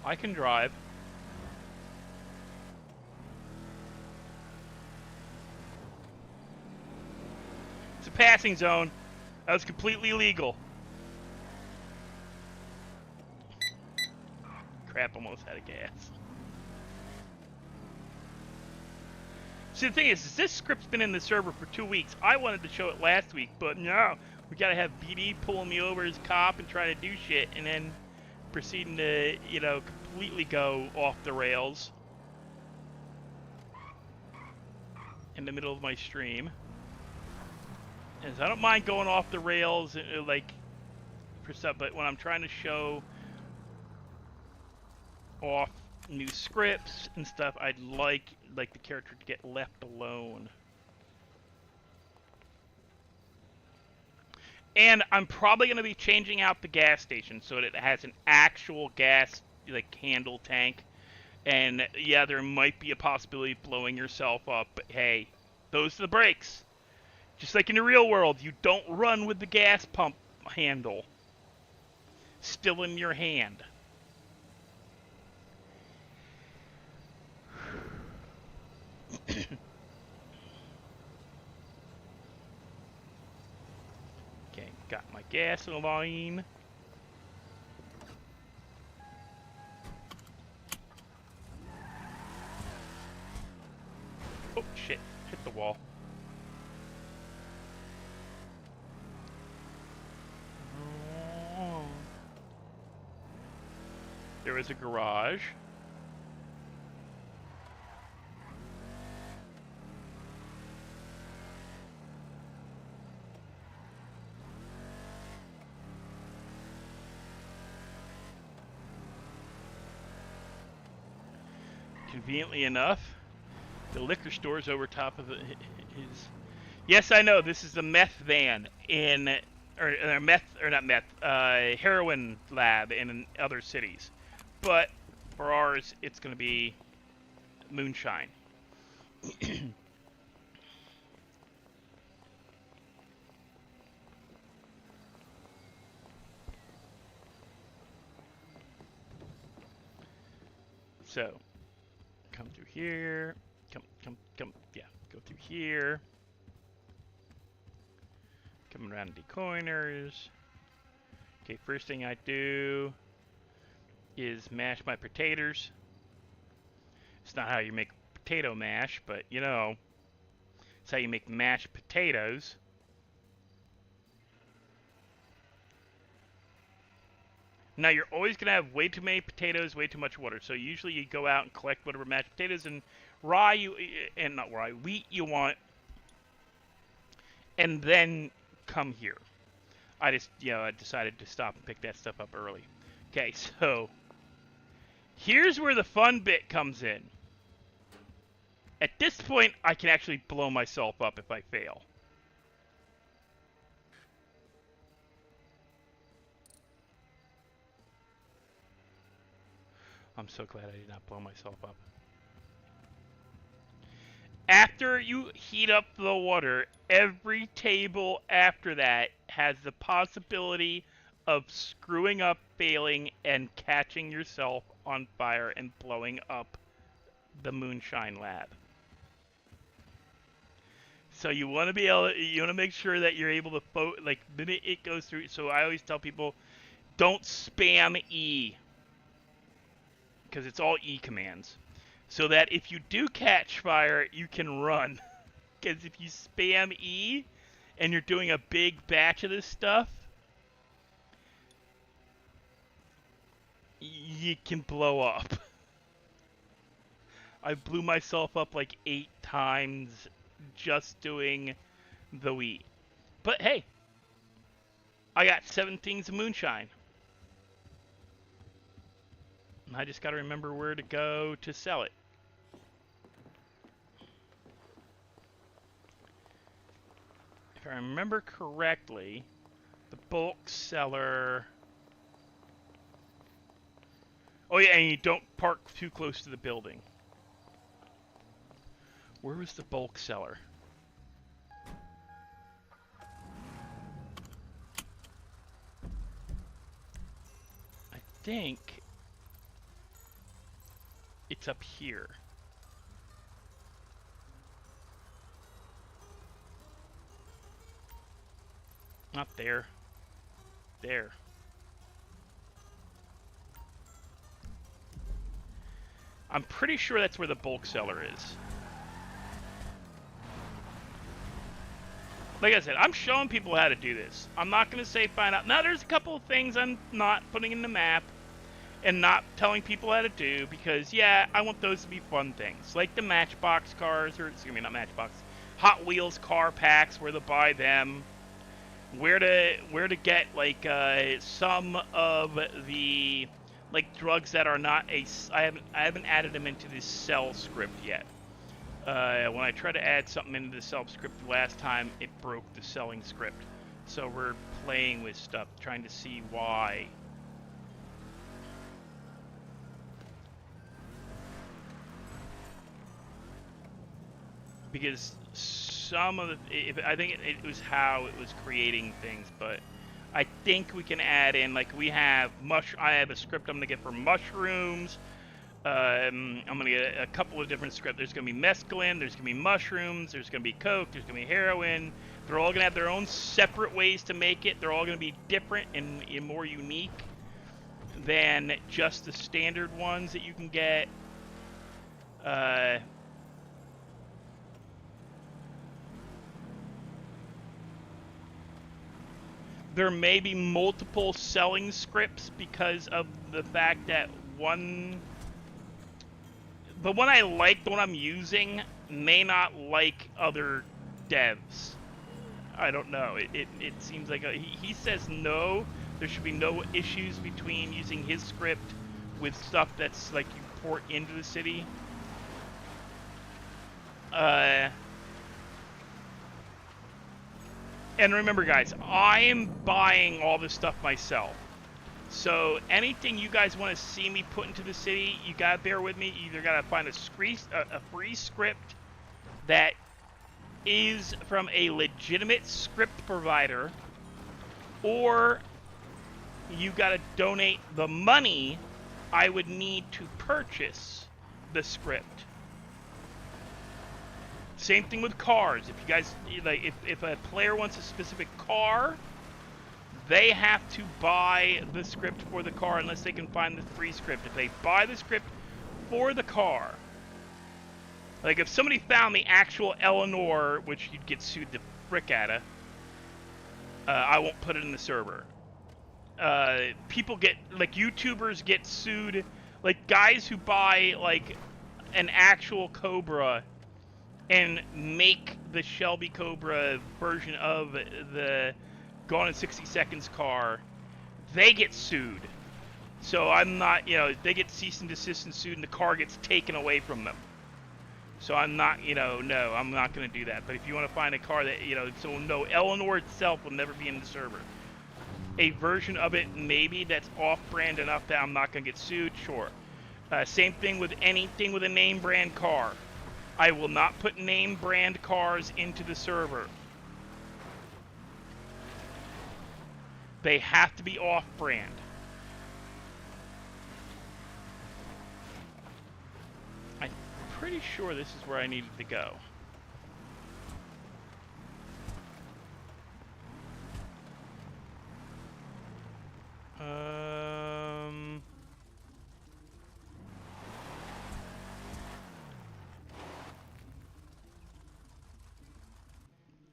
I can drive. It's a passing zone. That was completely legal. Crap, almost out of gas. See, the thing is this script's been in the server for 2 weeks. I wanted to show it last week, but no. We gotta have BD pulling me over as a cop and trying to do shit, and then proceeding to, you know, completely go off the rails in the middle of my stream. And so I don't mind going off the rails, like, for stuff, but when I'm trying to show off new scripts and stuff, I'd like the character to get left alone. And I'm probably going to be changing out the gas station so that it has an actual gas, like, handle tank. And, yeah, there might be a possibility of blowing yourself up, but hey, those are the brakes. Just like in the real world, you don't run with the gas pump handle still in your hand. Okay, got my gas line. Oh shit, hit the wall. There is a garage. Conveniently enough, the liquor store's over top of his. Yes, I know this is the meth van or meth or not meth, heroin lab in other cities, but for ours, it's going to be moonshine. So, come through here. Come. Yeah, go through here. Coming around the corners. Okay, first thing I do is mash my potatoes. It's not how you make potato mash, but you know, it's how you make mashed potatoes. Now you're always going to have way too many potatoes, way too much water. So usually you go out and collect whatever mashed potatoes and wheat you want, and then come here. I decided to stop and pick that stuff up early. Okay, so here's where the fun bit comes in. At this point, I can actually blow myself up if I fail. I'm so glad I did not blow myself up. After you heat up the water, every table after that has the possibility of screwing up, failing, and catching yourself on fire and blowing up the moonshine lab. So you want to make sure that you're able to like the minute it goes through. So I always tell people, don't spam E, because it's all E commands, so that if you do catch fire, you can run. Because if you spam E and you're doing a big batch of this stuff, you can blow up. I blew myself up like 8 times just doing the wheat. But hey, I got 7 things of moonshine. I just gotta remember where to go to sell it. If I remember correctly, the bulk seller... Oh yeah, and you don't park too close to the building. Where was the bulk seller? I think it's up here. Not there. There. I'm pretty sure that's where the bulk seller is. Like I said, I'm showing people how to do this. I'm not going to say find out. Now, there's a couple of things I'm not putting in the map and not telling people how to do because, yeah, I want those to be fun things. Like the Matchbox cars, or excuse me, not Matchbox, Hot Wheels car packs, where to buy them, where to get, like, some of the, like, drugs that are not I haven't added them into the sell script yet. When I tried to add something into the sell script last time, it broke the selling script. So we're playing with stuff, trying to see why. Because some of the, I think it was how it was creating things, but I think we can add in, like, we have I have a script I'm gonna get for mushrooms. I'm gonna get a couple of different scripts. There's gonna be mescaline, there's gonna be mushrooms, there's gonna be coke, there's gonna be heroin. They're all gonna have their own separate ways to make it. They're all gonna be different and more unique than just the standard ones that you can get. There may be multiple selling scripts because of the fact that the one I like, the one I'm using, may not like other devs. I don't know. It seems like he says no. There should be no issues between using his script with stuff that's like you port into the city. And remember, guys, I am buying all this stuff myself. So anything you guys want to see me put into the city, you gotta bear with me. You either gotta find a free script that is from a legitimate script provider, or you gotta donate the money I would need to purchase the script. Same thing with cars. If you guys, like, if a player wants a specific car, they have to buy the script for the car unless they can find the free script. If they buy the script for the car, like if somebody found the actual Eleanor, which you'd get sued the frick out of, I won't put it in the server. People get, like, YouTubers get sued, like guys who buy like an actual Cobra and make the Shelby Cobra version of the Gone in 60 Seconds car, they get sued. So I'm not, they get cease and desist and sued, and the car gets taken away from them. So I'm not, no, I'm not going to do that. But if you want to find a car that, so no, Eleanor itself will never be in the server. A version of it, maybe, that's off-brand enough that I'm not going to get sued, sure. Same thing with anything with a name brand car. I will not put name brand cars into the server. They have to be off-brand. I'm pretty sure this is where I needed to go.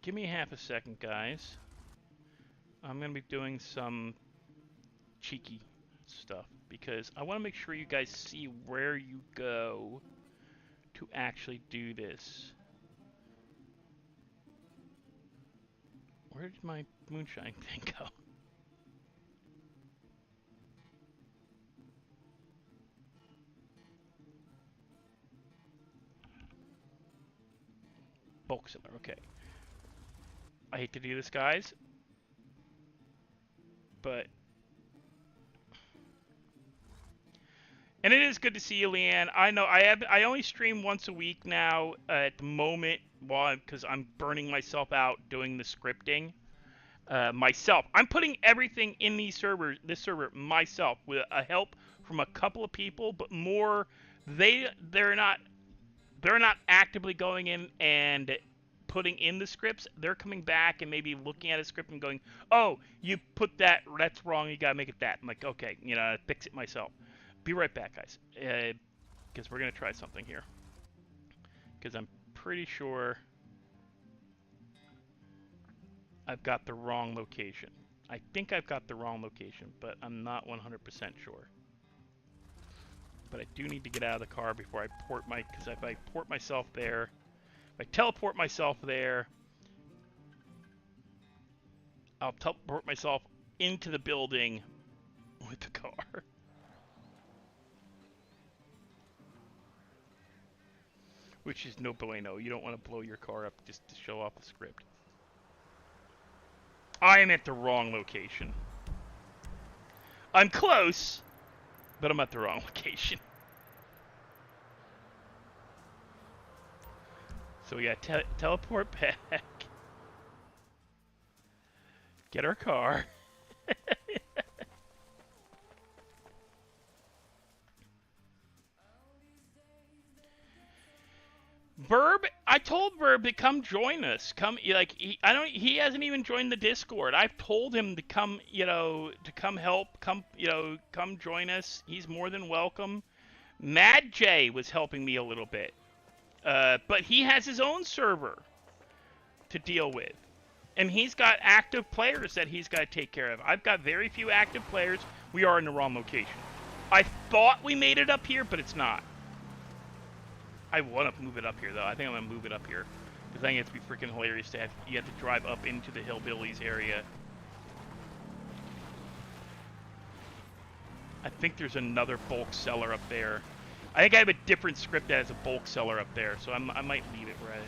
Give me half a second, guys. I'm going to be doing some cheeky stuff because I want to make sure you guys see where you go to actually do this. Where did my moonshine thing go? Bulk seller, okay. I hate to do this, guys, but... And it is good to see you, Leanne. I know I only stream once a week now at the moment, because I'm burning myself out doing the scripting myself. I'm putting everything in this server myself with a help from a couple of people, but more they're not actively going in and putting in the scripts. They're coming back and maybe looking at a script and going, "Oh, you put that's wrong. You gotta make it that." I'm like, "Okay, fix it myself." Be right back, guys, because we're gonna try something here. Because I'm pretty sure I've got the wrong location. I think I've got the wrong location, but I'm not 100% sure. But I do need to get out of the car before I port because if I port myself there, if I teleport myself there, I'll teleport myself into the building with the car. Which is no bueno. You don't want to blow your car up just to show off the script. I am at the wrong location. I'm close, but I'm at the wrong location. So we got teleport back. Get our car. Verb, I told Verb to come join us. He hasn't even joined the Discord. I've told him to come, to come help, come join us. He's more than welcome. Mad J was helping me a little bit. But he has his own server to deal with. And he's got active players that he's got to take care of. I've got very few active players. We are in the wrong location. I thought we made it up here, but it's not. I want to move it up here, though. I think I'm going to move it up here. Because I think it's be freaking hilarious to you have to drive up into the Hillbillies area. I think there's another bulk seller up there. I think I have a different script that has a bulk seller up there, so I might leave it right.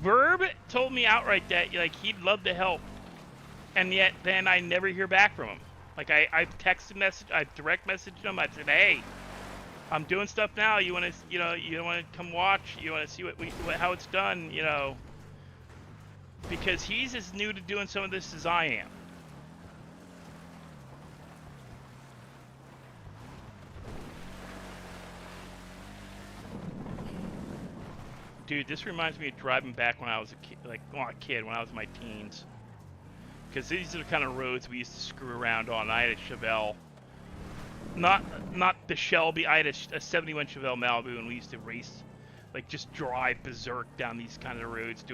Verb told me outright that like he'd love to help, and yet then I never hear back from him. Like I've texted message, I've direct messaged him. I said, hey, I'm doing stuff now. You want to, you want to come watch? You want to see how it's done? Because he's as new to doing some of this as I am. Dude, this reminds me of driving back when I was a kid, when I was in my teens. Because these are the kind of roads we used to screw around on. I had a Chevelle. Not the Shelby, I had a 71 Chevelle Malibu, and we used to race, like just drive berserk down these kind of roads,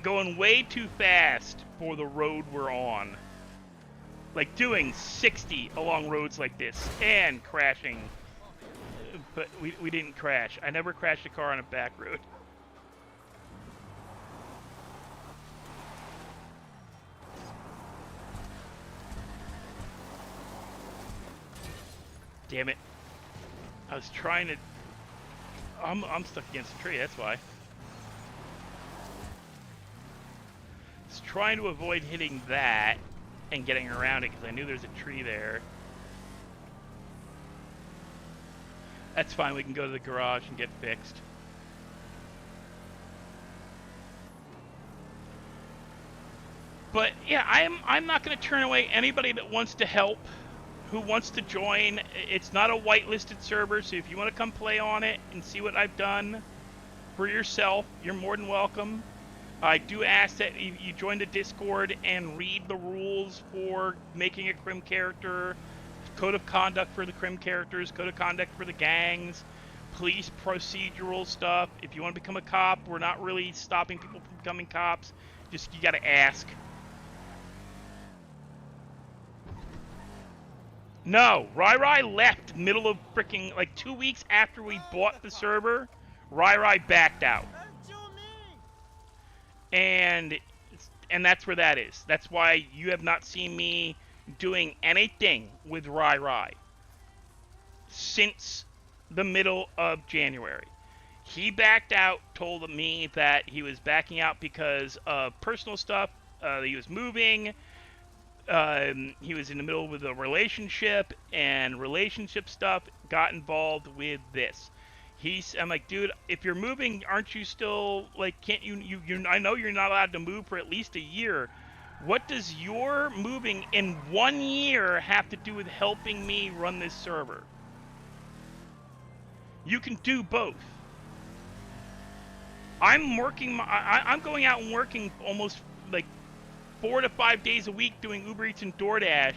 going way too fast for the road we're on. Like doing 60 along roads like this, and crashing. But we didn't crash. I never crashed a car on a back road. Damn it. I was trying to... I'm stuck against a tree, that's why. I was trying to avoid hitting that and getting around it because I knew there's a tree there. That's fine, we can go to the garage and get fixed. But yeah, I'm not going to turn away anybody that wants to help, who wants to join. It's not a whitelisted server, so if you want to come play on it and see what I've done for yourself, you're more than welcome. I do ask that you join the Discord and read the rules for making a crim character, code of conduct for the crim characters, code of conduct for the gangs, police procedural stuff. If you want to become a cop, we're not really stopping people from becoming cops. Just, you gotta ask. No, Rai left middle of freaking, like 2 weeks after we bought the server, Rai backed out. And that's where that is. That's why you have not seen me doing anything with Rai since the middle of January. He backed out, told me that he was backing out because of personal stuff. He was moving. He was in the middle with a relationship, and relationship stuff got involved with this. I'm like, dude, if you're moving, aren't you still, like, can't you I know you're not allowed to move for at least a year. What does your moving in 1 year have to do with helping me run this server? You can do both. I'm working, I'm going out and working almost like 4 to 5 days a week doing Uber Eats and DoorDash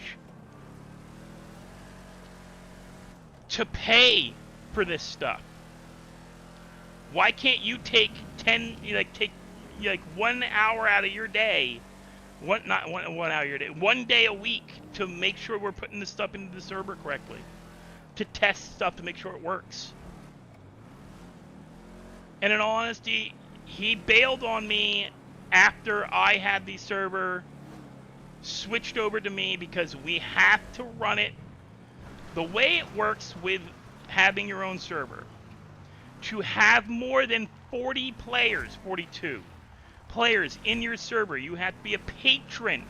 to pay for this stuff. Why can't you take 1 hour out of your day? Not 1 hour of your day. 1 day a week to make sure we're putting this stuff into the server correctly. To test stuff to make sure it works. And in all honesty, he bailed on me after I had the server switched over to me because we have to run it. The way it works with having your own server, to have more than 40 players, 42 players in your server, you have to be a patron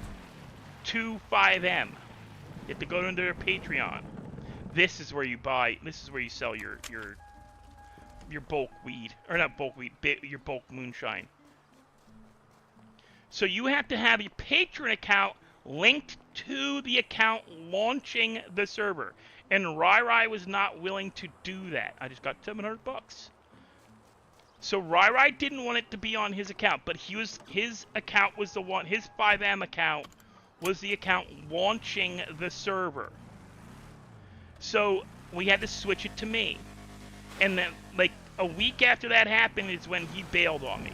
to 5M. You have to go to their Patreon. This is where you buy, this is where you sell your bulk weed, or not bulk weed, your bulk moonshine. So you have to have a patron account linked to the account launching the server. And Rai was not willing to do that. I just got $700. So Rai didn't want it to be on his account, but his account was the one, his 5M account was the account launching the server. So we had to switch it to me. And then, like, a week after that happened is when he bailed on me.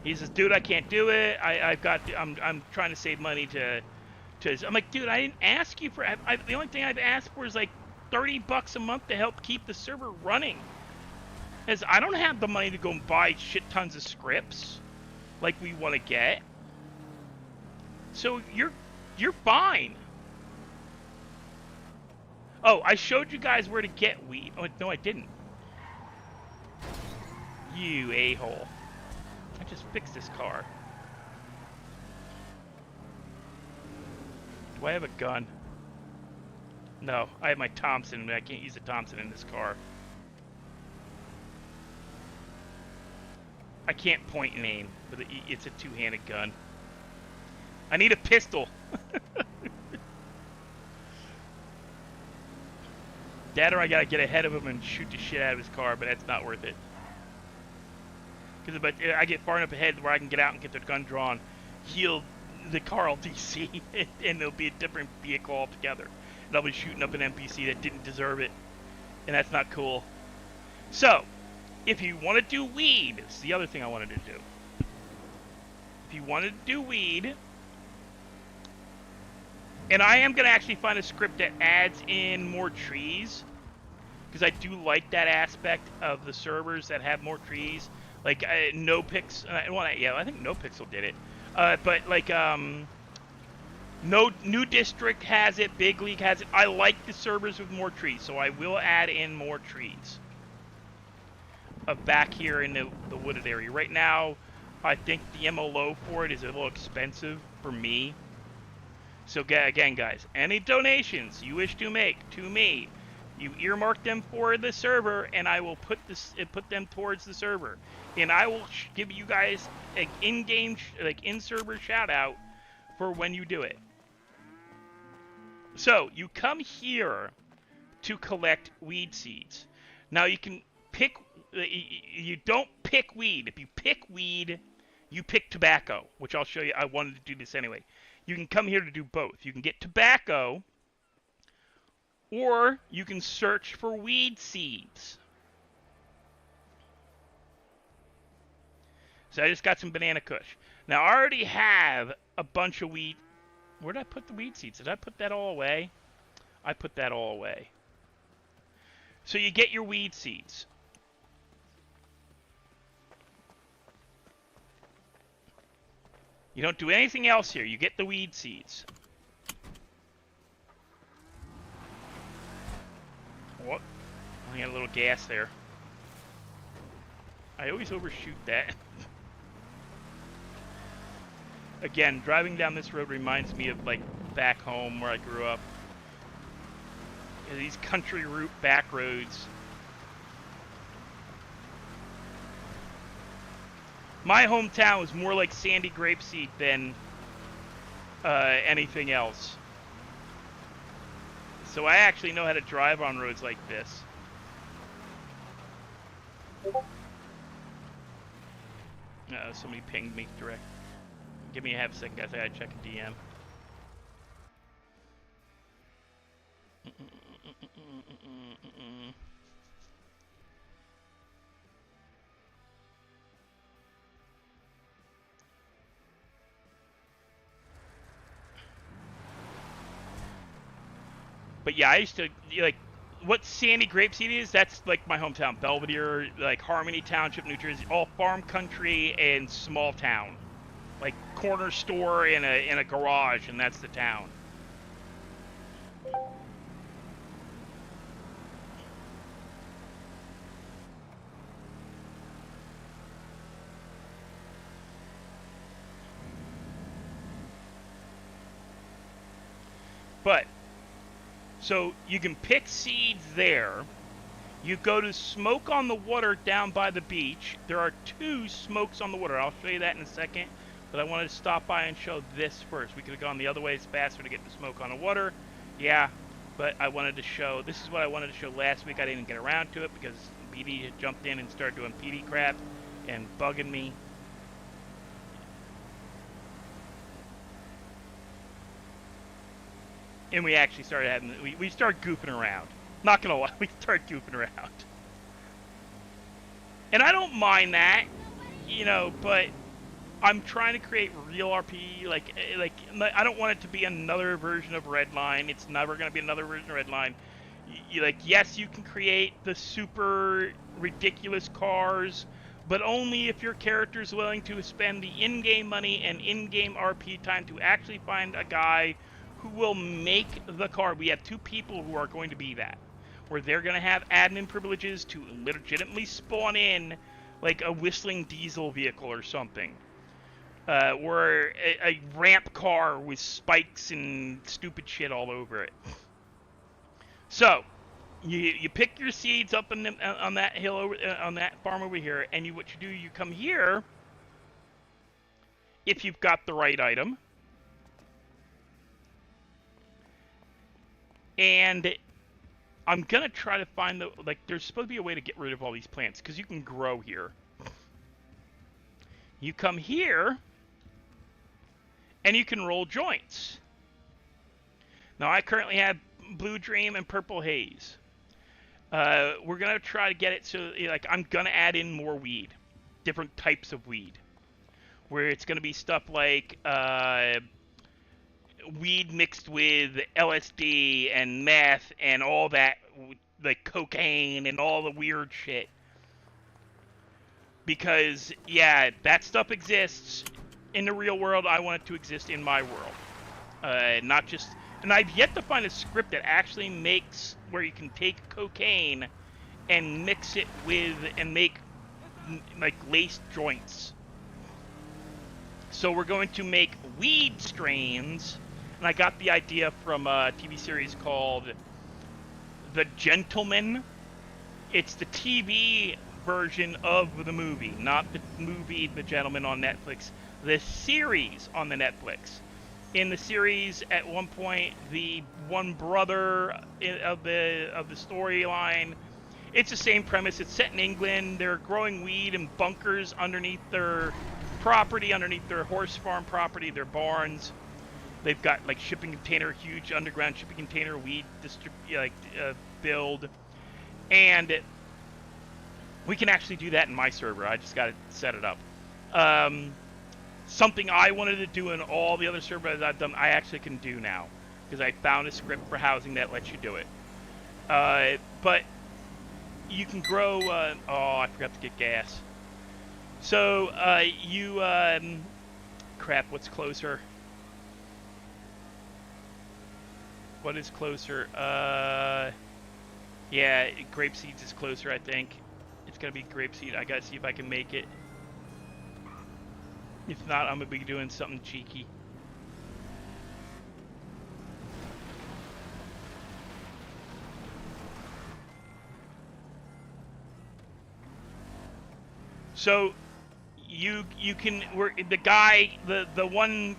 He says, dude, I can't do it. I'm trying to save money to I'm like, dude, I didn't ask you for, the only thing I've asked for is like $30 a month to help keep the server running. As I don't have the money to go and buy shit tons of scripts. like we want to get. So you're fine. Oh, I showed you guys where to get weed. Oh, no, I didn't. You a-hole. I just fixed this car. Do I have a gun? No, I have my Thompson, but I can't use the Thompson in this car. I can't point and aim, but it's a two-handed gun. I need a pistol. That or I gotta get ahead of him and shoot the shit out of his car, but that's not worth it. Because if I get far enough ahead where I can get out and get the gun drawn, the car will DC, and it'll be a different vehicle altogether. And I'll be shooting up an NPC that didn't deserve it, and that's not cool. So, if you want to do weed, this is the other thing I wanted to do. If you wanted to do weed, and I am going to actually find a script that adds in more trees, because I do like that aspect of the servers that have more trees. Like, NoPix, I think NoPixel did it. But, like, No New District has it, Big League has it. I like the servers with more trees, so I will add in more trees. Back here in the wooded area. Right now, I think the MLO for it is a little expensive for me. So again, guys, any donations you wish to make to me, you earmark them for the server, and I will put them towards the server, and I will give you guys an in-game, in-server shout-out for when you do it. So you come here to collect weed seeds. Now you can pick. You don't pick weed. If you pick weed, you pick tobacco, which I'll show you. I wanted to do this anyway. You can come here to do both. You can get tobacco, or you can search for weed seeds. So I just got some banana kush. Now I already have a bunch of weed. Where did I put the weed seeds? Did I put that all away? I put that all away. So you get your weed seeds. You don't do anything else here. You get the weed seeds. What? I got a little gas there. I always overshoot that. Again, driving down this road reminds me of, like, back home where I grew up. These country route back roads. My hometown was more like sandy grapeseed than anything else. So I actually know how to drive on roads like this. Somebody pinged me direct. Give me a half second, guys. I gotta check a DM. But yeah, I used to, like, what sandy grapeseed is, that's like my hometown. Belvedere, like Harmony Township, New Jersey, all farm country and small town. Like corner store in a garage, and that's the town. But so you can pick seeds there. You go to smoke on the water down by the beach. There are 2 smokes on the water. I'll show you that in a second. But I wanted to stop by and show this first. We could have gone the other way. It's faster to get the smoke on the water. Yeah, but I wanted to show. This is what I wanted to show last week. I didn't get around to it because PD had jumped in and started doing PD crap and bugging me. And we actually started having, we started goofing around. Not gonna lie, we started goofing around. And I don't mind that, you know, but I'm trying to create real RP, like I don't want it to be another version of Redline. It's never gonna be another version of Redline. Like, yes, you can create the super ridiculous cars but only if your character is willing to spend the in-game money and in-game RP time to actually find a guy who will make the car. We have 2 people who are going to be that, where they're going to have admin privileges to legitimately spawn in like a whistling diesel vehicle or something, or a ramp car with spikes and stupid shit all over it. So you pick your seeds up on that hill over on that farm over here, and what you do, you come here if you've got the right item, and I'm gonna try to find there's supposed to be a way to get rid of all these plants because you can grow here. You come here and you can roll joints. Now I currently have Blue Dream and Purple Haze. We're gonna try to get it so like I'm gonna add in more weed, different types of weed, where it's gonna be stuff like weed mixed with LSD and meth and all that, like cocaine and all the weird shit. Because yeah, that stuff exists in the real world. I want it to exist in my world, not just. And I've yet to find a script that actually makes where you can take cocaine and mix it with and make like laced joints. So we're going to make weed strains, and I got the idea from a TV series called The Gentleman. It's the TV version of the movie, not the movie The Gentleman on Netflix. The series on the Netflix. In the series, at one point, the one brother of the storyline, it's the same premise. It's set in England. They're growing weed in bunkers underneath their property, underneath their horse farm property, their barns. They've got like shipping container, huge underground shipping container weed build, and we can actually do that in my server. I just got to set it up. Something I wanted to do in all the other servers I've done, I actually can do now, because I found a script for housing that lets you do it. But you can grow. Oh, I forgot to get gas. So crap. What's closer? What is closer? Yeah, grape seeds is closer. I think it's gonna be grape seed. I gotta see if I can make it. If not, I'm gonna be doing something cheeky. So you can the one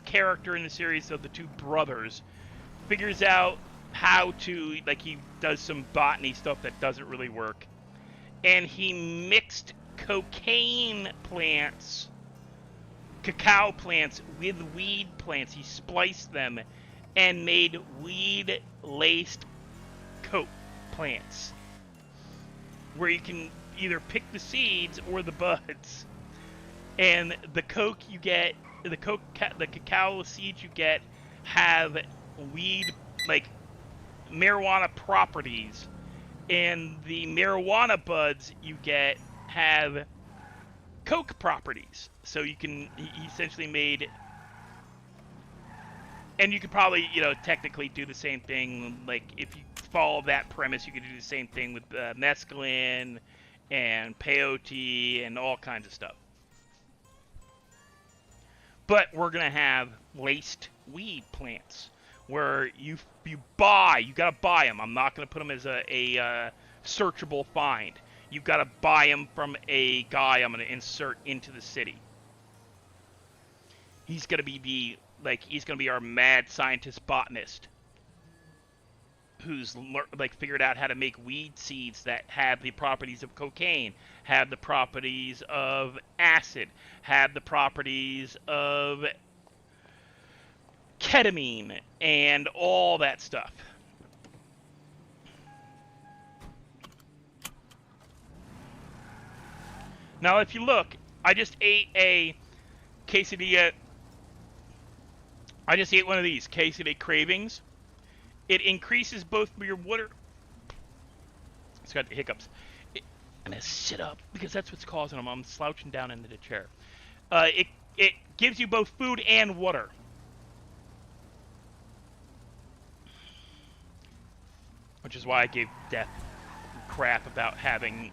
character in the series of the 2 brothers figures out how to, like, he does some botany stuff that doesn't really work, and he mixed cocaine plants, cacao plants, with weed plants. He spliced them and made weed laced coke plants, where you can either pick the seeds or the buds, and the coke you get, the cacao seeds you get have weed, like marijuana properties, and the marijuana buds you get have coke properties. So you can, he essentially made, and you could probably, technically do the same thing. Like, if you follow that premise, you could do the same thing with mescaline and peyote and all kinds of stuff. But we're gonna have laced weed plants, where you gotta buy them. I'm not gonna put them as a searchable find. You've got to buy them from a guy I'm going to insert into the city. He's going to be our mad scientist botanist, who's figured out how to make weed seeds that have the properties of cocaine, have the properties of acid, have the properties of ketamine, and all that stuff. Now, if you look, I just ate a quesadilla. I just ate one of these quesadilla cravings. It increases both your water. It's got the hiccups. I'm gonna sit up because that's what's causing them. I'm slouching down into the chair. It gives you both food and water. Which is why I gave Death crap about having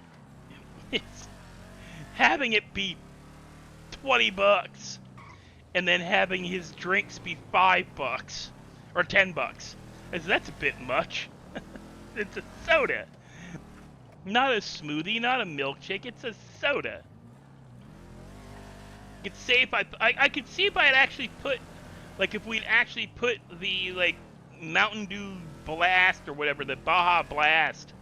it be $20 and then having his drinks be $5 or $10. As that's a bit much. It's a soda. Not a smoothie, not a milkshake, it's a soda. I could say if I could see if I had actually put, like if we'd actually put the like Mountain Dew Blast or whatever, the Baja Blast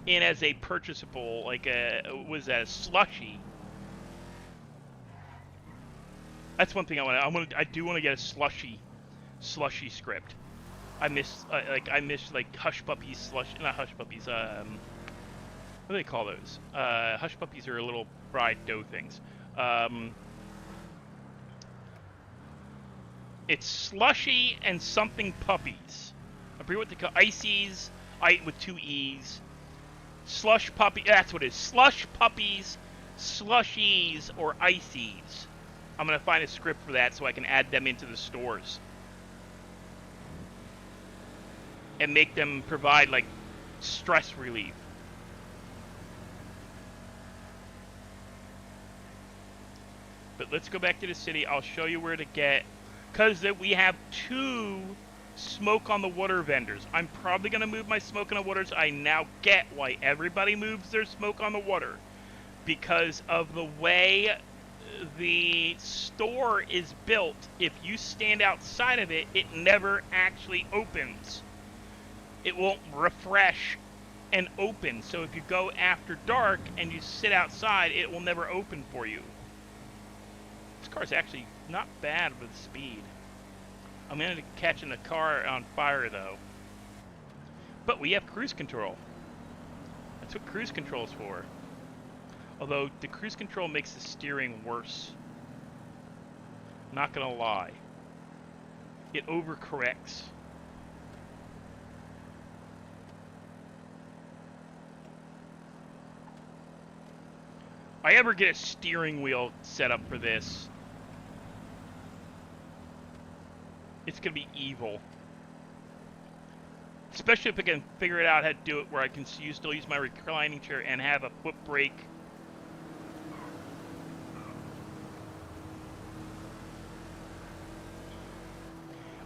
in as a purchasable, like a, what is that, a slushie. That's one thing I do want to get a slushy script. I miss like Hush Puppies slush, not Hush Puppies. What do they call those? Hush Puppies are little fried dough things. It's slushy and something puppies. I forget what they call ices. With 2 E's. Slush puppy. That's what it is. Slush puppies, slushies, or ices. I'm gonna find a script for that so I can add them into the stores and make them provide like stress relief. But let's go back to the city. I'll show you where to get, because we have 2 smoke on the water vendors. I'm probably going to move my smoke on the waters. I now get why everybody moves their smoke on the water. Because of the way the store is built, if you stand outside of it, it never actually opens. It won't refresh and open. So if you go after dark and you sit outside, it will never open for you. This car's actually not bad with speed. I'm going to catching the car on fire though. But we have cruise control. That's what cruise control is for. Although the cruise control makes the steering worse. Not going to lie. It overcorrects. If I ever get a steering wheel set up for this, it's going to be evil. Especially if I can figure it out how to do it where I can still use my reclining chair and have a foot brake.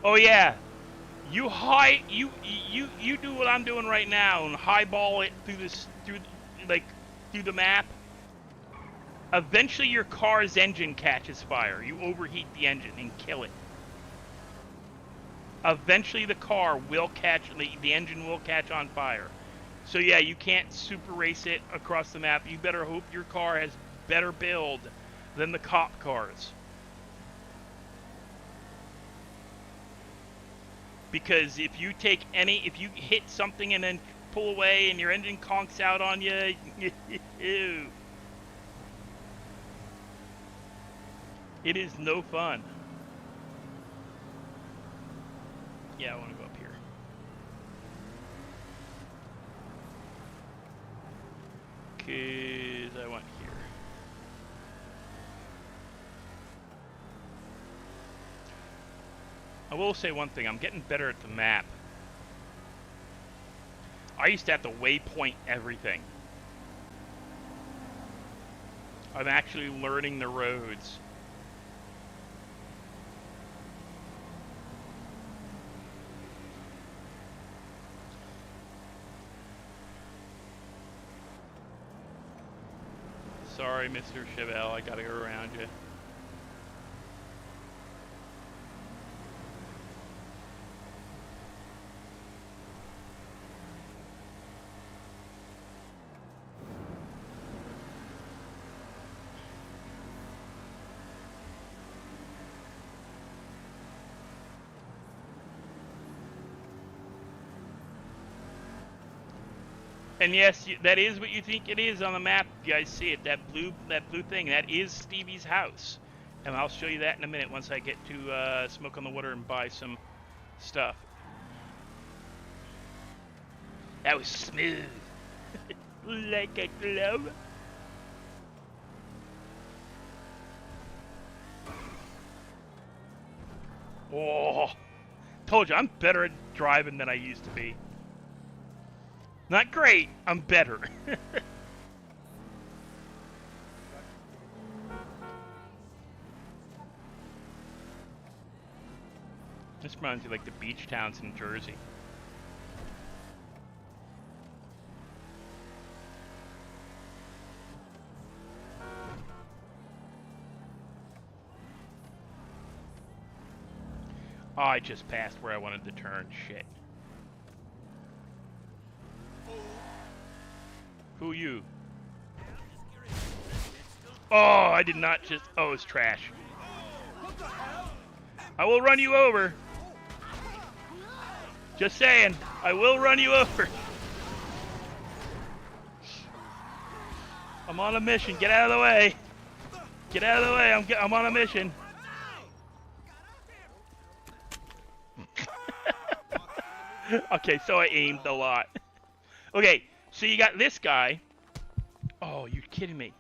Oh yeah, you do what I'm doing right now and highball it through the map. Eventually your car's engine catches fire. You overheat the engine and kill it. Eventually the car will catch, the engine will catch on fire. So yeah, you can't super race it across the map. You better hope your car has better build than the cop cars. Because if you hit something and then pull away and your engine conks out on you, it is no fun. Yeah, I want to go up here. Cause I want here. I will say one thing, I'm getting better at the map. I used to have to waypoint everything. I'm actually learning the roads. Sorry, Mr. Chevelle, I gotta go around you. And yes, that is what you think it is on the map. You guys see it, that blue thing, that is Stevie's house. And I'll show you that in a minute once I get to Smoke on the Water and buy some stuff. That was smooth. Like a glove. Oh, told you I'm better at driving than I used to be. Not great, I'm better. This reminds me of like the beach towns in Jersey. Oh, I just passed where I wanted to turn. Shit. Who you? Oh, I did not just... Oh, it's trash. I will run you over. Just saying. I will run you over. I'm on a mission. Get out of the way. Get out of the way. I'm on a mission. Okay, so I aimed a lot. Okay, so you got this guy. Oh, you're kidding me.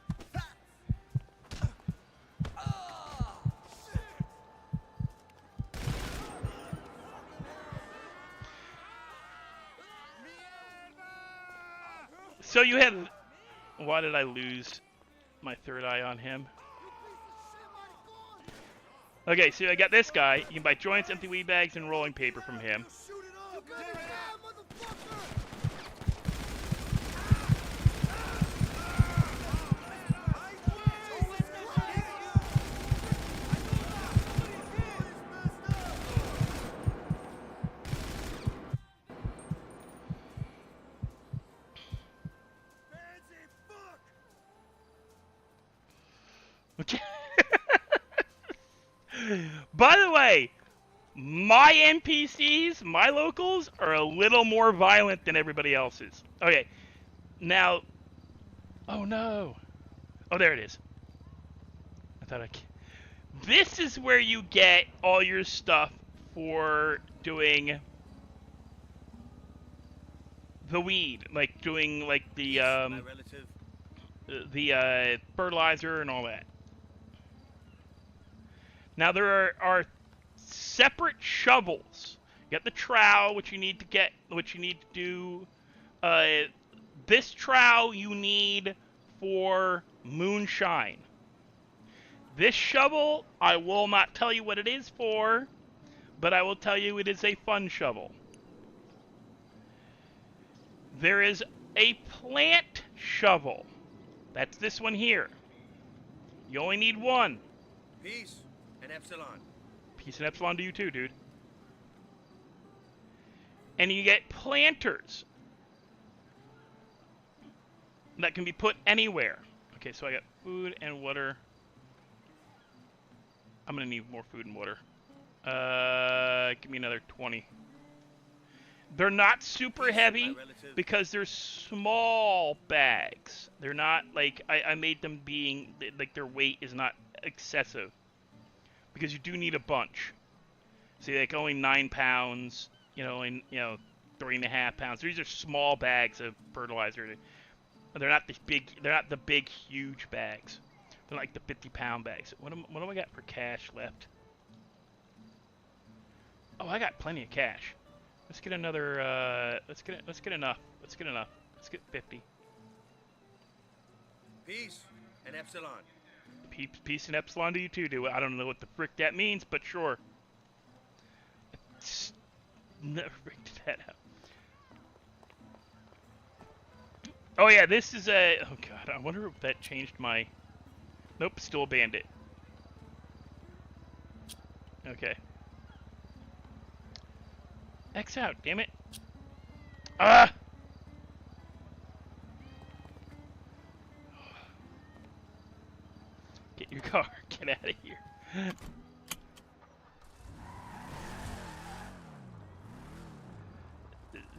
So you had... Why did I lose my third eye on him? Okay, so I got this guy. You can buy joints, empty weed bags, and rolling paper from him. By the way, my NPCs, my locals, are a little more violent than everybody else's. Okay, now... Oh no. Oh, there it is. I thought I... This is where you get all your stuff for doing... the weed. Like, doing, like, the fertilizer and all that. Now there are separate shovels. You got the trowel, which you need to get, which you need to do. This trowel you need for moonshine. This shovel, I will not tell you what it is for, but I will tell you it is a fun shovel. There is a plant shovel. That's this one here. You only need one. Peace and Epsilon. Peace and Epsilon to you too, dude. And you get planters that can be put anywhere. Okay, so I got food and water. I'm gonna need more food and water. Give me another 20. They're not super heavy because they're small bags. They're not like I made them being like their weight is not excessive because you do need a bunch. See, like only 9 pounds, and 3.5 pounds. These are small bags of fertilizer. They're not the big. They're not the big, huge bags. They're like the 50-pound bags. What do I got for cash left? Oh, I got plenty of cash. Let's get another. Let's get enough. Let's get enough. Let's get 50. Peace and Epsilon. Peace and Epsilon to you too, dude. I don't know what the frick that means, but sure. Never figured that out. Oh yeah, this is a. Oh god, I wonder if that changed my. Nope, still a bandit. Okay. X out, damn it. Ah! Get your car. Get out of here.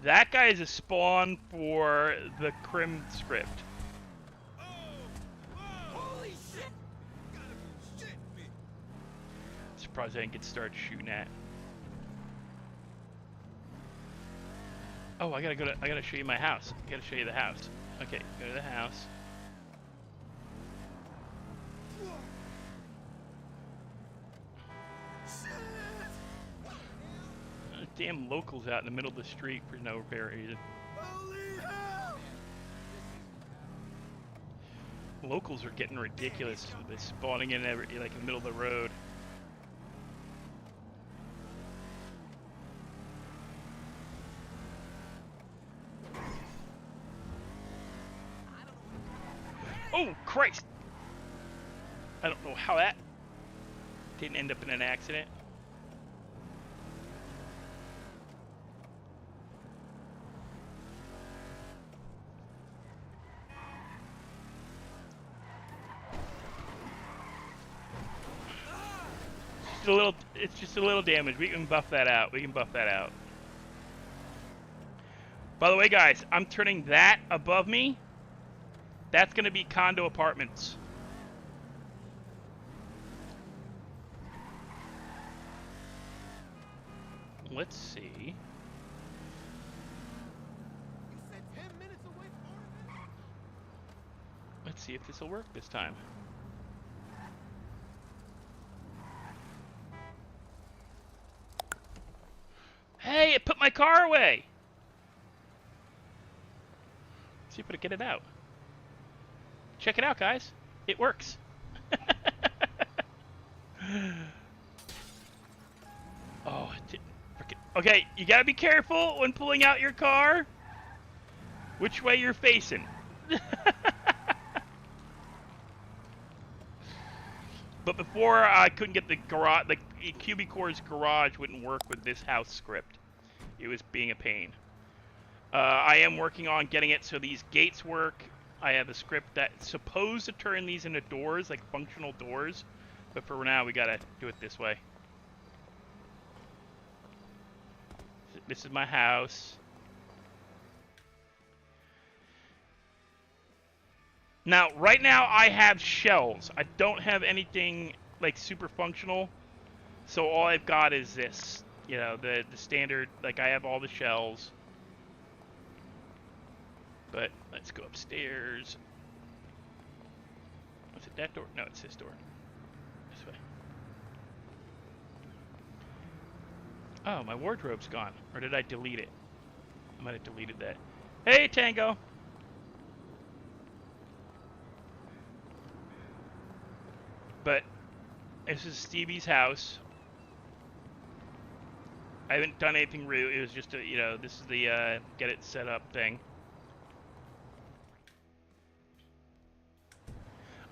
That guy is a spawn for the Crim script. Holy shit! Gotta be shitting me. Surprised I didn't get started shooting at. Oh, I gotta show you my house. I gotta show you the house. Okay, go to the house. damn locals out in the middle of the street for no apparent reason. Holy hell! Locals are getting ridiculous. They're spawning in every, like in the middle of the road. Oh, Christ! I don't know how that didn't end up in an accident. Just a little, it's just a little damage. We can buff that out. We can buff that out. By the way, guys, I'm turning that above me. That's going to be condo apartments. Let's see. You said 10 minutes away from Oregon? Let's see if this will work this time. Hey, it put my car away. Let's see if I can get it out. Check it out, guys. It works. Oh, okay, you gotta be careful when pulling out your car. Which way you're facing. But before, I couldn't get the garage, the Cubicore's garage wouldn't work with this house script. It was being a pain. I am working on getting it so these gates work. I have a script that's supposed to turn these into doors, like functional doors. But for now, we gotta do it this way. This is my house. Now, right now, I have shells. I don't have anything, like, super functional. So all I've got is this. You know, the standard, like, I have all the shells. But let's go upstairs. Was it that door? No, it's this door. This way. Oh, my wardrobe's gone. Or did I delete it? I might have deleted that. Hey, Tango! But this is Stevie's house. I haven't done anything real. It was just a, you know, this is the get it set up thing.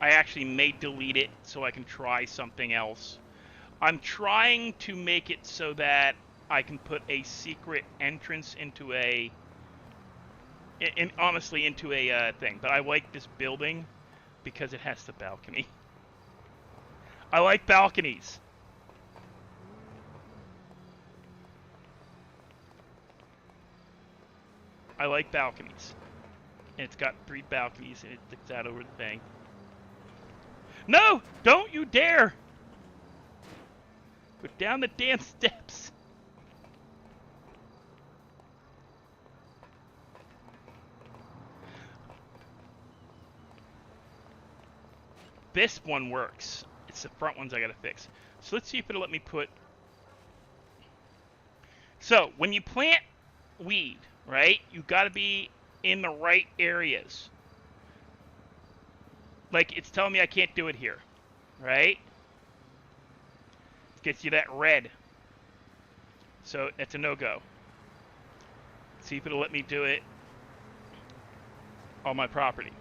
I actually may delete it so I can try something else. I'm trying to make it so that I can put a secret entrance into a, honestly, into a thing. But I like this building because it has the balcony. I like balconies. I like balconies. And it's got 3 balconies and it sticks out over the thing. No! Don't you dare! Go down the damn steps. This one works. It's the front ones I gotta fix. So let's see if it'll let me put... So, when you plant weed, right, you gotta be in the right areas. Like, it's telling me I can't do it here, right? It gets you that red. So, that's a no-go. See if it'll let me do it on my property.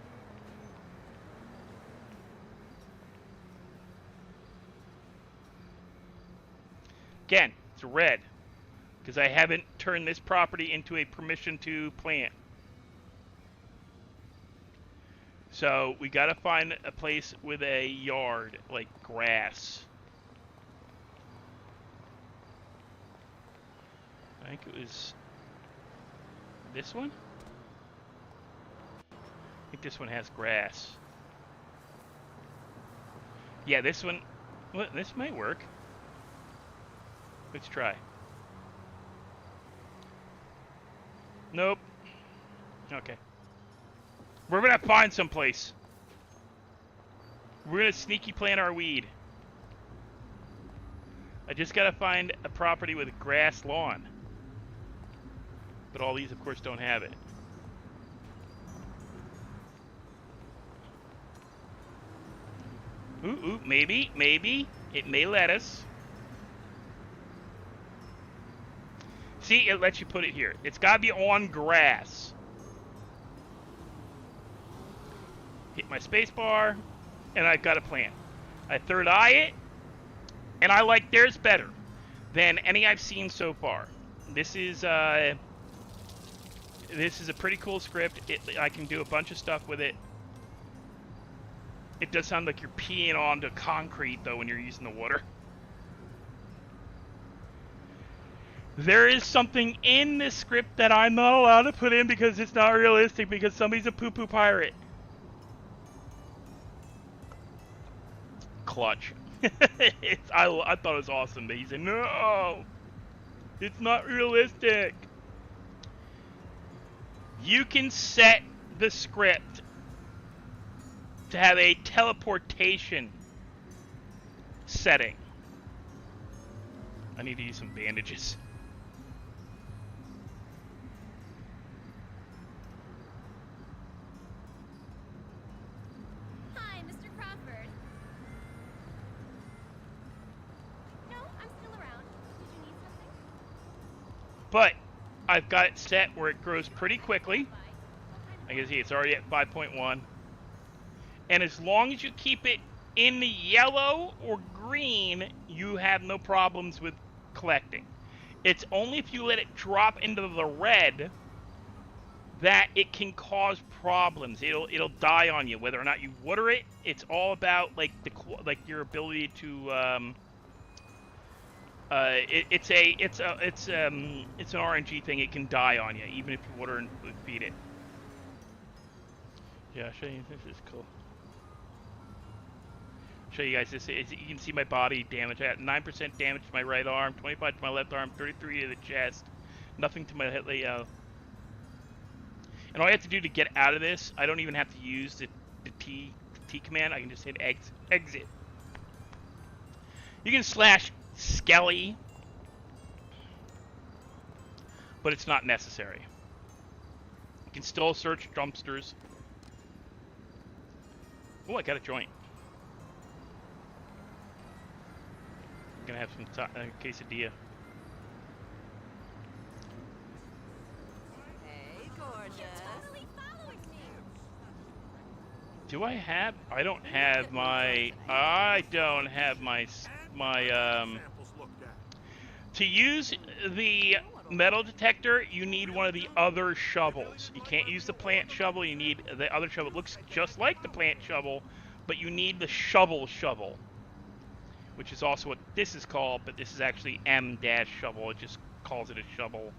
Again, it's red, because I haven't turned this property into a permission to plant. So, we gotta find a place with a yard, like grass. I think it was this one? I think this one has grass. Yeah, this one, well, this might work. Let's try. Nope. Okay. We're gonna find someplace. We're gonna sneaky plant our weed. I just gotta find a property with a grass lawn. But all these, of course, don't have it. Ooh, maybe it may let us. See, it lets you put it here. It's got to be on grass. Hit my space bar, and I've got a plan. I third eye it, and I like theirs better than any I've seen so far. This is a pretty cool script. I can do a bunch of stuff with it. It does sound like you're peeing onto concrete, though, when you're using the water. There is something in this script that I'm not allowed to put in because it's not realistic, because somebody's a poo-poo pirate. Clutch. I thought it was awesome, but he said, no! It's not realistic! You can set the script to have a teleportation setting. I need to use some bandages. Hi, Mr. Crawford. No, I'm still around. Did you need something? But I've got it set where it grows pretty quickly. I can see it's already at 5.1. And as long as you keep it in the yellow or green, you have no problems with collecting. It's only if you let it drop into the red that it can cause problems. It'll die on you whether or not you water it. It's all about like your ability to it's an RNG thing. It can die on you even if you water and feed it. Yeah, I'll show you. This is cool. Show you guys this. You can see my body damage. I got 9% damage to my right arm, 25 to my left arm, 33 to the chest, nothing to my head layout. And all I have to do to get out of this, I don't even have to use the T command. I can just hit exit. You can slash Skelly, but it's not necessary. You can still search dumpsters. Oh, I got a joint. I'm gonna have some quesadilla. Hey, gorgeous. Totally following me. Do I have? I don't have my. I don't have my. To use the metal detector, you need one of the other shovels. You can't use the plant shovel. You need the other shovel. It looks just like the plant shovel, but you need the shovel, which is also what this is called, but this is actually M-shovel. It just calls it a shovel.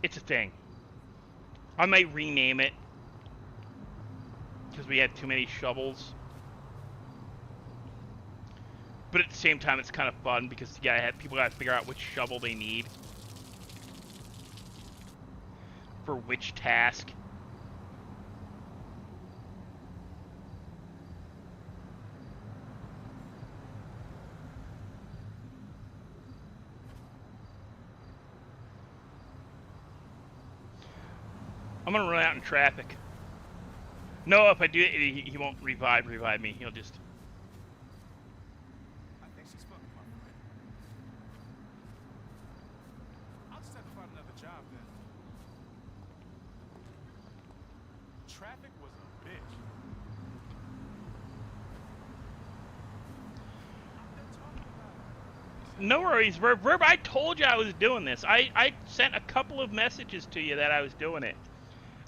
It's a thing. I might rename it because we had too many shovels. But at the same time, it's kind of fun because people gotta figure out which shovel they need for which task. I'm gonna run out in traffic. No, if I do it, he won't revive me. He'll just. I think she's fucking my friend. I'll just have to find another job then. Traffic was a bitch. No worries, Verb. I told you I was doing this. I sent a couple of messages to you that I was doing it.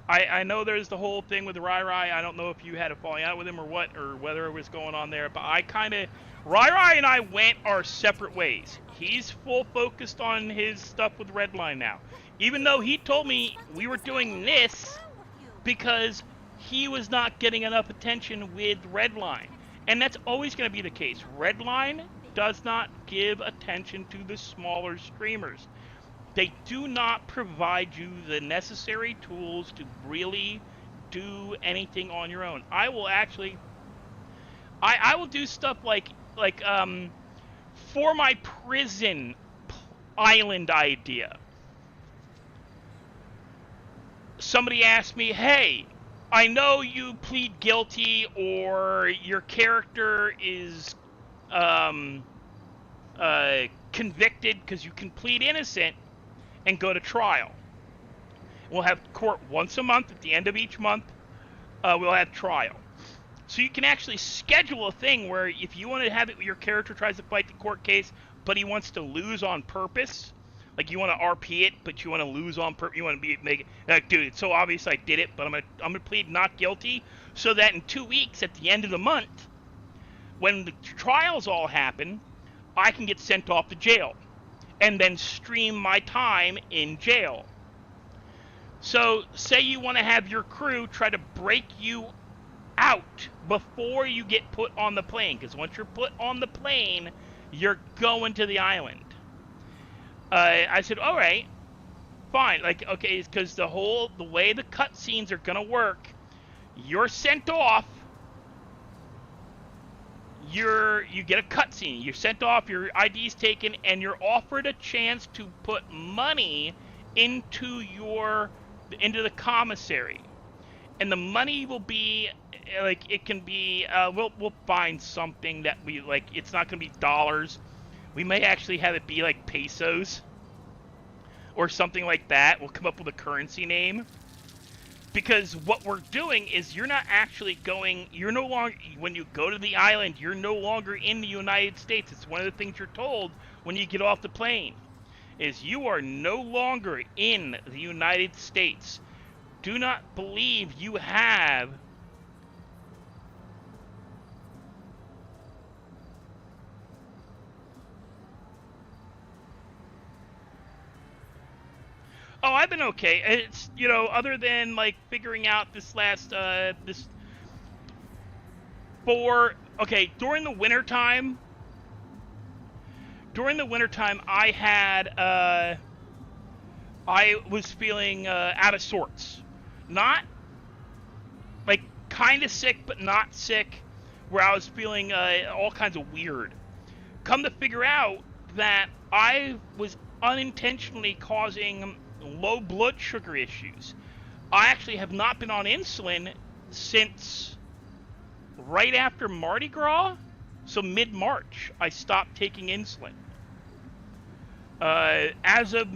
I know there's the whole thing with Rai. I don't know if you had a falling out with him or what, or whether it was going on there, but I kind of... Rai and I went our separate ways. He's full focused on his stuff with Redline now. Even though he told me we were doing this because he was not getting enough attention with Redline. And that's always going to be the case. Redline does not give attention to the smaller streamers. They do not provide you the necessary tools to really do anything on your own. I will actually... I will do stuff like for my prison island idea. somebody asked me, hey, I know you plead guilty or your character is convicted, because you can plead innocent and go to trial. We'll have court once a month. At the end of each month, we'll have trial. So you can actually schedule a thing where if you want to have it, your character tries to fight the court case, but he wants to lose on purpose. Like, you want to RP it, but you want to lose on purpose. You want to make it like, dude, it's so obvious I did it, but I'm gonna plead not guilty, so that in 2 weeks at the end of the month, when the trials all happen, I can get sent off to jail and then stream my time in jail. So, say you want to have your crew try to break you out before you get put on the plane, because once you're put on the plane, you're going to the island. I said, all right, fine. Like, okay, because the way the cutscenes are gonna work, you're sent off. You get a cutscene. You're sent off. Your ID's taken, and you're offered a chance to put money into the commissary, and the money will be like, it can be. We'll find something that we like. It's not gonna be dollars. We may actually have it be like pesos or something like that. We'll come up with a currency name. Because what we're doing is you're no longer, when you go to the island, you're no longer in the United States. It's one of the things you're told when you get off the plane, is you are no longer in the United States. Do not believe you have Oh, I've been okay. It's, other than, like, figuring out this last, during the wintertime, I was feeling, out of sorts. Not, like, kind of sick, but not sick, where I was feeling, all kinds of weird. Come to figure out that I was unintentionally causing low blood sugar issues. I actually have not been on insulin since right after Mardi Gras, so mid-March I stopped taking insulin. As of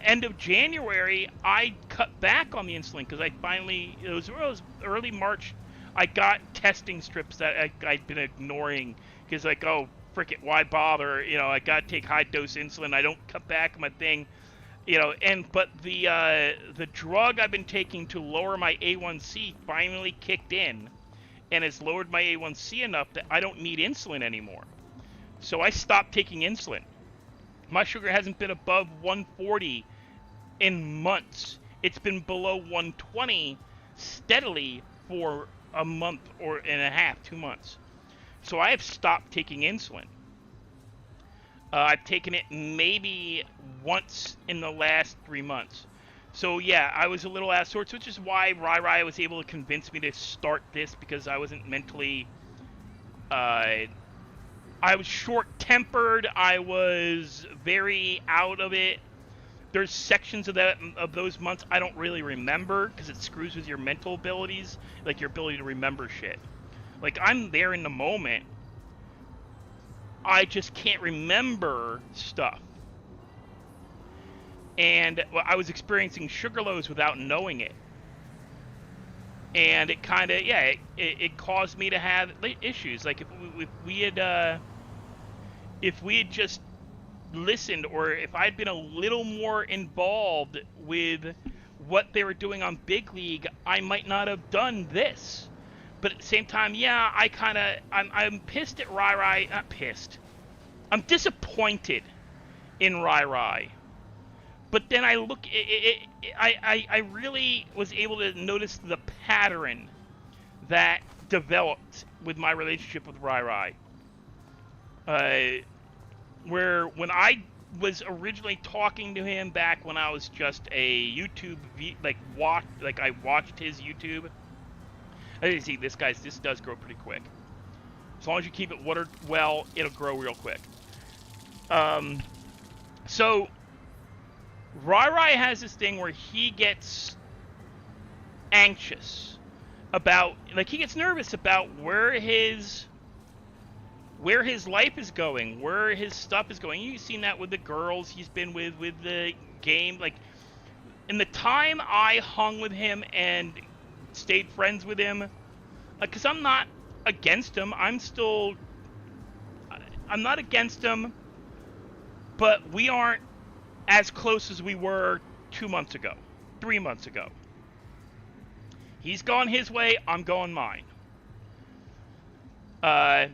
end of January, I cut back on the insulin because it was early March, I got testing strips that I'd been ignoring because, like, oh, frick it, why bother? I gotta take high dose insulin. I don't cut back on my thing. But the drug I've been taking to lower my A1C finally kicked in, and has lowered my A1C enough that I don't need insulin anymore. So I stopped taking insulin. My sugar hasn't been above 140 in months. It's been below 120 steadily for a month and a half, 2 months. So I have stopped taking insulin. I've taken it maybe once in the last 3 months. So yeah, I was a little out of sorts, which is why Rai was able to convince me to start this, because I wasn't mentally... I was short-tempered, I was very out of it. There's sections of those months I don't really remember, because it screws with your mental abilities, like your ability to remember shit. Like, I'm there in the moment, I just can't remember stuff. And I was experiencing sugar lows without knowing it. And it kind of, yeah, it caused me to have issues. Like, if we had just listened, or if I'd been a little more involved with what they were doing on Big League, I might not have done this. But at the same time, yeah, I'm pissed at Rai. Not pissed. I'm disappointed in Rai. But then I look, I really was able to notice the pattern that developed with my relationship with Rai. Where when I was originally talking to him back when I was just a YouTube, I watched his YouTube. As you see, this does grow pretty quick. As long as you keep it watered well, it'll grow real quick. So Rai has this thing where he gets anxious about, like, he gets nervous about where his life is going, where his stuff is going. You've seen that with the girls he's been with the game. Like, in the time I hung with him and stayed friends with him, because I'm not against him. I'm not against him, but we aren't as close as we were 2 months ago, 3 months ago. He's gone his way, I'm going mine. My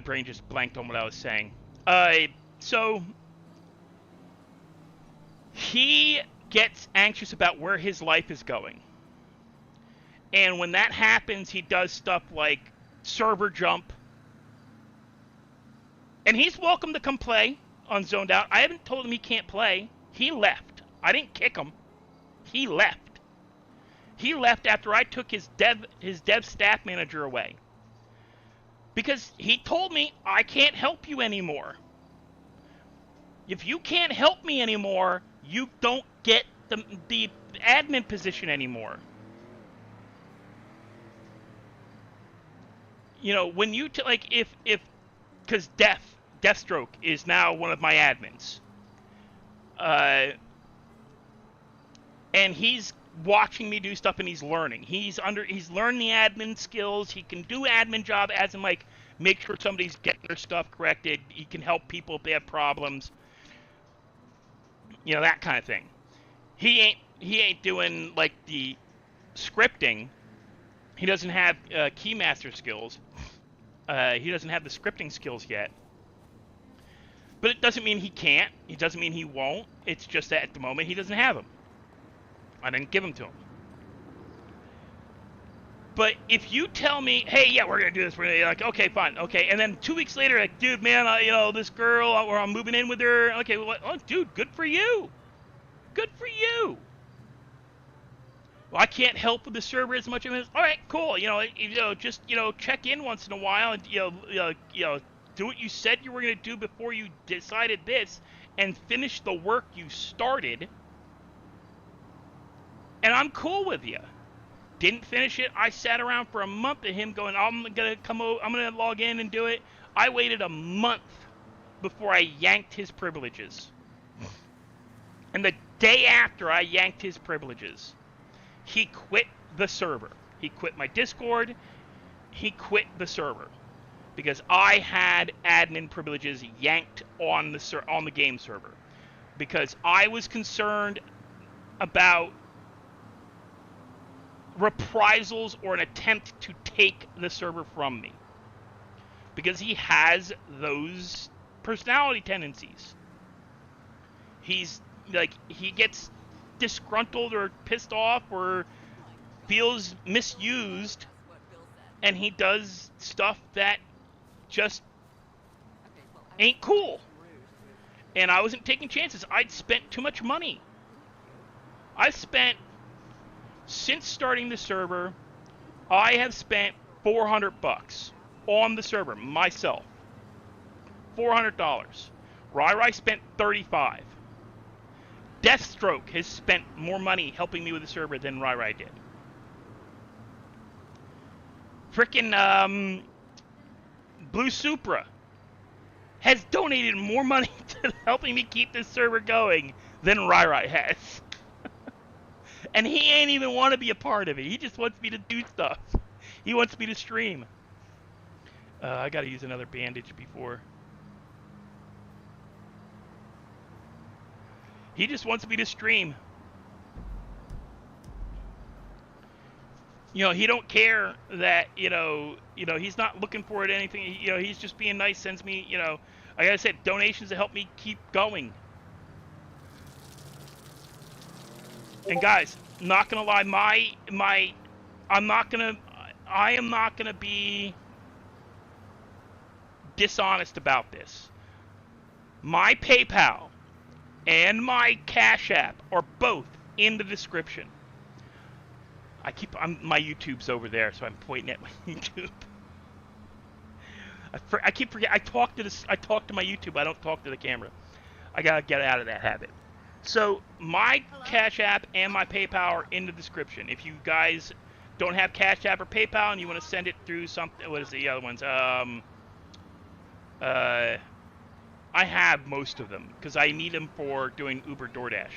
brain just blanked on what I was saying. So he gets anxious about where his life is going. And when that happens, he does stuff like server jump. And he's welcome to come play on Zoned Out. I haven't told him he can't play. He left. I didn't kick him. He left. He left after I took his dev staff manager away. Because he told me, I can't help you anymore. If you can't help me anymore, you don't get the admin position anymore. You know, when you like, if because Deathstroke is now one of my admins, and he's watching me do stuff and he's learning. He's learned the admin skills. He can do admin job, as in like make sure somebody's getting their stuff corrected. He can help people if they have problems. You know, that kind of thing. He ain't doing like the scripting. He doesn't have keymaster skills. He doesn't have the scripting skills yet. But it doesn't mean he can't. It doesn't mean he won't. It's just that at the moment he doesn't have them. I didn't give them to him. But if you tell me, hey, yeah, we're going to do this, we're gonna, like, okay, fine, okay. And then 2 weeks later, like, dude, man, you know, this girl, or I'm moving in with her. Okay, well, oh, dude, good for you. Good for you. Well, I can't help with the server as much as, all right, cool. You know, just, you know, check in once in a while and, you know, do what you said you were going to do before you decided this and finish the work you started. And I'm cool with you. Didn't finish it. I sat around for a month of him going, I'm going to come over, I'm going to log in and do it. I waited a month before I yanked his privileges. And the day after I yanked his privileges, he quit the server. He quit my Discord. He quit the server because I had admin privileges yanked on the game server because I was concerned about reprisals or an attempt to take the server from me because he has those personality tendencies. He's like, he gets disgruntled or pissed off or feels misused, and he does stuff that just ain't cool. And I wasn't taking chances. I'd spent too much money. I've spent, since starting the server, I have spent $400 on the server myself. $400. Rai spent $35. Deathstroke has spent more money helping me with the server than Rai did. Frickin' Blue Supra has donated more money to helping me keep this server going than Rai has. And he ain't even want to be a part of it. He just wants me to do stuff. He wants me to stream. I gotta use another bandage before. He just wants me to stream. You know, he don't care that, you know, he's not looking for it, anything. You know, he's just being nice, sends me, you know, like I said, donations to help me keep going. And guys, not gonna lie, I am not gonna be dishonest about this. My PayPal and my CashApp are both in the description. My YouTube's over there, so I'm pointing at my YouTube. I keep forgetting. I talk to my YouTube. I don't talk to the camera. I gotta get out of that habit. So my Hello? Cash App and my PayPal are in the description. If you guys don't have Cash App or PayPal and you want to send it through something, what is the other ones? I have most of them because I need them for doing Uber DoorDash.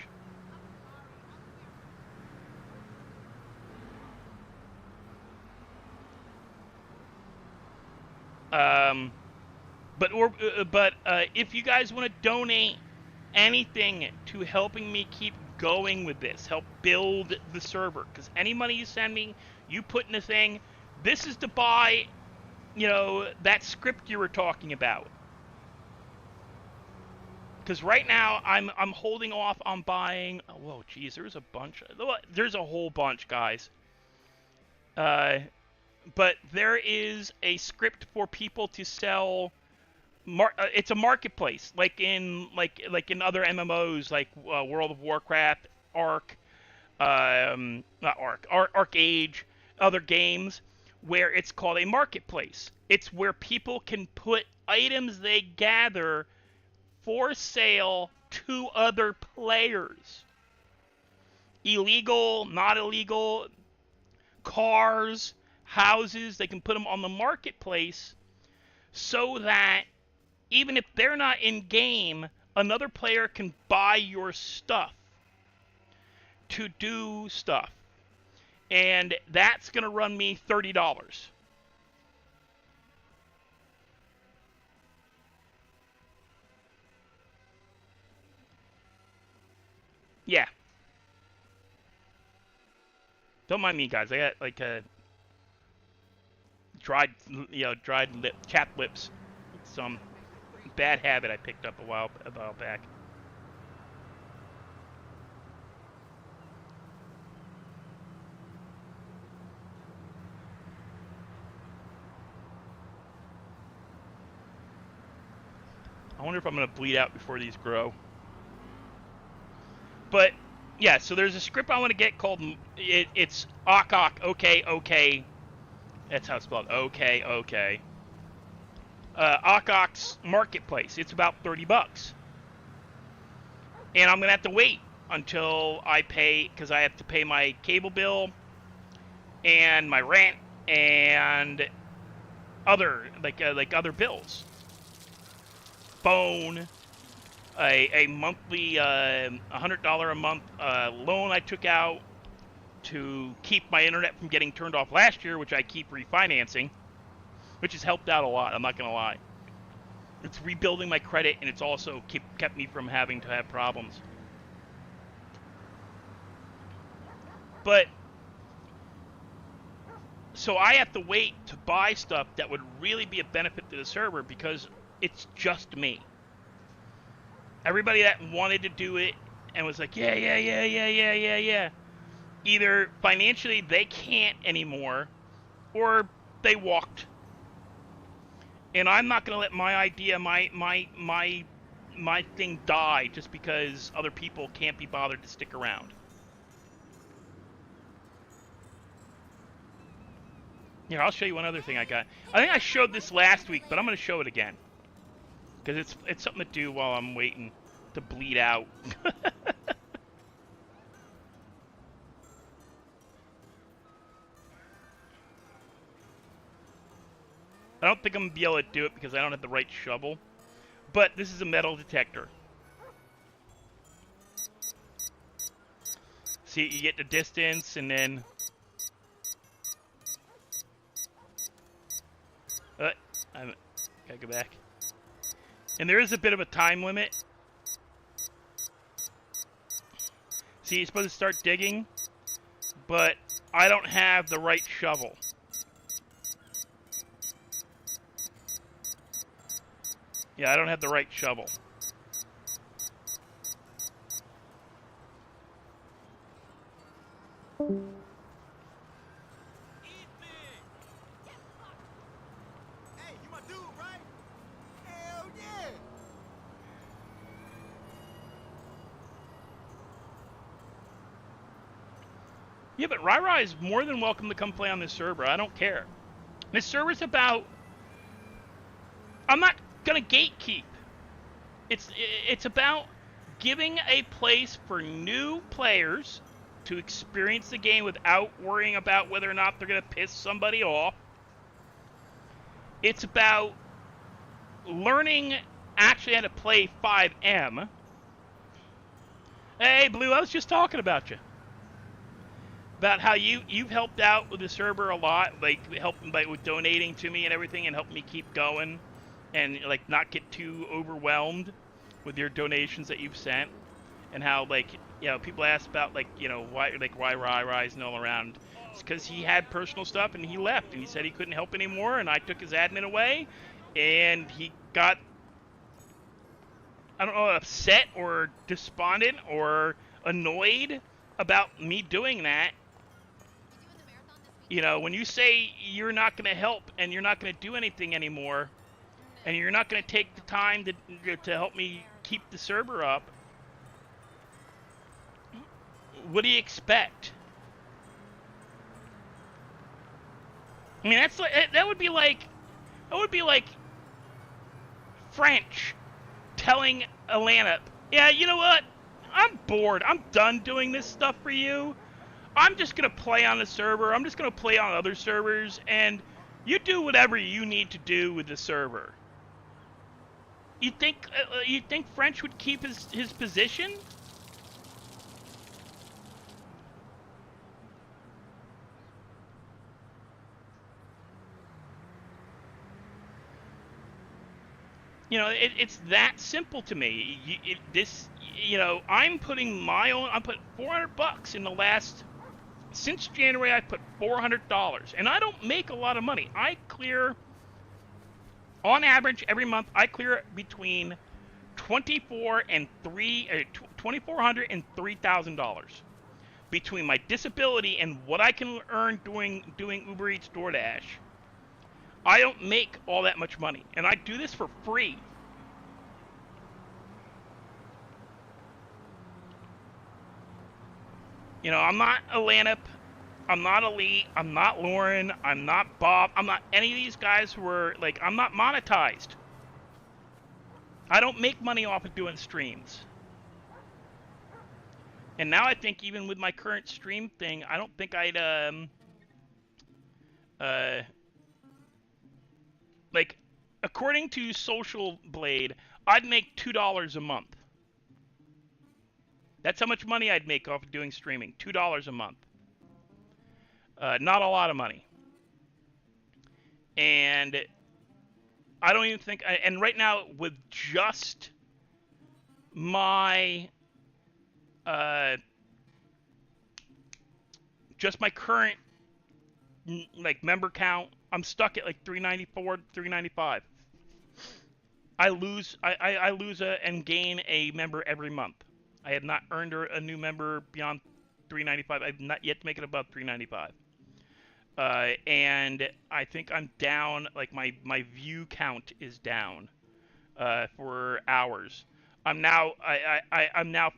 But if you guys want to donate anything to helping me keep going with this, help build the server, because any money you send me, you put in a thing. This is to buy, that script you were talking about. Because right now I'm holding off on buying. Oh, whoa, geez, there's a bunch. There's a whole bunch, guys. But there is a script for people to sell. It's a marketplace, like in other MMOs, like World of Warcraft, Ark, not Ark, Arc Age, other games, where it's called a marketplace. It's where people can put items they gather for sale to other players. Illegal, not illegal, cars, houses, they can put them on the marketplace so that even if they're not in game, another player can buy your stuff to do stuff. And that's going to run me $30. Yeah. Don't mind me, guys. I got like a dried chapped lips. Some bad habit I picked up a while back. I wonder if I'm going to bleed out before these grow. But, yeah, so there's a script I want to get called, it's okay. That's how it's spelled, okay. Okok's Marketplace. It's about $30. And I'm going to have to wait until I pay, because I have to pay my cable bill and my rent and other, other bills. Phone, a monthly $100 a month loan I took out to keep my internet from getting turned off last year, which I keep refinancing, which has helped out a lot, I'm not going to lie. It's rebuilding my credit, and it's also kept me from having to have problems. But, so I have to wait to buy stuff that would really be a benefit to the server because it's just me. Everybody that wanted to do it and was like, yeah. Either financially they can't anymore, or they walked. And I'm not going to let my idea, my thing die just because other people can't be bothered to stick around. Here, I'll show you one other thing I got. I think I showed this last week, but I'm going to show it again. Because it's something to do while I'm waiting to bleed out. I don't think I'm going to be able to do it because I don't have the right shovel. But this is a metal detector. See, you get the distance and then... I gotta go back. And there is a bit of a time limit. See, you're supposed to start digging, but I don't have the right shovel. Yeah, I don't have the right shovel. Hey, you my dude, right? Hell yeah! Yeah, but Rai is more than welcome to come play on this server. I don't care. This server's about... I'm not gonna gatekeep. It's about giving a place for new players to experience the game without worrying about whether or not they're going to piss somebody off. It's about learning actually how to play 5M. Hey, Blue, I was just talking about you. About how you've helped out with the server a lot, like helping with donating to me and everything, and helping me keep going, and like not get too overwhelmed with your donations that you've sent, and how like people ask about like why Ryzen all around. It's because he had personal stuff and he left and he said he couldn't help anymore, and I took his admin away, and he got I don't know upset or despondent or annoyed about me doing that. When you say you're not going to help and you're not going to do anything anymore, and you're not going to take the time to help me keep the server up, what do you expect? I mean, that would be like French telling Atlanta, yeah, you know what? I'm bored. I'm done doing this stuff for you. I'm just going to play on the server. I'm just going to play on other servers, and you do whatever you need to do with the server. You think French would keep his position? It's that simple to me. I'm putting my own. I put $400 in the last. Since January, I put $400, and I don't make a lot of money. I clear, on average, every month, I clear between $2,400 and $3,000 between my disability and what I can earn doing Uber Eats, DoorDash. I don't make all that much money, and I do this for free. I'm not Atlanta, I'm not Elite, I'm not Lauren, I'm not Bob, I'm not any of these guys who are, I'm not monetized. I don't make money off of doing streams. And now I think even with my current stream thing, I don't think I'd, according to Social Blade, I'd make $2 a month. That's how much money I'd make off of doing streaming. $2 a month. Not a lot of money. And I don't even think... And right now, with just my... just my current, member count, I'm stuck at, 394, 395. I lose and gain a member every month. I have not earned a new member beyond 395. I've not yet to make it above 395. And I think I'm down, my view count is down for hours. I'm now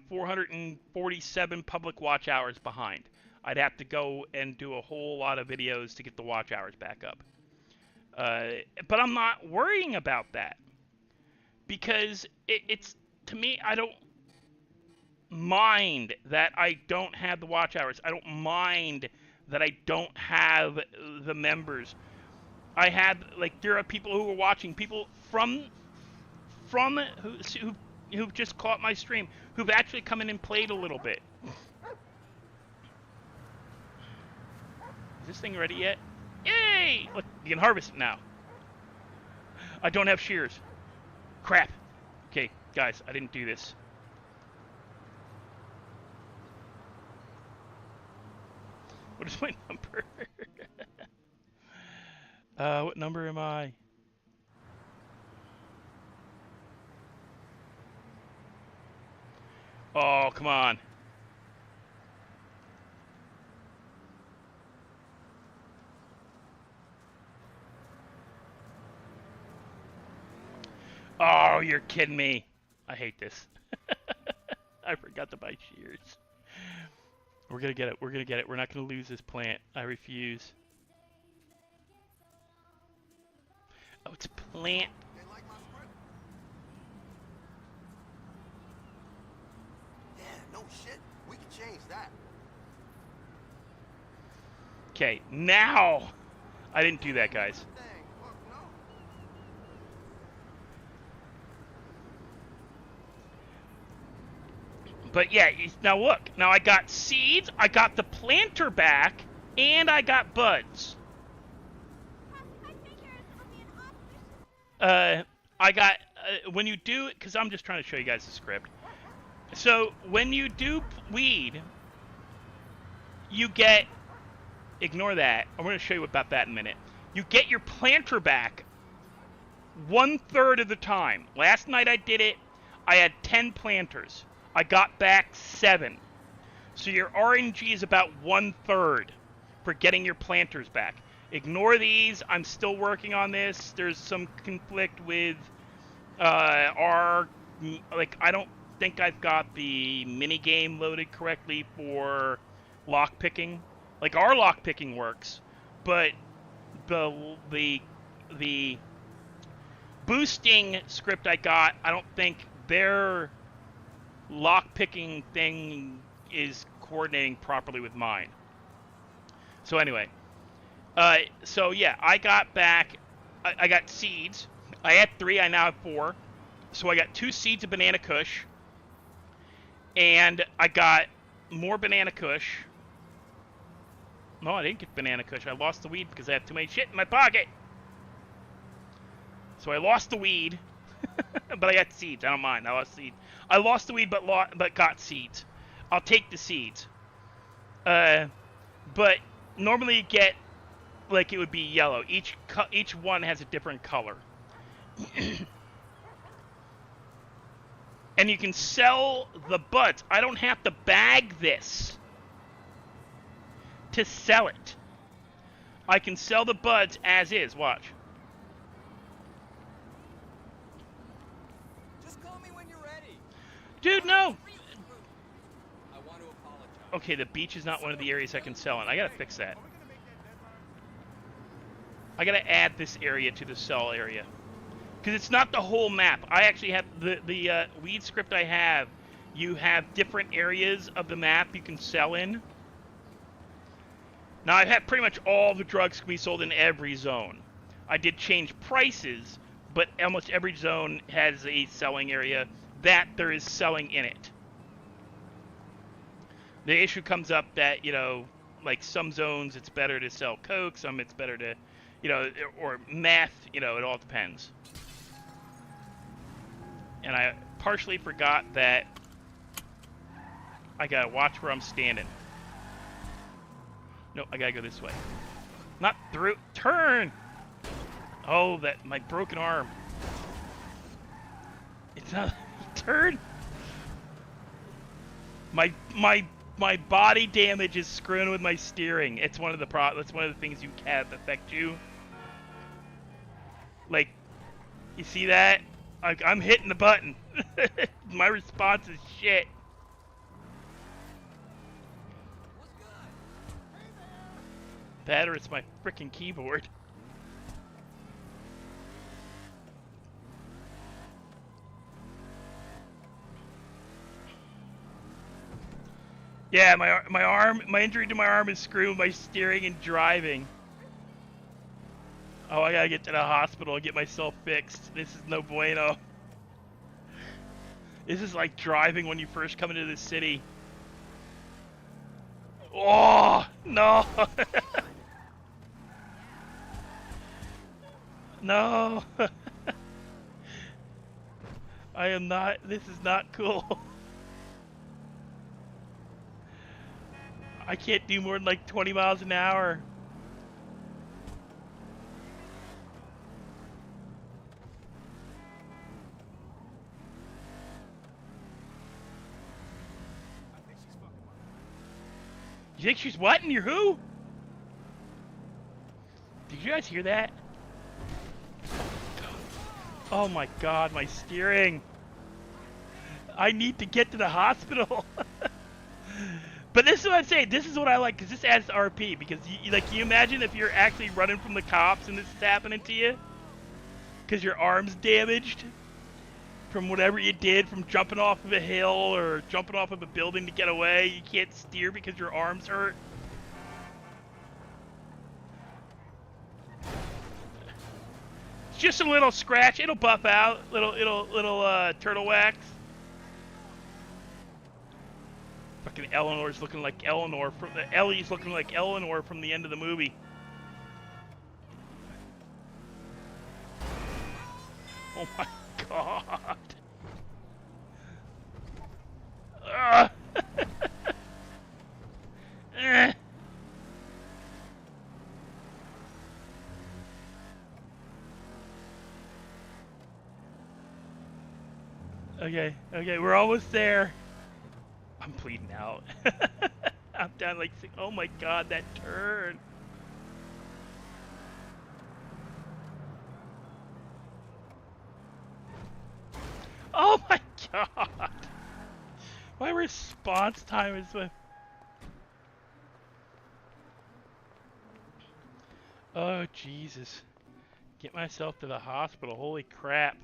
447 public watch hours behind. I'd have to go and do a whole lot of videos to get the watch hours back up. But I'm not worrying about that, because it's, to me, I don't mind that I don't have the watch hours. I don't mind that I don't have the members. I had, there are people who are watching, people from who've just caught my stream, who've actually come in and played a little bit. Is this thing ready yet? Yay! Look, you can harvest it now. I don't have shears. Crap. Okay, guys, I didn't do this. What is my number? What number am I? Oh, come on. Oh, you're kidding me. I hate this. I forgot to buy shears. We're gonna get it. We're gonna get it. We're not gonna lose this plant. I refuse. Oh, it's a plant. Okay, now I didn't do that, guys. Dang, fuck no. But yeah, now look. Now I got seeds, I got the planter back, and I got buds. If I take care of some, I'll be an awfully I got, when you do, because I'm just trying to show you guys the script. So, when you do weed, you get, ignore that, I'm going to show you about that in a minute. You get your planter back 1/3 of the time. Last night I did it, I had 10 planters. I got back 7. So your RNG is about 1/3 for getting your planters back. Ignore these. I'm still working on this. There's some conflict with I don't think I've got the mini game loaded correctly for lock picking. Like our lock picking works, but the boosting script I got, I don't think their lock picking thing is coordinating properly with mine. So anyway, so yeah, I got back, I got seeds. I had 3, I now have 4. So I got 2 seeds of Banana Kush, and I got more Banana Kush. No, I didn't get Banana Kush. I lost the weed because I have too many shit in my pocket. So I lost the weed, but I got seeds. I don't mind. I lost seeds. I lost the weed, but got seeds. I'll take the seeds. But normally you get, like, it would be yellow. Each one has a different color. And you can sell the buds. I don't have to bag this to sell it. I can sell the buds as is. Watch. Just call me when you're ready. Dude, no. I want to apologize. Okay, the beach is not one of the areas I can sell in. I gotta fix that. I gotta add this area to the sell area. Because it's not the whole map. I actually have the weed script I have. You have different areas of the map you can sell in. Now, I've had pretty much all the drugs can be sold in every zone. I did change prices, but almost every zone has a selling area that there is selling in it. The issue comes up that, you know, like some zones it's better to sell coke, some it's better to, you know, or meth, you know, it all depends. And I partially forgot that I gotta watch where I'm standing. No, I gotta go this way. Not through. Turn! Oh, my broken arm. It's not. Turn! My body damage is screwing with my steering. It's one of the that's one of the things you have affect you. Like, you see that? I'm hitting the button. My response is shit. That or it's my freaking keyboard. Yeah, my injury to my arm is screwing my steering and driving. Oh, I gotta get to the hospital and get myself fixed. This is no bueno. This is like driving when you first come into the city. Oh, no! No! I am not, this is not cool. I can't do more than like 20 miles an hour. You think she's what in your who? Did you guys hear that? Oh my god, my steering. I need to get to the hospital. But this is what I'm saying. This is what I like, because this adds RP. Because, can you imagine if you're actually running from the cops and this is happening to you? Because your arm's damaged from whatever you did, from jumping off of a hill or jumping off of a building to get away. You can't steer because your arm's hurt. just a little scratch. It'll buff out. Little turtle wax. Fucking Eleanor's looking like Eleanor from Ellie's looking like Eleanor from the end of the movie. Oh my god. Okay, we're almost there. I'm bleeding out. I'm down like, oh my god, that turn. Oh my god. My response time is with... Oh Jesus. Get myself to the hospital, holy crap.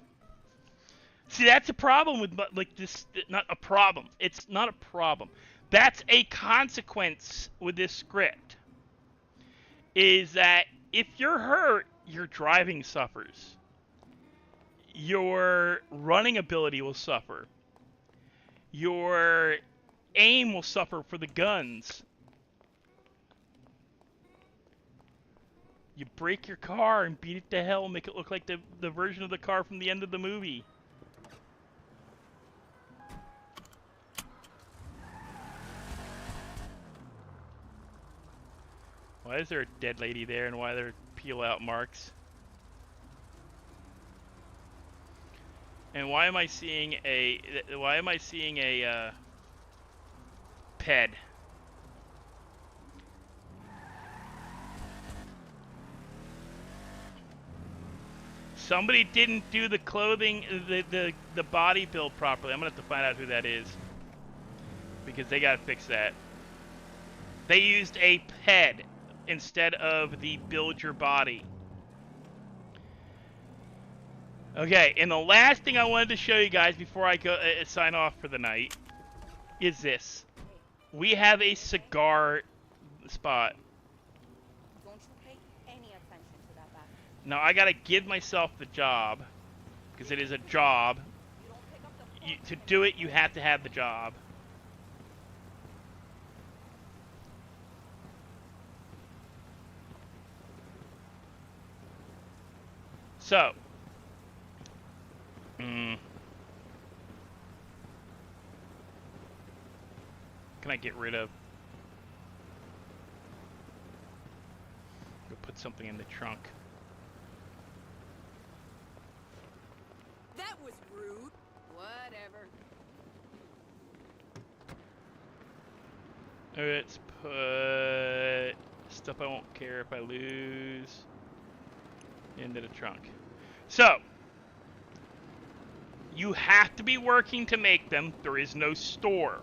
See, that's a problem with, like, this, not a problem. It's not a problem. That's a consequence with this script. Is that if you're hurt, your driving suffers. Your running ability will suffer. Your aim will suffer for the guns. You break your car and beat it to hell and make it look like the version of the car from the end of the movie. Why is there a dead lady there, and why are there peel-out marks? And why am I seeing a ped? Somebody didn't do the clothing, the body build properly. I'm gonna have to find out who that is, because they gotta fix that. They used a ped instead of the build your body. Okay, and the last thing I wanted to show you guys before I go sign off for the night is this. We have a cigar spot. Don't you pay any attention to that back. Now I gotta give myself the job, because it is a job. You don't pick up the phone. To do it, you have to have the job. So, can I get rid of? Go put something in the trunk. That was rude. Whatever. Let's put stuff I won't care if I lose into the trunk. So, you have to be working to make them. There is no store.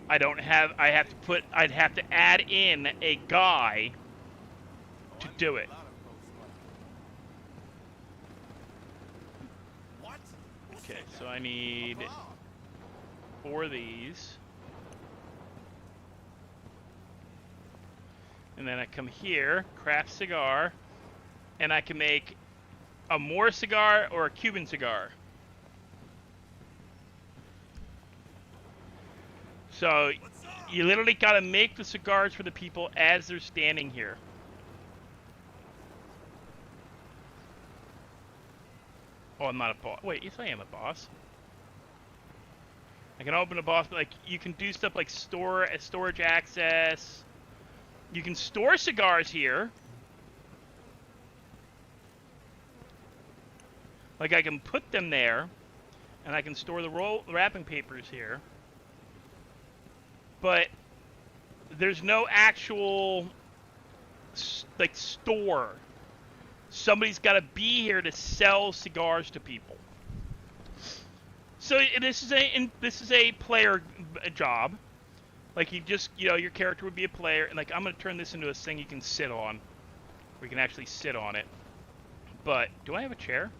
I'd have to add in a guy to do it. Okay, so I need 4 of these. And then I come here, craft cigar, and I can make a Moore cigar or a Cuban cigar. So you literally gotta make the cigars for the people as they're standing here. Oh, I'm not a boss. Wait, yes I am a boss. I can open a boss, but like you can do stuff like storage access. You can store cigars here. Like I can put them there, and I can store the wrapping papers here. But there's no actual like store. Somebody's got to be here to sell cigars to people. So this is a player job. Like your character would be a player, and like I'm gonna turn this into a thing you can sit on. We can actually sit on it. But do I have a chair?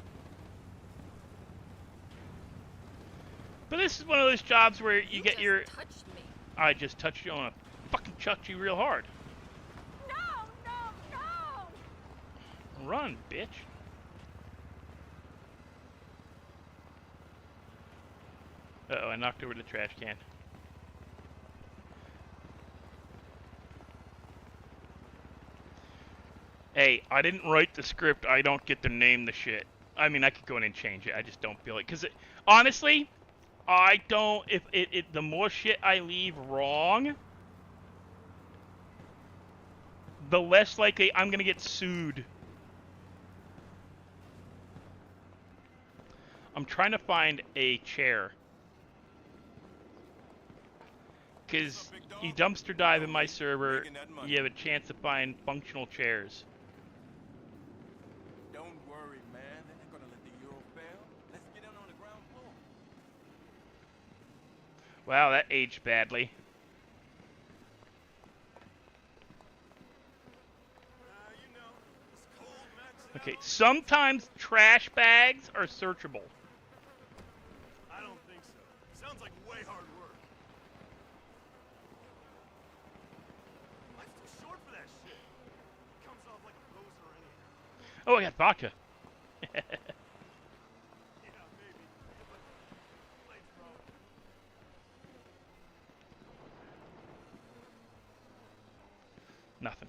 But this is one of those jobs where you get your. Touched me. I just touched you on a fucking chucked you real hard. No, no, no! Run, bitch. Uh-oh, I knocked over the trash can. Hey, I didn't write the script. I don't get to name the shit. I mean, I could go in and change it. I just don't feel it. Because, honestly, I don't... If the more shit I leave wrong, the less likely I'm going to get sued. I'm trying to find a chair. Because you dumpster dive in my server, you have a chance to find functional chairs. Don't worry, man. They're not gonna let the Euro fail. Let's get in on the ground floor. Wow, that aged badly. You know, it's cold, Max. Okay, sometimes trash bags are searchable. I don't think so. Sounds like way hard work. Life's too short for that shit. Comes off like a loser anyhow. Oh, I got vodka. Yeah, maybe. But plates, bro. Nothing.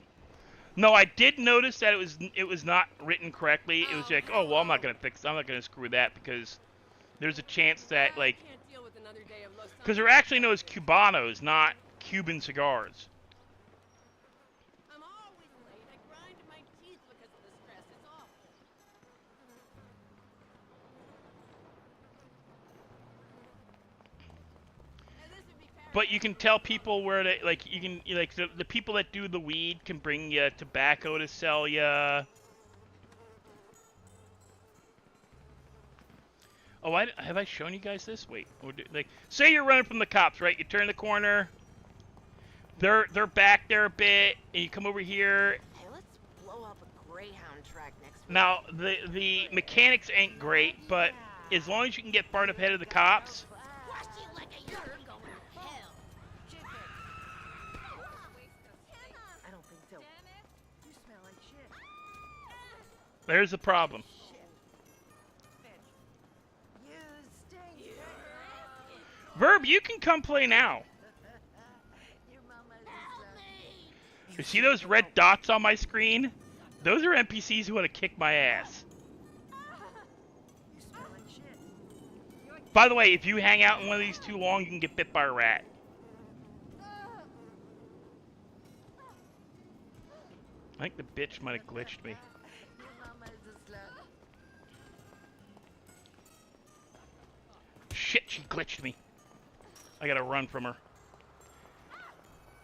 No, I did notice that it was not written correctly. It was like, oh well, I'm not gonna screw that because there's a chance that like, because they're actually known as Cubanos, not Cuban cigars. I'm always late. I grind my teeth because of the stress. It's awful. And this would be But you can tell people where they like. You can like the people that do the weed can bring you tobacco to sell you. Oh, have I shown you guys this? Wait, like, say you're running from the cops, right? You turn the corner. They're back there a bit, and you come over here. Hey, let's blow up a Greyhound track next week. Now the mechanics ain't great, but as long as you can get far enough ahead of the cops. Wash you like a you're going to hell. I don't think so. You smell like shit. There's the problem. You stink. Verb, you can come play now. Your mama is You see those red dots on my screen? Those are NPCs who want to kick my ass. You smell like shit. By the way, if you hang out in one of these too long, you can get bit by a rat. I think the bitch might have glitched me. Your mama is a slut. Shit, she glitched me. I gotta run from her.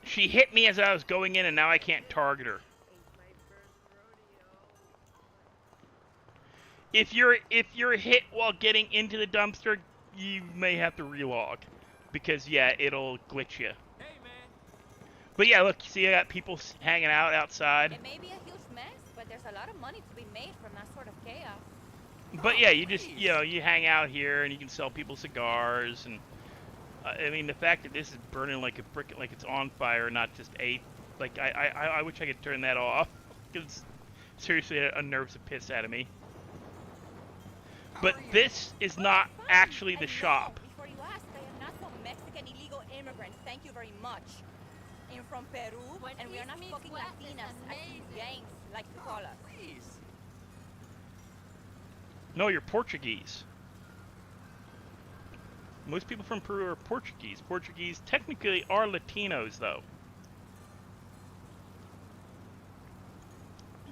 She hit me as I was going in, and now I can't target her. If you're hit while getting into the dumpster, you may have to relog, because yeah, it'll glitch you. Hey, man. But yeah, look, you see, I got people hanging out outside. It may be a huge mess, but there's a lot of money to be made from that sort of chaos. But yeah, you just you hang out here, and you can sell people cigars, and I mean the fact that this is burning like a brick, like it's on fire, not just like I wish I could turn that off, because seriously, it unnerves the piss out of me. But this is not actually the shop. Before you ask, I am not some Mexican illegal immigrant. Thank you very much. I'm from Peru, When and we are East not meets fucking West, it's Latinas, as these amazing. gangs like to call us. Please. No, you're Portuguese. Most people from Peru are Portuguese. Portuguese technically are Latinos, though.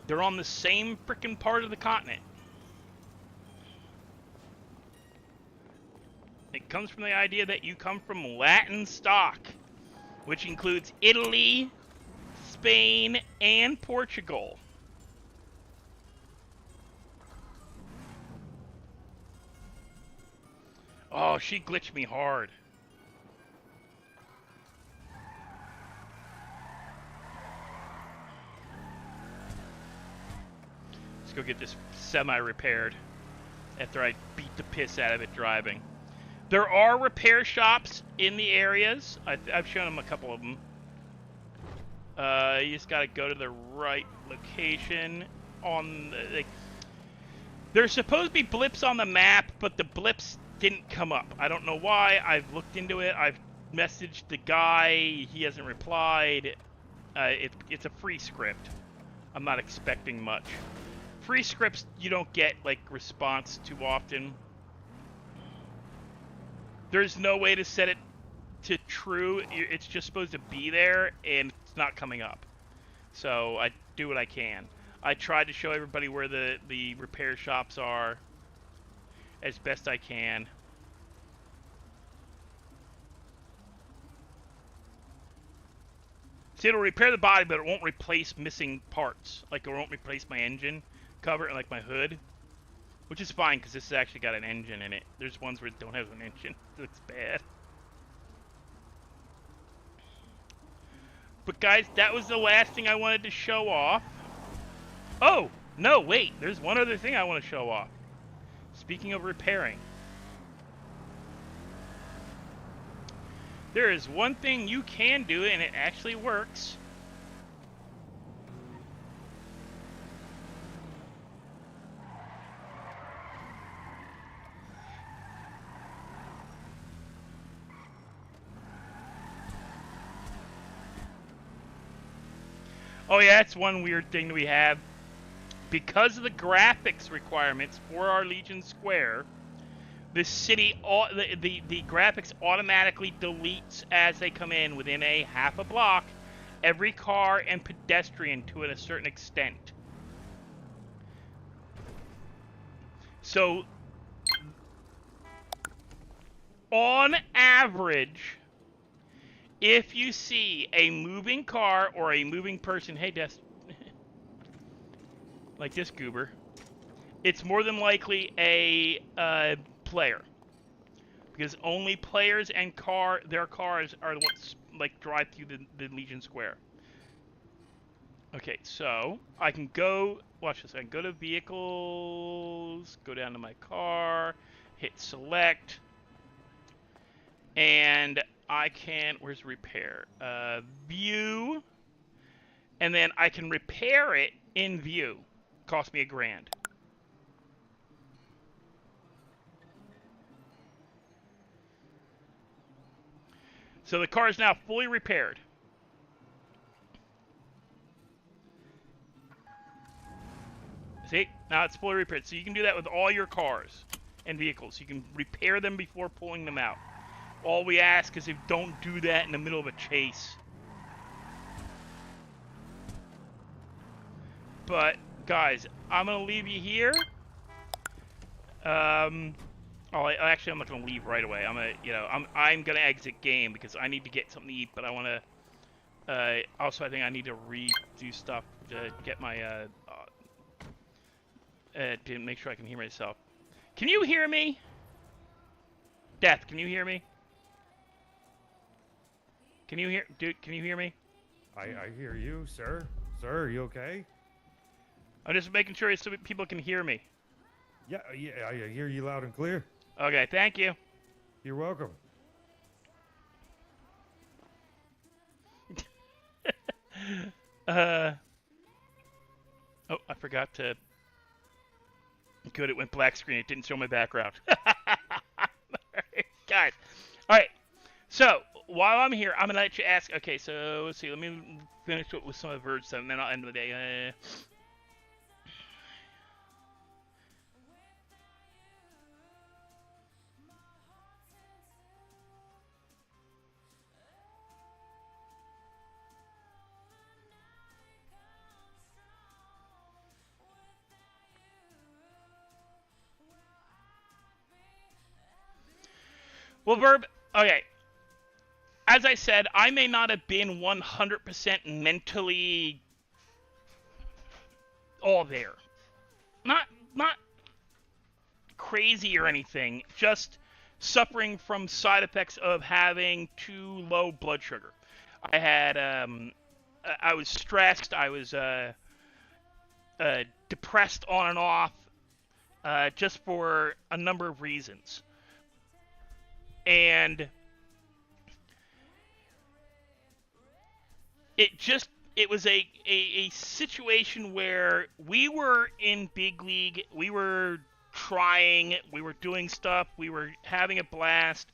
They're on the same frickin' part of the continent. It comes from the idea that you come from Latin stock, which includes Italy, Spain, and Portugal. Oh, she glitched me hard. Let's go get this semi-repaired after I beat the piss out of it driving. There are repair shops in the areas. I've shown them a couple of them. You just gotta go to the right location. on like. There's supposed to be blips on the map, but the blips didn't come up. I don't know why. I've looked into it. I've messaged the guy. He hasn't replied. It's a free script. I'm not expecting much. Free scripts, you don't get, like, response too often. There's no way to set it to true. It's just supposed to be there, and it's not coming up. So I do what I can. I tried to show everybody where the repair shops are as best I can. See, it'll repair the body, but it won't replace missing parts. Like, it won't replace my engine cover and, like, my hood. Which is fine, because this has actually got an engine in it. There's ones where it don't have an engine. It looks bad. But, guys, that was the last thing I wanted to show off. Oh! No, wait! There's one other thing I want to show off. Speaking of repairing. There is one thing you can do, and it actually works. Oh yeah, that's one weird thing that we have. Because of the graphics requirements for our Legion Square, the city, the graphics automatically deletes as they come in within a half a block every car and pedestrian to a certain extent. So, on average, if you see a moving car or a moving person, hey, Des, like this goober, it's more than likely a player, because only players and their cars are the ones like drive through the Legion Square. Okay, so I can go. Watch this. I can go to vehicles, go down to my car, hit select, and I can. Where's repair? View, and then I can repair it in view. Cost me $1,000. So the car is now fully repaired. See? Now it's fully repaired. So you can do that with all your cars and vehicles. You can repair them before pulling them out. All we ask is if don't do that in the middle of a chase. But guys, I'm gonna leave you here. Actually, I'm not gonna leave right away. I'm gonna exit game because I need to get something to eat. But I wanna. Also, I think I need to redo stuff to get my to make sure I can hear myself. Can you hear me? Death, can you hear me? Can you hear, dude? Can you hear me? I hear you, sir. Sir, are you okay? I'm just making sure so people can hear me. Yeah, I hear you loud and clear. Okay, thank you. You're welcome. Oh, I forgot to. Good, it went black screen. It didn't show my background. Guys, all right. So while I'm here, I'm gonna let you ask. Okay, so let's see. Let me finish with some of the Verge stuff, and then I'll end the day. Well, Verb, okay. As I said, I may not have been 100% mentally all there. Not crazy or anything, just suffering from side effects of having too low blood sugar. I had, I was stressed, I was depressed on and off, just for a number of reasons. And it just, it was a situation where we were in Big League, we were trying, we were doing stuff, we were having a blast.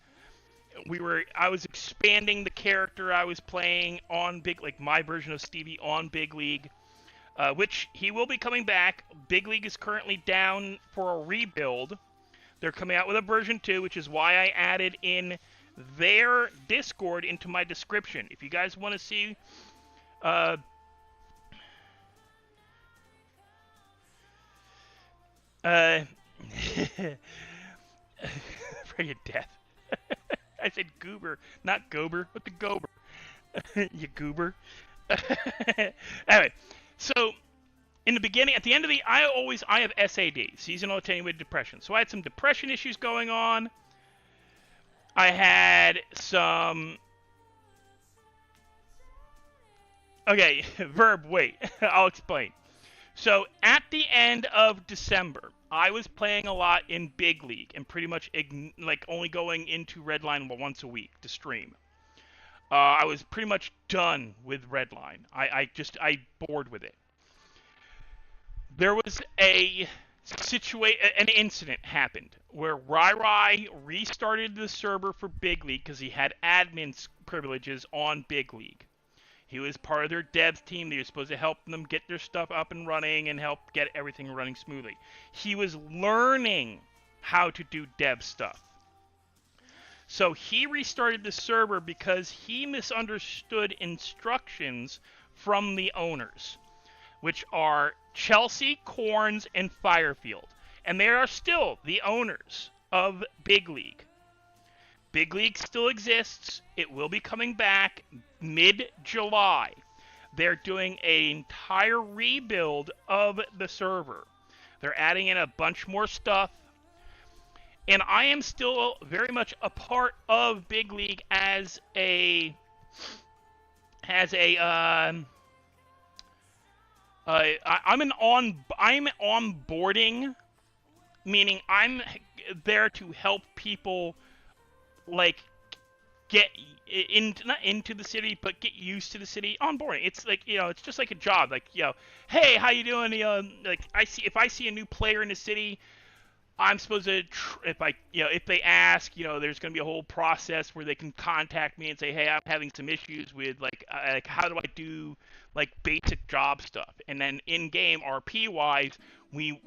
I was expanding the character I was playing on my version of Stevie on Big League, which he will be coming back. Big League is currently down for a rebuild. They're coming out with a version 2, which is why I added in their Discord into my description. If you guys want to see, for your death. I said goober, not gober. What the gober? You goober. Anyway, so in the beginning, at the end of I have SAD, seasonal attenuated depression. So I had some depression issues going on. I had some. Okay, verb. Wait, I'll explain. So at the end of December, I was playing a lot in Big League and pretty much only going into Redline once a week to stream. I was pretty much done with Redline. I bored with it. There was an incident happened where Rai restarted the server for Big League because he had admin privileges on Big League. He was part of their devs team. They were supposed to help them get their stuff up and running and help get everything running smoothly. He was learning how to do dev stuff. So he restarted the server because he misunderstood instructions from the owners, which are Chelsea, Corns, and Firefield. And they are still the owners of Big League. Big League still exists. It will be coming back mid-July. They're doing an entire rebuild of the server. They're adding in a bunch more stuff. And I am still very much a part of Big League as I'm onboarding, meaning I'm there to help people get not into the city, but get used to the city. Onboarding. It's it's just like a job. Hey, how you doing? If I see a new player in the city, I'm supposed to, if they ask, there's going to be a whole process where they can contact me and say, hey, I'm having some issues with, how do I do, basic job stuff? And then in-game, RP-wise, I'm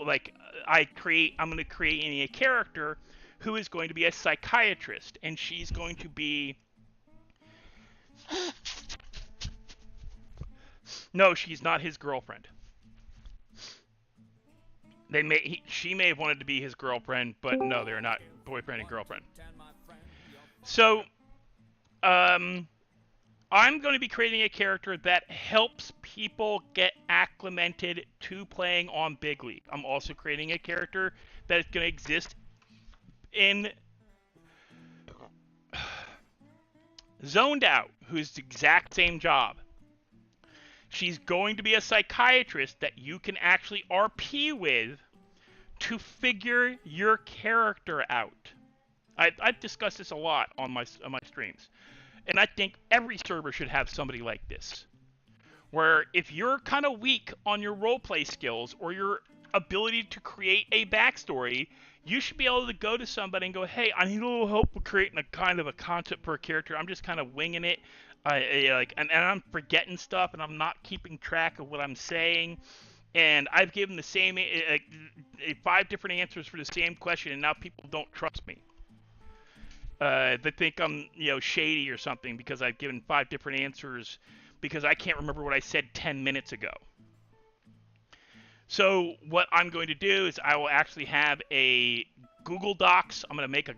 going to create a character who is going to be a psychiatrist, and she's going to be... No, she's not his girlfriend. She may have wanted to be his girlfriend, but no, they're not boyfriend and girlfriend. So, I'm going to be creating a character that helps people get acclimated to playing on Big League. I'm also creating a character that is going to exist in Zoned Out, who's the exact same job. She's going to be a psychiatrist that you can actually RP with to figure your character out. I've discussed this a lot on my streams. And I think every server should have somebody like this. Where if you're kind of weak on your roleplay skills or your ability to create a backstory, you should be able to go to somebody and go, hey, I need a little help with creating a kind of a concept for a character. I'm just kind of winging it. And I'm forgetting stuff, and I'm not keeping track of what I'm saying. And I've given the same 5 different answers for the same question, and now people don't trust me. They think I'm shady or something because I've given 5 different answers because I can't remember what I said 10 minutes ago. So what I'm going to do is I will actually have a Google Docs. I'm going to make a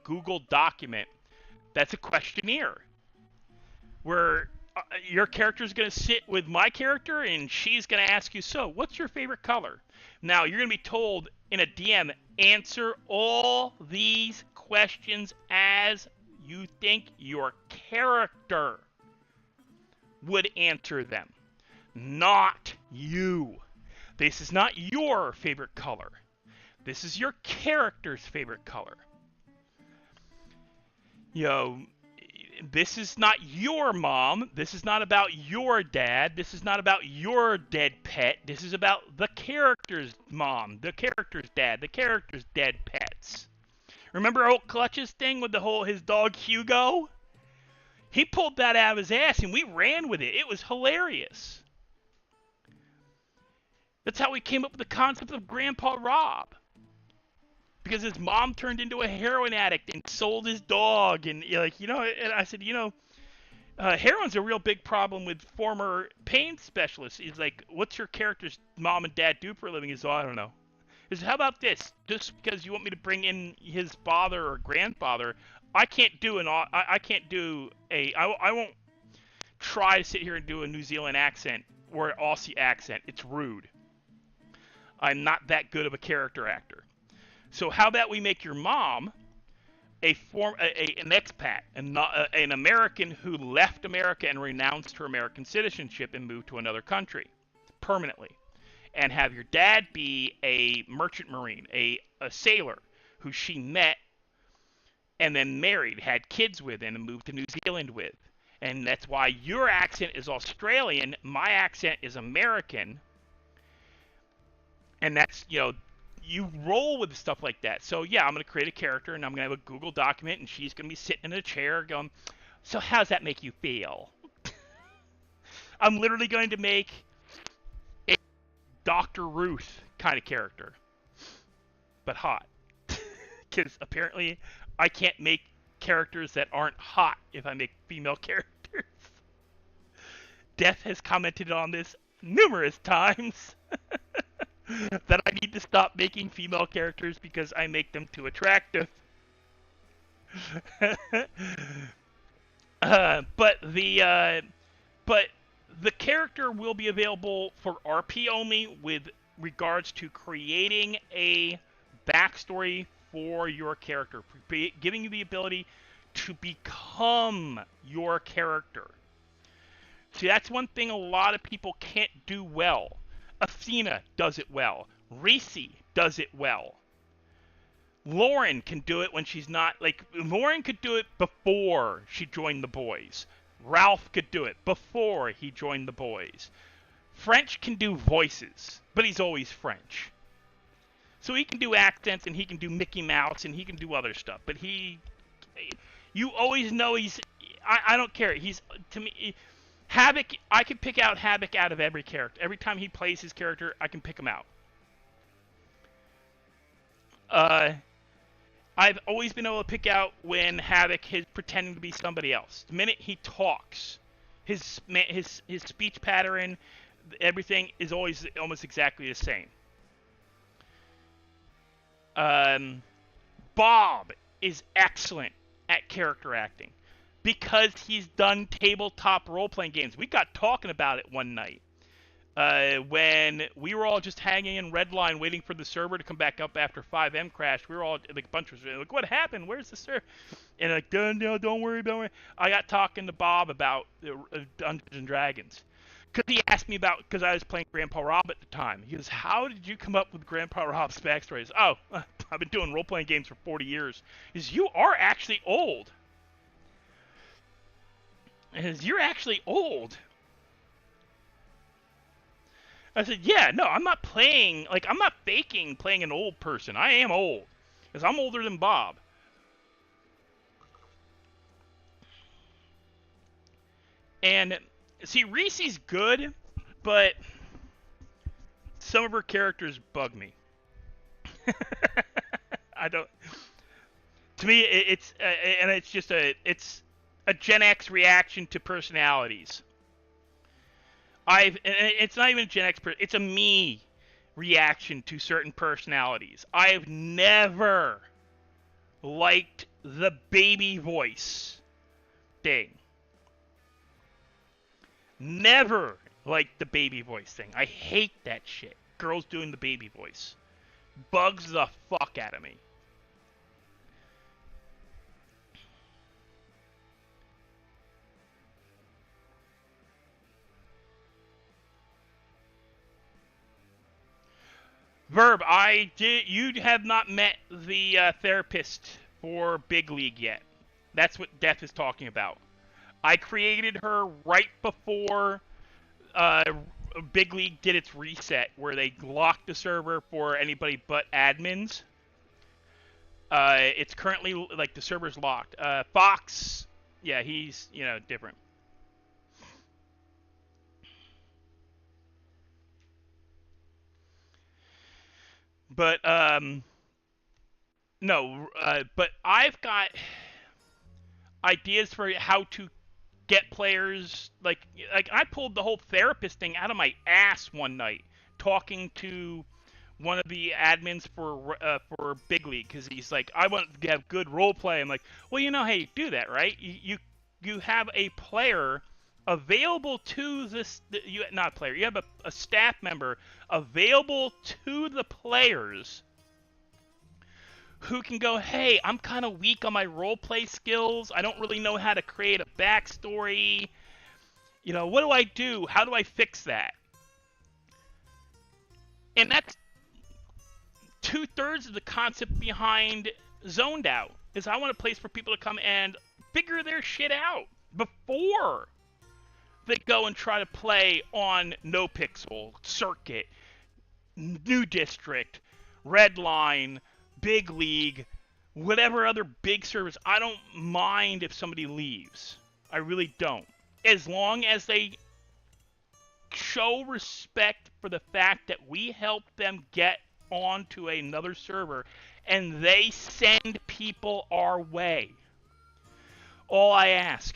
Google document that's a questionnaire, where your character is going to sit with my character, and she's going to ask you, so, what's your favorite color? Now, you're going to be told in a DM, answer all these questions as you think your character would answer them, not you. This is not your favorite color. This is your character's favorite color. this is not your mom. This is not about your dad. This is not about your dead pet. This is about the character's mom, the character's dad, the character's dead pets. Remember old Clutch's thing with his dog Hugo? He pulled that out of his ass and we ran with it. It was hilarious. That's how we came up with the concept of Grandpa Rob. Because his mom turned into a heroin addict and sold his dog, and and I said, heroin's a real big problem with former pain specialists. He's like, what's your character's mom and dad do for a living? He's, I don't know. He said, how about this? Just because you want me to bring in his father or grandfather, I won't try to sit here and do a New Zealand accent or an Aussie accent. It's rude. I'm not that good of a character actor. So how about we make your mom an expat, an American who left America and renounced her American citizenship and moved to another country permanently, and have your dad be a merchant marine, a sailor who she met and then married, had kids with, and moved to New Zealand with. And that's why your accent is Australian, my accent is American, and that's, you roll with stuff like that. So yeah, I'm going to create a character and I'm going to have a Google document and she's going to be sitting in a chair going, so how's that make you feel? I'm literally going to make a Dr. Ruth kind of character, but hot. Because apparently I can't make characters that aren't hot if I make female characters. Death has commented on this numerous times. That I need to stop making female characters because I make them too attractive. But the character will be available for RP only with regards to creating a backstory for your character, giving you the ability to become your character. See, that's one thing a lot of people can't do well. Athena does it well. Reese does it well. Lauren can do it when she's not, Lauren could do it before she joined the boys. Ralph could do it before he joined the boys. French can do voices, but he's always French. So he can do accents and he can do Mickey Mouse and he can do other stuff. But you always know I don't care. To me, Havoc, I can pick out Havoc out of every character. Every time he plays his character, I can pick him out. I've always been able to pick out when Havoc is pretending to be somebody else. The minute he talks, his speech pattern, everything is always almost exactly the same. Bob is excellent at character acting. Because he's done tabletop role-playing games. We got talking about it one night. When we were all just hanging in Redline waiting for the server to come back up after 5M crashed. We were all, a bunch of us, like, what happened? Where's the server? And don't worry about it. I got talking to Bob about Dungeons & Dragons. Because he asked me because I was playing Grandpa Rob at the time. He goes, how did you come up with Grandpa Rob's backstory? Oh, I've been doing role-playing games for 40 years. He goes, you are actually old. Is you're actually old. I said, yeah, no, I'm not faking playing an old person. I am old. Because I'm older than Bob. And, see, Reese's good, but some of her characters bug me. To me, it's a Gen X reaction to personalities. It's not even a Gen X, it's a me reaction to certain personalities. I've never liked the baby voice thing. Never liked the baby voice thing. I hate that shit. Girls doing the baby voice. Bugs the fuck out of me. Verb, you have not met the therapist for Big League yet. That's what Death is talking about. I created her right before Big League did its reset, where they locked the server for anybody but admins. It's currently, like, the server's locked. Fox, yeah, he's, different. But, no, but I've got ideas for how to get players, like I pulled the whole therapist thing out of my ass one night, talking to one of the admins for Big League, because he's like, I want to have good role play. I'm like, well, how you do that, right? You have a player available to this, not a player, you have a staff member available to the players who can go, hey, I'm kind of weak on my roleplay skills. I don't really know how to create a backstory. What do I do? How do I fix that? And that's 2/3 of the concept behind Zoned Out, is I want a place for people to come and figure their shit out before they go and try to play on No Pixel, Circuit, New District, Redline, Big League, whatever other big servers. I don't mind if somebody leaves. I really don't. As long as they show respect for the fact that we helped them get onto another server and they send people our way. All I ask.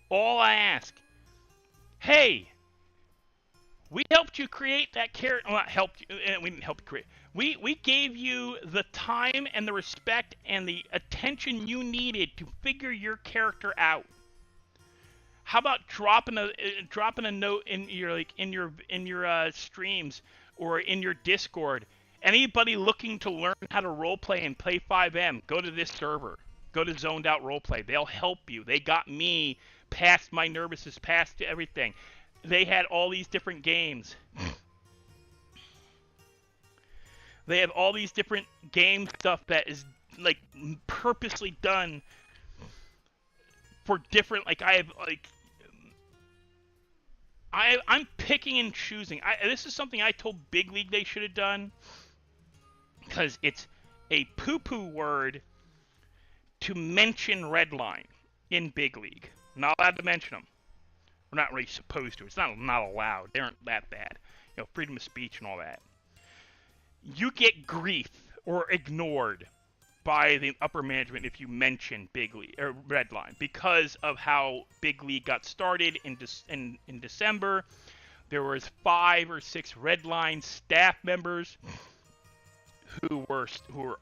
All I ask. Hey, we helped you create that character. Well, not helped you. We didn't help you create. We gave you the time and the respect and the attention you needed to figure your character out. How about dropping a note in your streams or in your Discord? Anybody looking to learn how to roleplay and play 5M, go to this server. Go to Zoned Out Roleplay. They'll help you. They got me past my nervousness, past everything. They had all these different games. They have all these different game stuff that is, like, purposely done for different, like, I'm picking and choosing. This is something I told Big League they should have done, because it's a poo-poo word to mention Redline in Big League. Not allowed to mention them. We're not really supposed to. It's not allowed. They aren't that bad. Freedom of speech and all that. You get grief or ignored by the upper management if you mention Big League or Redline, because of how Big League got started in December. There was 5 or 6 Redline staff members who were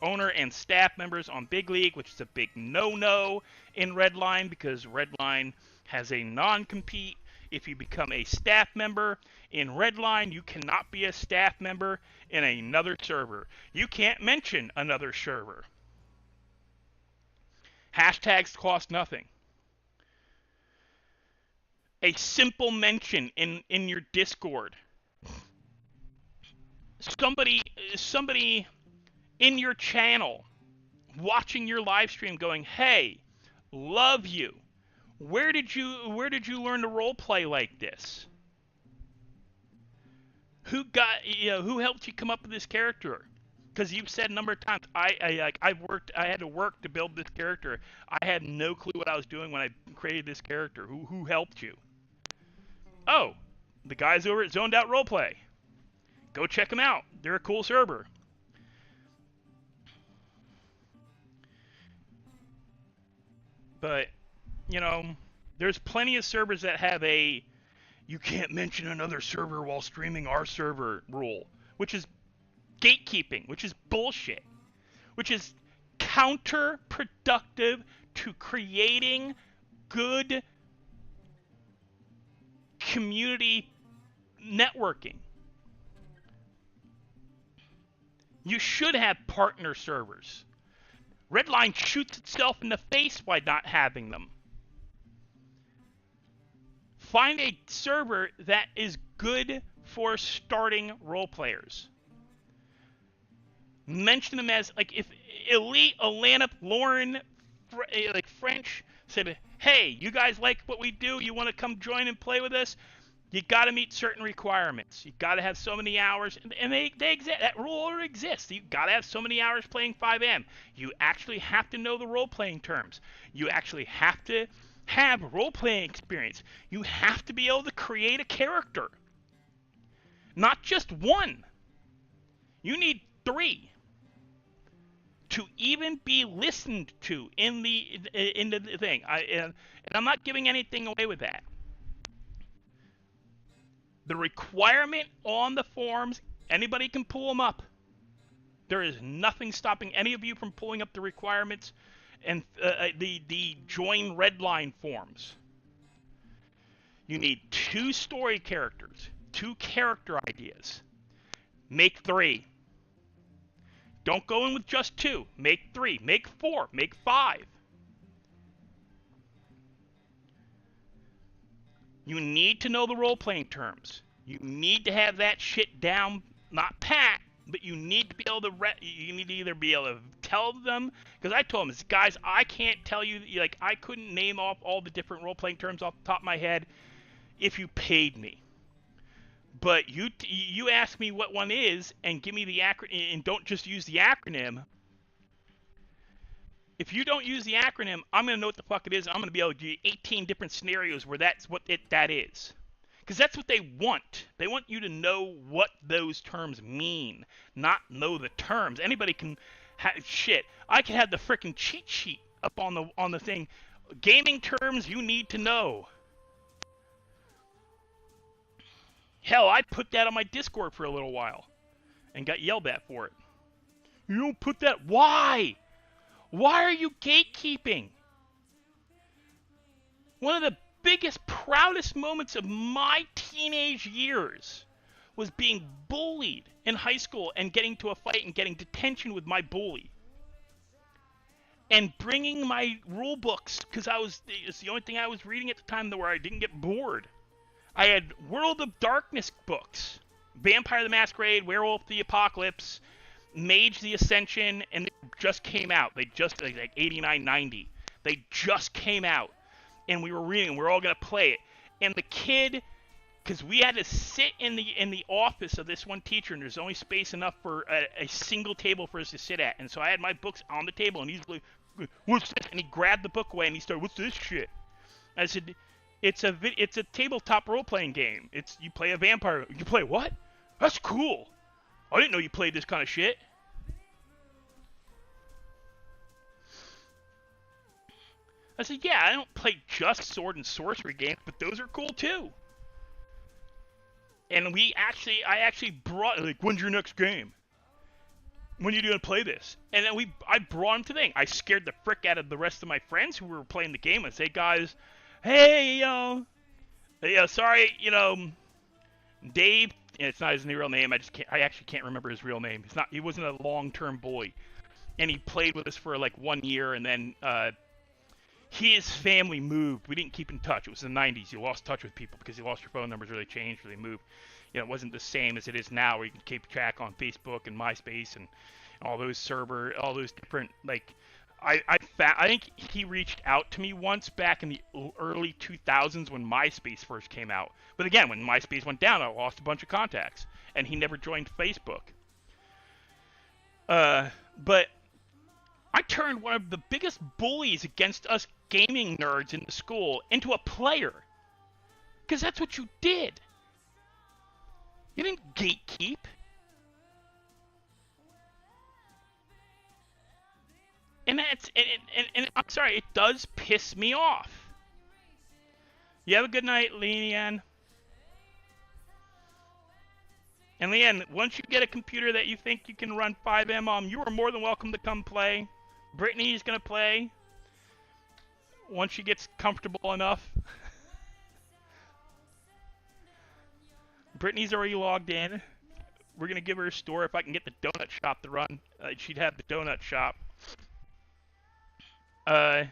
owner and staff members on Big League, which is a big no-no in Redline, because Redline has a non-compete. If you become a staff member in Redline, you cannot be a staff member in another server. You can't mention another server. Hashtags cost nothing. A simple mention in your Discord. Somebody in your channel watching your live stream going, hey, love you. Where did you learn to role play like this? Who helped you come up with this character? Because you've said a number of times, I had to work to build this character. I had no clue what I was doing when I created this character. Who helped you? Oh, the guys over at Zoned Out Roleplay. Go check them out. They're a cool server. But, there's plenty of servers that have a you can't mention another server while streaming our server rule, which is gatekeeping, which is bullshit, which is counterproductive to creating good community networking. You should have partner servers. Redline shoots itself in the face by not having them. Find a server that is good for starting role players. mention them as, like, if Elite, Alana, Lauren, like French said, hey, you guys like what we do, you want to come join and play with us, you got to meet certain requirements. You got to have so many hours, and they exist. That rule order exists. You got to have so many hours playing 5M. You actually have to know the role-playing terms. You actually have to have role-playing experience. You have to be able to create a character. Not just one. You need 3 to even be listened to in the thing. And I'm not giving anything away with that. The requirement on the forms, anybody can pull them up. There is nothing stopping any of you from pulling up the requirements and the join redline forms. You need 2 story characters, 2 character ideas. Make 3. Don't go in with just 2. Make 3. Make 4. Make 5. You need to know the role-playing terms. You need to have that shit down, not pat, but you need to be able to you need to either be able to tell them, because I told them, guys, I can't tell you, like, I couldn't name off all the different role-playing terms off the top of my head if you paid me. But you ask me what one is and give me the acronym, and don't just use the acronym. If you don't use the acronym, I'm going to know what the fuck it is. I'm going to be able to give you 18 different scenarios where that's what that is. Because that's what they want. They want you to know what those terms mean, not know the terms. Anybody can shit. I can have the frickin' cheat sheet up on the thing. Gaming terms you need to know. Hell, I put that on my Discord for a little while and got yelled at for it. You don't put that. Why? Why are you gatekeeping? One of the biggest, proudest moments of my teenage years was being bullied in high school and getting to a fight and getting detention with my bully. And bringing my rule books, because it's the only thing I was reading at the time where I didn't get bored. I had World of Darkness books, Vampire the Masquerade, Werewolf the Apocalypse, Mage the Ascension, and they just came out. They just, like 89, 90. They just came out. And we were reading, we were all going to play it. And the kid, because we had to sit in the office of this one teacher, and there's only space enough for a single table for us to sit at. And so I had my books on the table, and he's like, what's this? And he grabbed the book away, and he started, what's this shit? I said, it's a tabletop role-playing game. You play a vampire. You play what? That's cool. I didn't know you played this kind of shit. I said, yeah, I don't play just sword and sorcery games, but those are cool too. And I actually brought, like, when's your next game? When are you going to play this? And then I brought him to the thing. I scared the frick out of the rest of my friends who were playing the game and say, guys, hey, sorry, Dave, it's not his real name. I actually can't remember his real name. He wasn't a long-term bully. And he played with us for like 1 year, and then his family moved. We didn't keep in touch. It was the 90s. You lost touch with people because you lost your phone numbers, or they changed, or they moved. It wasn't the same as it is now, where you can keep track on Facebook and MySpace and all those different, like, I think he reached out to me once back in the early 2000s when MySpace first came out. But again, when MySpace went down, I lost a bunch of contacts, and he never joined Facebook. But I turned one of the biggest bullies against us gaming nerds in the school into a player. Because that's what you did. You didn't gatekeep. And and I'm sorry, it does piss me off. You have a good night, Leanne. And Leanne, once you get a computer that you think you can run 5M, you are more than welcome to come play. Brittany's gonna play once she gets comfortable enough. Brittany's already logged in. We're gonna give her a store if I can get the donut shop to run. She'd have the donut shop. But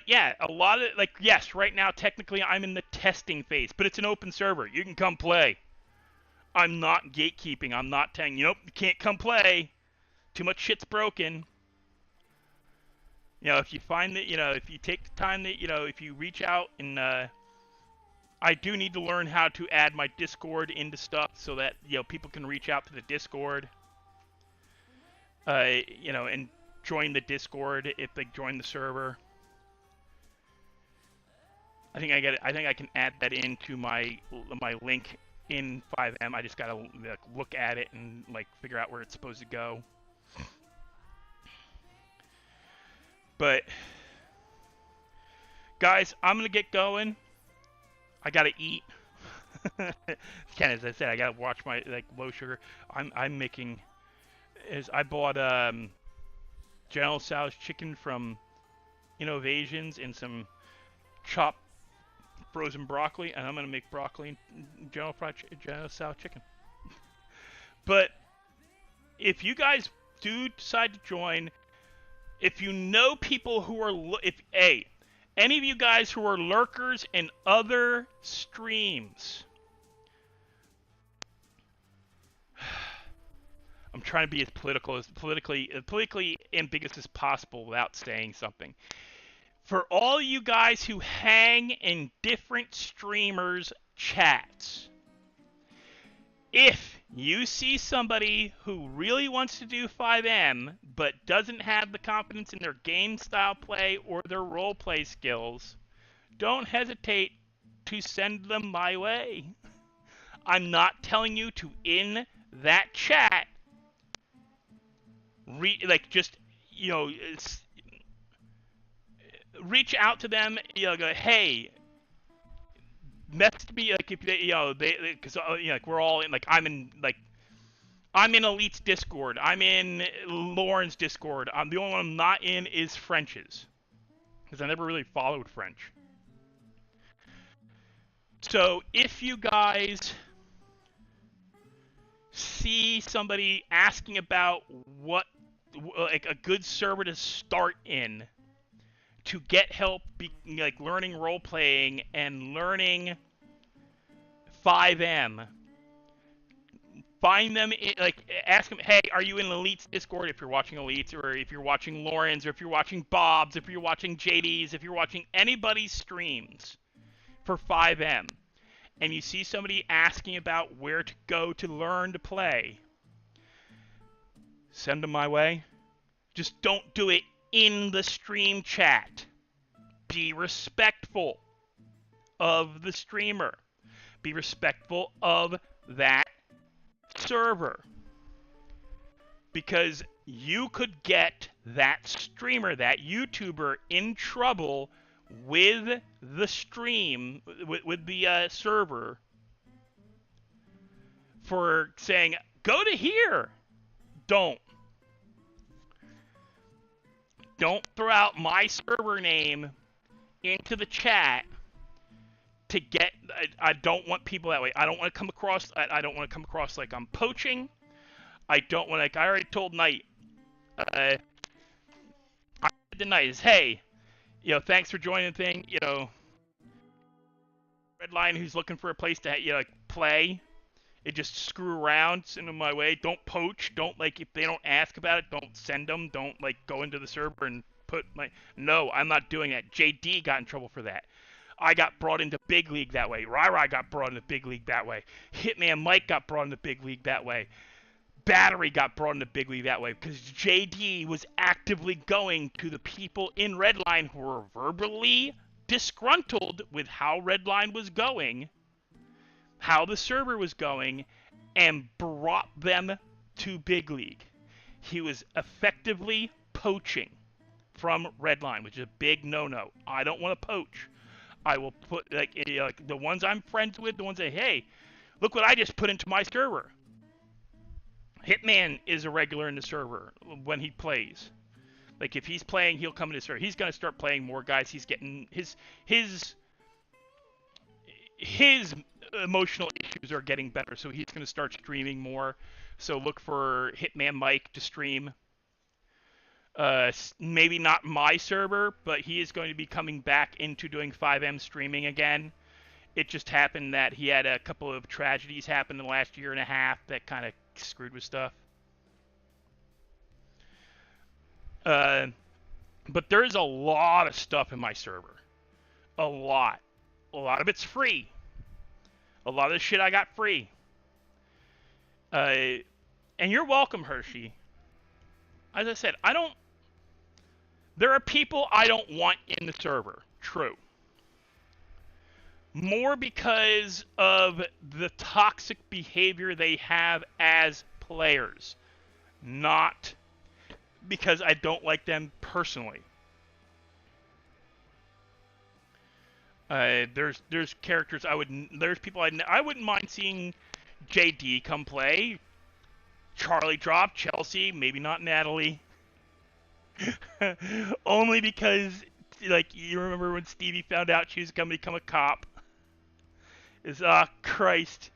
yeah, a lot of, like, yes, right now technically I'm in the testing phase, but it's an open server. You can come play. I'm not gatekeeping. I'm not telling you can't come play. Too much shit's broken. If you find that, if you take the time that, if you reach out and, I do need to learn how to add my Discord into stuff so that, people can reach out to the Discord, and join the Discord if they join the server. I think I can add that into my link in 5M. I just gotta look at it and figure out where it's supposed to go. But guys, I'm gonna get going. I gotta eat. Again, as I said, I gotta watch my low sugar. I'm making I bought General Tso's chicken from Innovations and some chopped frozen broccoli, and I'm gonna make broccoli and General Tso chicken. But if you guys do decide to join, if you know people who are any of you guys who are lurkers in other streams, I'm trying to be as politically ambiguous as possible without saying something. For all you guys who hang in different streamers' chats, if you see somebody who really wants to do 5M but doesn't have the confidence in their game style play or their role play skills, don't hesitate to send them my way. I'm not telling you to, in that chat, reach out to them, go, hey, message me, if they, because we're all in, I'm in Elite's Discord, I'm in Lauren's Discord. The only one I'm not in is French's, because I never really followed French. So if you guys see somebody asking about what a good server to start in, to get help, learning role playing and learning 5M, find them, ask them, hey, are you in Elite's Discord if you're watching Elite's, or if you're watching Lauren's, or if you're watching Bob's, if you're watching JD's, if you're watching anybody's streams for 5M, and you see somebody asking about where to go to learn to play, send them my way. Just don't do it in the stream chat. Be respectful of the streamer. Be respectful of that server. Because you could get that streamer, that YouTuber, in trouble with the stream, with the server, for saying, go to here. Don't throw out my server name into the chat to get. I don't want people that way. I don't want to come across. I don't want to come across like I'm poaching. I don't want I already told Knight. I said to Knight is, hey, thanks for joining the thing. Redline who's looking for a place to play. It just screw around, send them my way. Don't poach. Don't if they don't ask about it, don't send them. Don't go into the server and put no, I'm not doing that. JD got in trouble for that. I got brought into Big League that way. Rai got brought into Big League that way. Hitman Mike got brought into Big League that way. Battery got brought into Big League that way because JD was actively going to the people in Redline who were verbally disgruntled with how Redline was going, how the server was going, and brought them to Big League. He was effectively poaching from Redline, which is a big no-no. I don't want to poach. I will put the ones I'm friends with, the ones that, hey, look what I just put into my server. Hitman is a regular in the server when he plays. If he's playing, he'll come into the server. He's gonna start playing more, guys. He's getting his emotional issues are getting better, so he's gonna start streaming more. So look for Hitman Mike to stream. Maybe not my server, but he is going to be coming back into doing 5M streaming again. It just happened that he had a couple of tragedies happen in the last year and a half that kind of screwed with stuff. But there's a lot of stuff in my server. A lot. A lot of it's free. A lot of the shit I got free. And you're welcome, Hershey. As I said, there are people I don't want in the server. True. More because of the toxic behavior they have as players. Not because I don't like them personally. There's characters there's people I wouldn't mind seeing JD come play. Charlie Drop, Chelsea, maybe not Natalie. Only because, like, you remember when Stevie found out she was going to become a cop. Christ.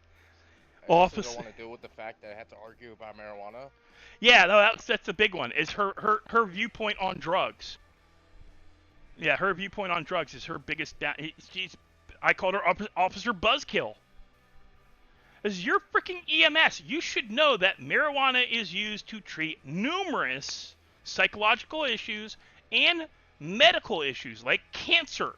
I also don't want to deal with the fact that I had to argue about marijuana. Yeah, no, that's a big one. Is her viewpoint on drugs. Yeah, her viewpoint on drugs is her biggest I called her Officer Buzzkill. As your freaking EMS, you should know that marijuana is used to treat numerous psychological issues and medical issues like cancer.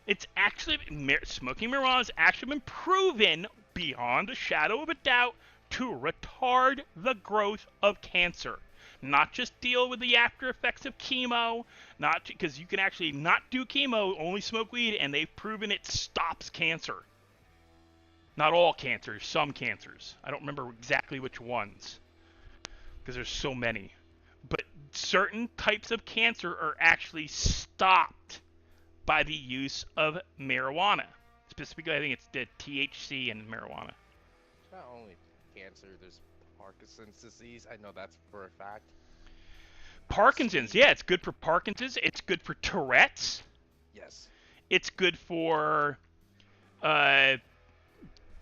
It's actually, smoking marijuana has actually been proven beyond a shadow of a doubt to retard the growth of cancer. Not just deal with the after effects of chemo, because you can actually not do chemo, only smoke weed, and they've proven it stops cancer. Not all cancers, some cancers. I don't remember exactly which ones, because there's so many. But certain types of cancer are actually stopped by the use of marijuana. Specifically, I think it's the THC in marijuana. It's not only cancer, there's Parkinson's disease. I know that's for a fact. Parkinson's, yeah, it's good for Parkinson's. It's good for Tourette's. Yes. It's good for,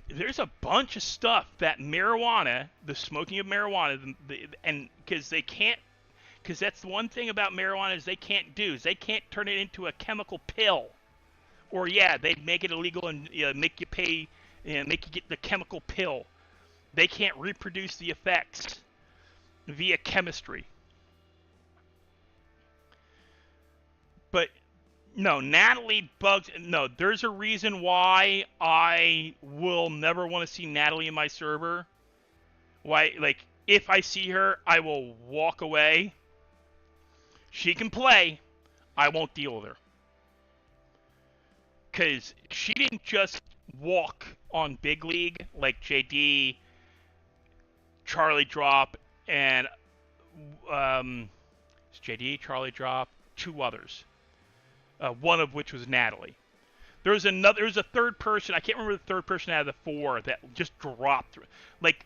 there's a bunch of stuff that marijuana, the smoking of marijuana, and because that's the one thing about marijuana is they can't turn it into a chemical pill. Or yeah, they make it illegal and make you pay, make you get the chemical pill. They can't reproduce the effects via chemistry. But no, Natalie bugs. No, there's a reason why I will never want to see Natalie in my server. Why, like, if I see her, I will walk away. She can play. I won't deal with her. Because she didn't just walk on Big League like JD, Charlie Drop, and JD, Charlie Drop, two others. One of which was Natalie. There was a third person. I can't remember the third person out of the four that just dropped. Like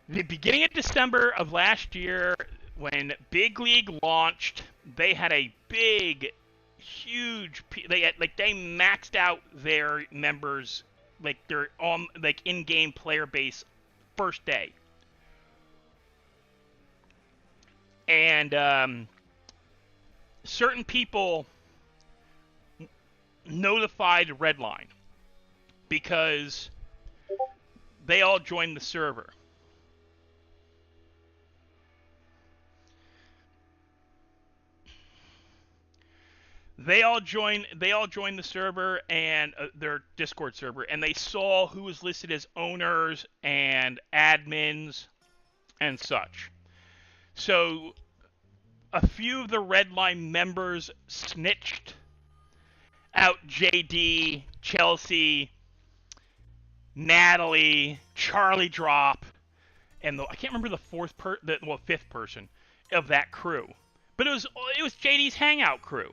the beginning of December of last year, when Big League launched, they had a big, huge. They maxed out their members, like their in-game player base, first day. And certain people notified Redline because they all joined the server. They all joined the server and their Discord server, and they saw who was listed as owners and admins and such. So a few of the Redline members snitched out JD, Chelsea, Natalie, Charlie Drop, and I can't remember the fifth person of that crew. But it was JD's hangout crew.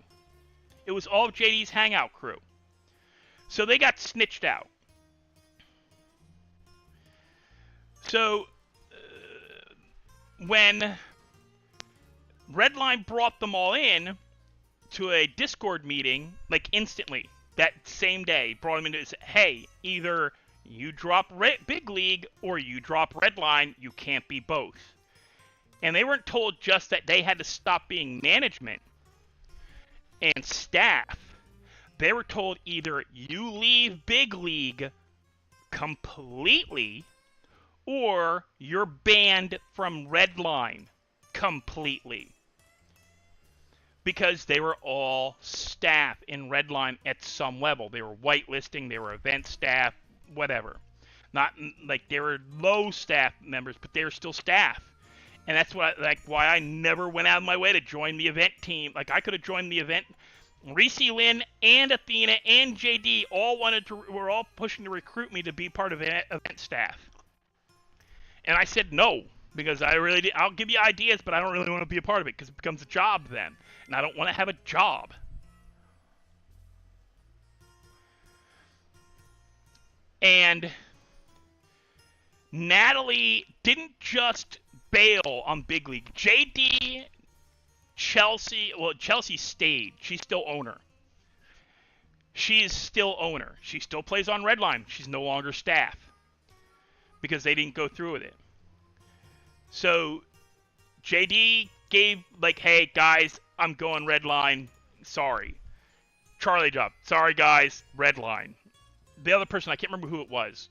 It was all of JD's hangout crew. So they got snitched out. So when Redline brought them all in to a Discord meeting, like instantly, that same day, brought them into and said, hey, either you drop Big League or you drop Redline, you can't be both. And they weren't told just that they had to stop being management and staff. they were told either you leave Big League completely or you're banned from Redline completely. Because they were all staff in Redline at some level. They were whitelisting, they were event staff, whatever. Not like they were low staff members, but they were still staff. And that's why I never went out of my way to join the event team. Like, I could have joined the event. Reese Lynn and Athena and JD were all pushing to recruit me to be part of event staff. And I said no, because I'll give you ideas, but I don't really want to be a part of it, because it becomes a job then. And I don't want to have a job. And Natalie didn't just bail on Big League. JD, Chelsea stayed. She's still owner. She is still owner. She still plays on Redline. She's no longer staff. Because they didn't go through with it. So, JD gave, like, hey, guys, I'm going Redline. Sorry. Charlie Job. Sorry, guys. Redline. The other person, I can't remember who it was.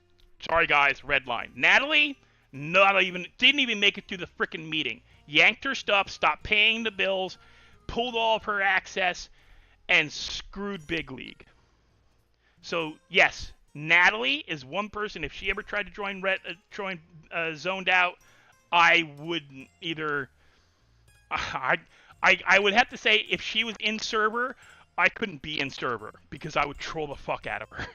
Sorry, guys. Redline. Natalie, didn't even make it through the frickin' meeting. Yanked her stuff, stopped paying the bills, pulled all of her access, and screwed Big League. So, yes, Natalie is one person. If she ever tried to join Zoned Out, I wouldn't either. I would have to say, if she was in server, I couldn't be in server because I would troll the fuck out of her.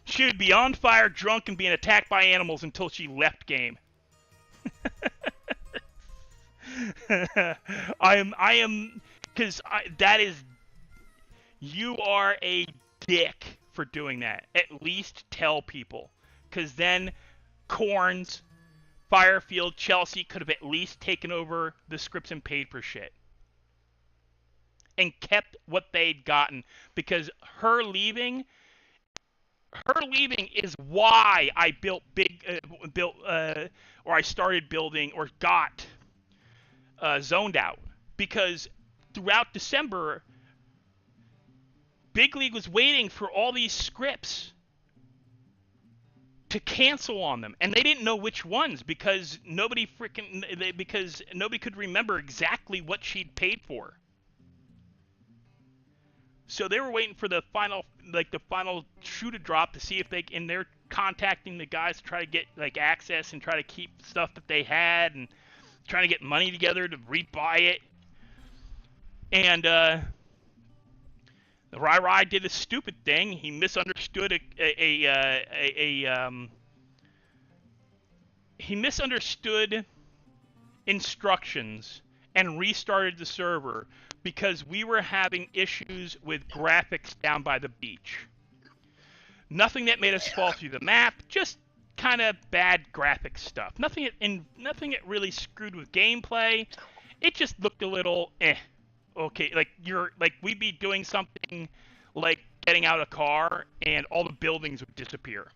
She would be on fire, drunk, and being attacked by animals until she left game. You are a dick for doing that. At least tell people. Because then Corns, Firefield, Chelsea could have at least taken over the scripts and paid for shit. And kept what they'd gotten. Because her leaving is why I started building or got Zoned Out. Because throughout December, Big League was waiting for all these scripts to cancel on them, and they didn't know which ones because nobody could remember exactly what she'd paid for. So they were waiting for the final shoe to drop to see if they're contacting the guys to try to get access and try to keep stuff that they had and trying to get money together to rebuy it. And the Rai did a stupid thing. He misunderstood he misunderstood instructions and restarted the server because we were having issues with graphics down by the beach. Nothing that made us fall through the map, just kind of bad graphics stuff. Nothing that really screwed with gameplay. It just looked a little okay, we'd be doing something like getting out a car and all the buildings would disappear.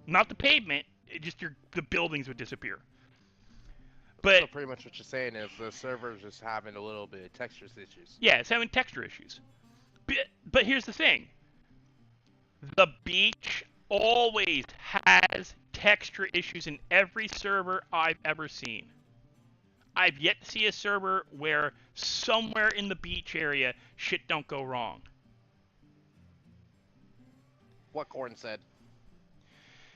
Not the pavement, the buildings would disappear. But so pretty much what you're saying is the server's just having a little bit of texture issues. Yeah, it's having texture issues. But here's the thing. The beach always has texture issues in every server I've ever seen. I've yet to see a server where somewhere in the beach area shit don't go wrong. What Corn said.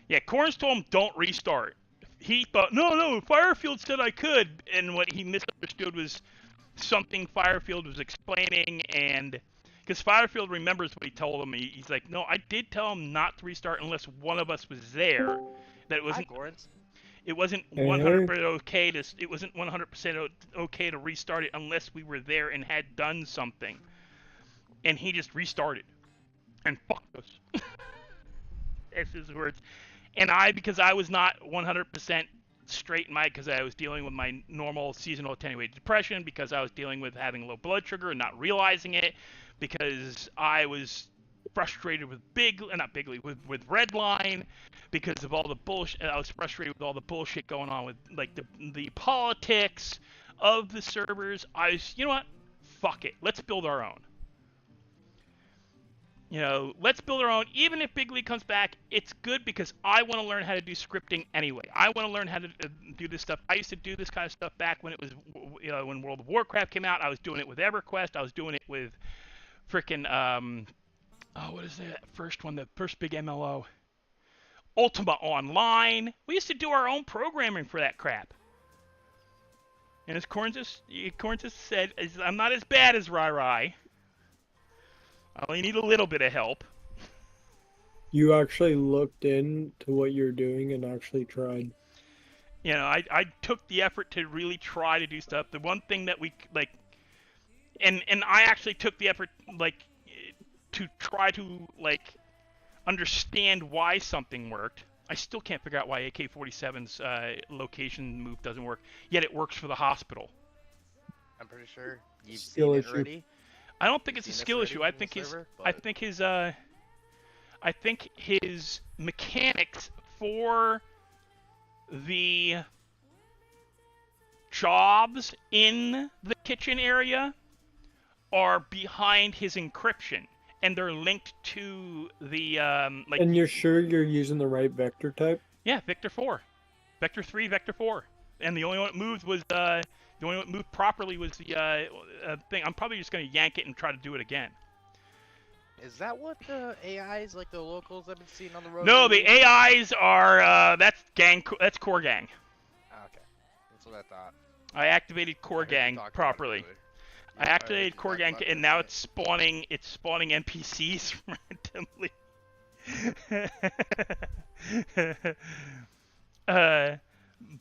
Yeah, Corns told him don't restart. He thought, no, Firefield said I could, and what he misunderstood was something Firefield was explaining, and because Firefield remembers what he told him, he's like, no, I did tell him not to restart unless one of us was there. That it wasn't. It wasn't 100% okay to. It wasn't 100% okay to restart it unless we were there and had done something. And he just restarted, and fucked us. That's his words. And because I was not 100% straight in because I was dealing with my normal seasonal attenuated depression, because I was dealing with having low blood sugar and not realizing it, because I was frustrated with with Redline, because of all the bullshit. I was frustrated with all the bullshit going on with the politics of the servers. You know what? fuck it, let's build our own. You know, let's build our own. Even if Big League comes back, it's good because I want to learn how to do scripting anyway. I want to learn how to do this stuff. I used to do this kind of stuff back when it was, you know, when World of Warcraft came out. I was doing it with EverQuest. I was doing it with frickin' what is that first one? The first big MLO, Ultima Online. We used to do our own programming for that crap. And as Cornzus said, I'm not as bad as Rai. I only need a little bit of help. You actually looked into what you're doing and actually tried. You know, I took the effort to really try to do stuff. The one thing that we, like, and I actually took the effort, like, to try to, like, understand why something worked. I still can't figure out why AK-47's location move doesn't work, yet it works for the hospital. I'm pretty sure you've Skill seen issue. it already. I don't think it's a skill issue. I think his mechanics for the jobs in the kitchen area are behind his encryption, and they're linked to the like. And you're sure you're using the right vector type? Yeah, Vector 4, Vector 3, Vector 4, and the only one that moved was the only one that moved properly was the thing. I'm probably just gonna yank it and try to do it again. Is that what the AIs, like the locals, I've been seeing on the road? No, the AIs are that's Core Gang. Okay, that's what I thought. I activated Core Gang Talk about it properly. earlier. I Yeah, activated heard you Core talk Gang, about it and now earlier. it's spawning NPCs randomly.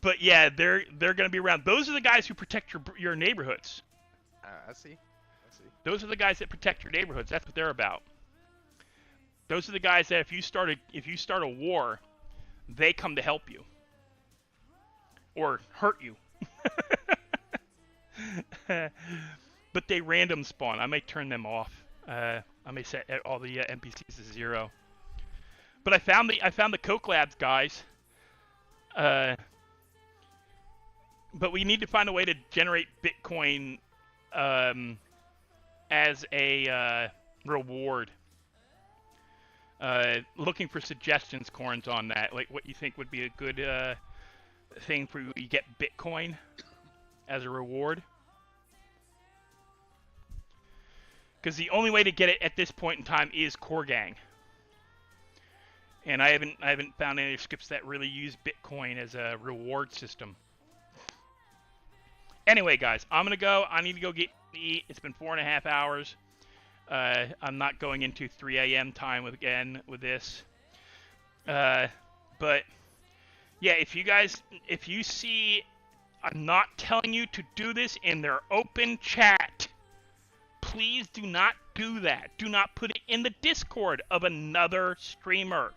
But yeah, they're gonna be around. Those are the guys who protect your neighborhoods. I see. Those are the guys that protect your neighborhoods. That's what they're about. Those are the guys that if you start a war, they come to help you or hurt you. But they random spawn. I may turn them off. I may set all the NPCs to 0. But I found the Coke Labs guys. But we need to find a way to generate Bitcoin as a reward. Looking for suggestions, Corns, on that. Like what you think would be a good thing for you to get Bitcoin as a reward. Because the only way to get it at this point in time is Core Gang. And I haven't found any scripts that really use Bitcoin as a reward system. Anyway, guys, I'm gonna go. I need to go get to eat. It's been 4.5 hours. I'm not going into 3 a.m. time with this. But yeah, if you see, I'm not telling you to do this in their open chat. Please do not do that. Do not put it in the Discord of another streamer.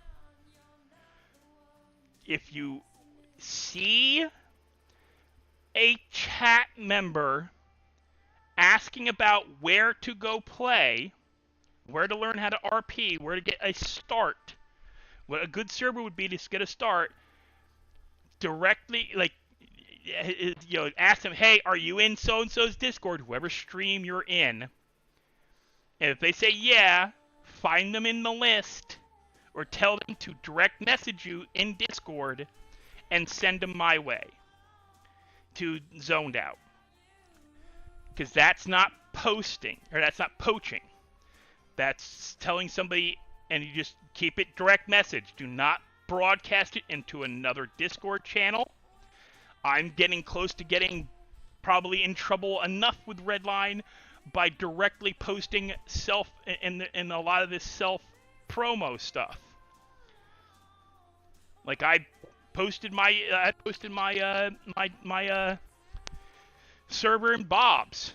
If you see a chat member asking about where to go play, where to learn how to RP, where to get a start, what a good server would be to get a start, directly, like, you know, ask them, hey, are you in so-and-so's Discord, whoever stream you're in, and if they say yeah, find them in the list, or tell them to direct message you in Discord, and send them my way, to Zoned Out. Because that's not posting, or that's not poaching. That's telling somebody, and you just keep it direct message. Do not broadcast it into another Discord channel. I'm getting close to getting probably in trouble enough with Redline by directly posting in a lot of this self-promo stuff. Like I posted my server and Bob's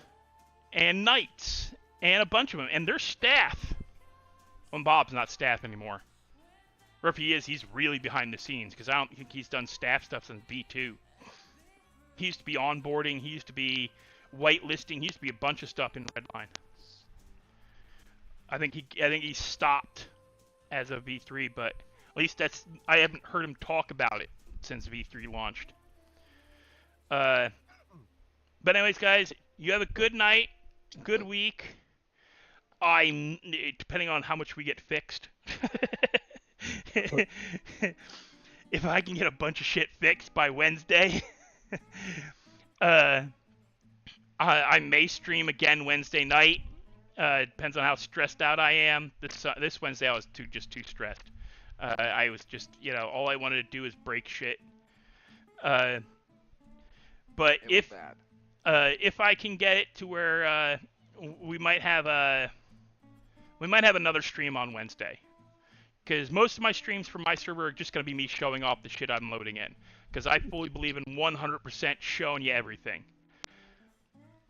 and Knights and a bunch of them, and their staff. Well, Bob's not staff anymore, or if he is, he's really behind the scenes because I don't think he's done staff stuff since B2. He used to be onboarding. He used to be whitelisting. He used to be a bunch of stuff in Redline. I think he stopped as of V3, but at least I haven't heard him talk about it since V3 launched. But anyways, guys, you have a good night. Good week. I'm depending on how much we get fixed. If I can get a bunch of shit fixed by Wednesday, I may stream again Wednesday night. Depends on how stressed out I am. This Wednesday I was just too stressed. I was just, all I wanted to do is break shit. But if I can get it to where we might have another stream on Wednesday, because most of my streams for my server are just gonna be me showing off the shit I'm loading in, because I fully believe in 100% showing you everything.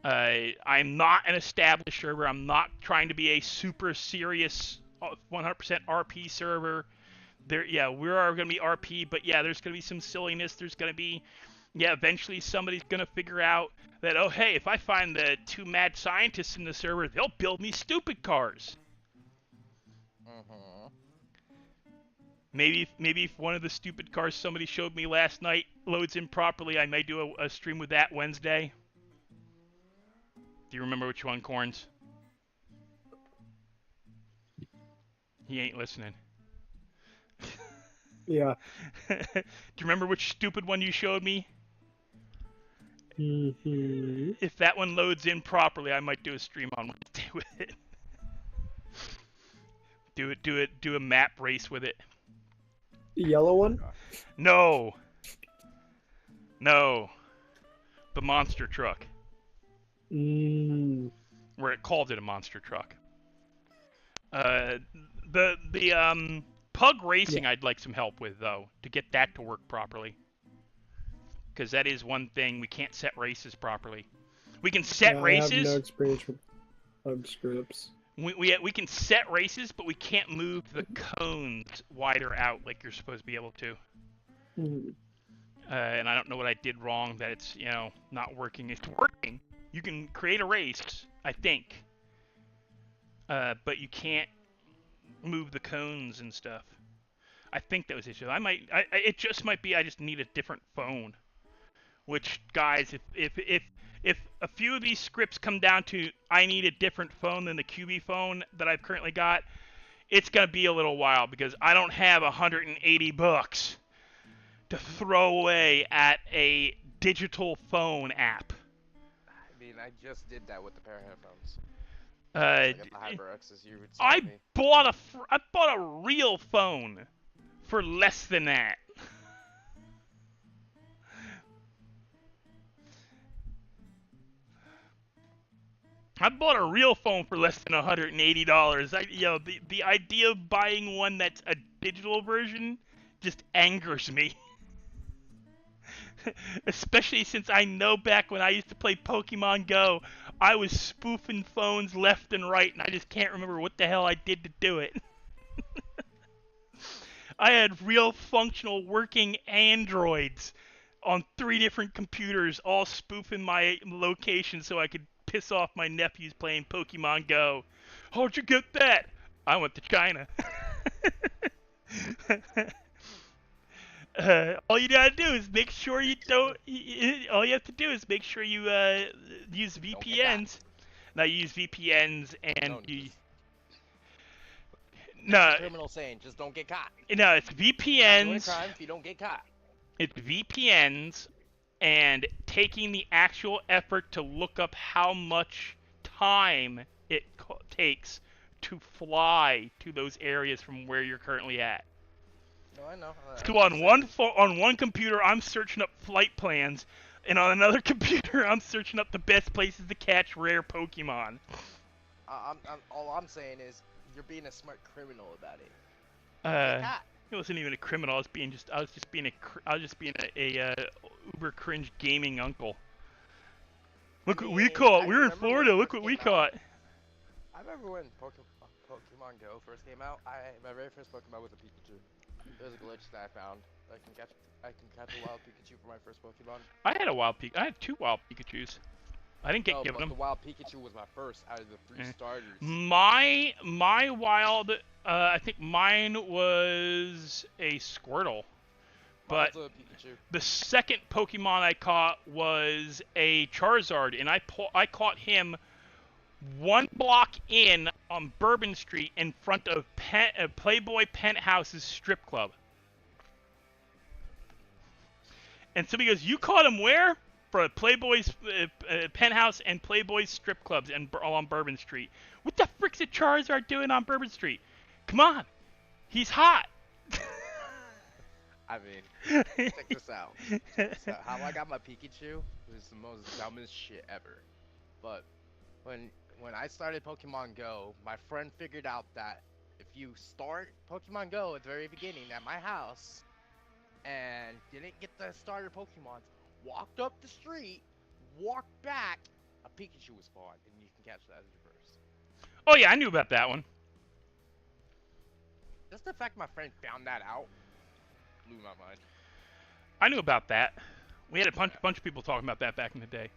I'm not an established server. I'm not trying to be a super serious 100% RP server. We are going to be RP, but yeah, there's going to be some silliness. There's going to be, eventually somebody's going to figure out that, oh, hey, if I find the 2 mad scientists in the server, they'll build me stupid cars. Maybe if one of the stupid cars somebody showed me last night loads in properly, I may do a stream with that Wednesday. Do you remember which one, Corns? He ain't listening. Yeah. Do you remember which stupid one you showed me? Mm-hmm. If that one loads in properly, I might do a stream on Wednesday with it. Do a map race with it. The yellow one? No. The monster truck. Where it called it a monster truck. The pug racing, I'd like some help with, though, to get that to work properly. Because that is one thing, we can't set races properly. We can set races. I have no experience with pug scripts. We can set races, but we can't move the cones wider out like you're supposed to be able to. And I don't know what I did wrong that it's, not working. It's working. You can create a race, I think. But you can't move the cones and stuff. I think that was the issue. It just might be I just need a different phone. Which, guys, if a few of these scripts come down to I need a different phone than the QB phone that I've currently got, it's going to be a little while because I don't have $180 to throw away at a digital phone app. I mean, I just did that with the pair of headphones. I bought a real phone for less than that. I bought a real phone for less than $180. The idea of buying one that's a digital version just angers me. Especially since I know back when I used to play Pokemon Go, I was spoofing phones left and right, and I just can't remember what the hell I did to do it. I had real functional working Androids on 3 different computers, all spoofing my location so I could piss off my nephews playing Pokemon Go. How'd you get that? I went to China. All you gotta do is make sure you don't. All you have to do is make sure you use VPNs. Now you use VPNs and no. Criminal saying, just don't get caught. No, it's VPNs. Doing a crime if you don't get caught. It's VPNs and taking the actual effort to look up how much time it takes to fly to those areas from where you're currently at. No, I know. So on one computer, I'm searching up flight plans, and on another computer, I'm searching up the best places to catch rare Pokemon. All I'm saying is, you're being a smart criminal about it. It wasn't even a criminal. I was just being a uber cringe gaming uncle. Look what we caught. We were in Florida. Look what we caught. I remember when Pokemon Go first came out. My very first Pokemon was a Pikachu. There's a glitch that I found. I can catch a wild Pikachu for my first Pokemon. I had 2 wild Pikachus. I didn't get given them. The wild Pikachu was my first out of the 3 starters. My wild, I think mine was a Squirtle. But the second Pokemon I caught was a Charizard, and I caught him one block in on Bourbon Street in front of Playboy Penthouse's strip club. And somebody goes, "You caught him where?" For Playboy's Penthouse and Playboy's strip clubs and all on Bourbon Street. What the frick's a Charizard doing on Bourbon Street? Come on, he's hot. I mean, check this out. How I got my Pikachu was the most dumbest shit ever. But when I started Pokemon Go, my friend figured out that if you start Pokemon Go at the very beginning at my house and didn't get the starter Pokemon, walked up the street, walked back, a Pikachu was spawned, and you can catch that as your first. Oh yeah, I knew about that one. Just the fact my friend found that out blew my mind. I knew about that. We had a bunch of people talking about that back in the day.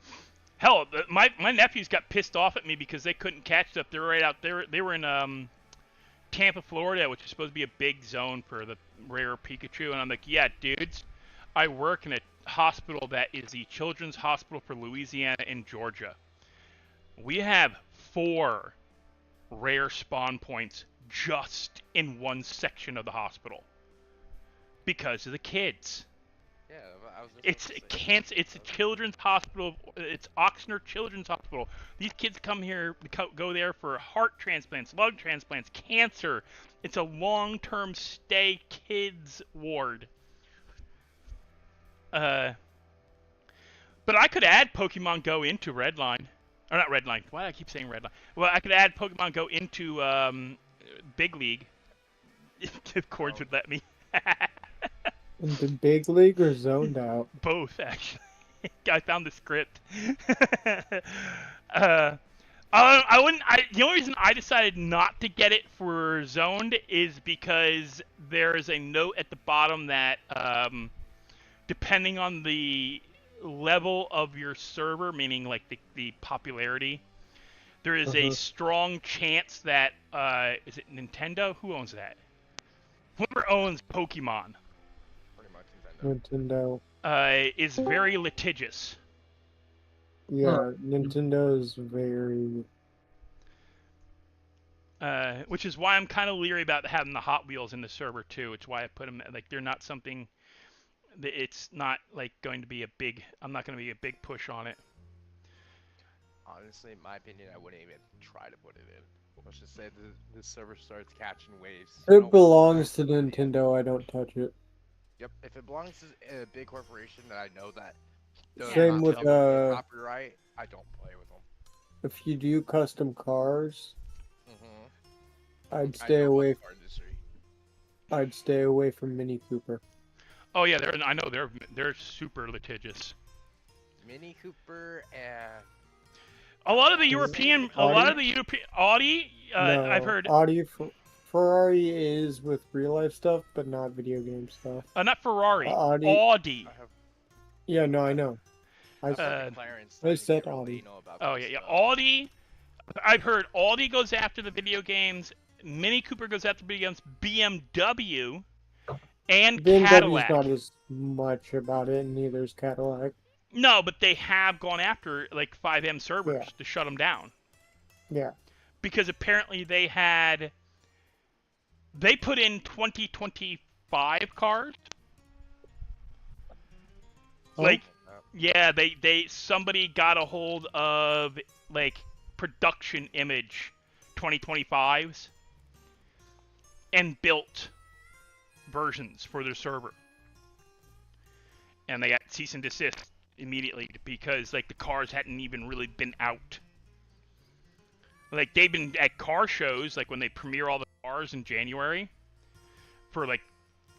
Hell, my nephews got pissed off at me because they couldn't catch up. They were right out there. They were in Tampa, Florida, which is supposed to be a big zone for the rare Pikachu. And I'm like, yeah, dudes, I work in a hospital that is the Children's Hospital for Louisiana and Georgia. We have 4 rare spawn points just in one section of the hospital because of the kids. Yeah, I was just It's a children's hospital. It's Oxnard Children's Hospital. These kids come here, go there for heart transplants, lung transplants, cancer. It's a long-term stay kids ward. But I could add Pokemon Go into Redline. Or not Redline. Why do I keep saying Redline? Well, I could add Pokemon Go into Big League. If Cords would let me. Into Big League or Zoned Out? Both, actually. I found the script. I wouldn't. The only reason I decided not to get it for Zoned is because there's a note at the bottom that depending on the level of your server, meaning like the popularity, there is a strong chance that is it Nintendo? Who owns that? Whoever owns Pokemon. Nintendo. Is very litigious. Yeah, Nintendo's very... Which is why I'm kind of leery about having the Hot Wheels in the server too. It's why I put them, like, they're not something... It's not, like, going to be a big... I'm not going to be a big push on it. Honestly, in my opinion, I wouldn't even try to put it in. Let's just say the server starts catching waves. It belongs to Nintendo, I don't touch it. Yep, if it belongs to a big corporation that I know that Same with copyright, I don't play with them. If you do custom cars, I'd stay away. I'd stay away from Mini Cooper. Oh yeah, I know they're super litigious. Mini Cooper and a lot of the European Audi. No, I've heard Audi. Ferrari is with real life stuff, but not video game stuff. Not Ferrari. Audi. Yeah, no, I know. I said Audi. Oh yeah. Audi. I've heard Audi goes after the video games. Mini Cooper goes after video games. BMW and Cadillac. BMW's not as much about it, and neither is Cadillac. No, but they have gone after like 5M servers to shut them down. Yeah. Because apparently they put in 2025 cars. Like, yeah, somebody got a hold of like production image 2025s and built versions for their server. And they got cease and desist immediately because like the cars hadn't even really been out. Like they've been at car shows, like when they premiere all the cars in January for like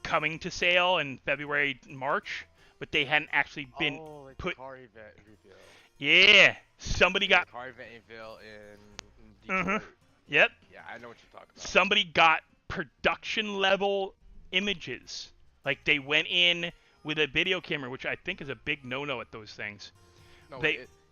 coming to sale in February, March, but they hadn't actually been like put. The car event reveal. Yeah, somebody got car event reveal in Detroit. Yep. Yeah, I know what you're talking about. Somebody got production level images. Like they went in with a video camera, which I think is a big no-no at those things. No,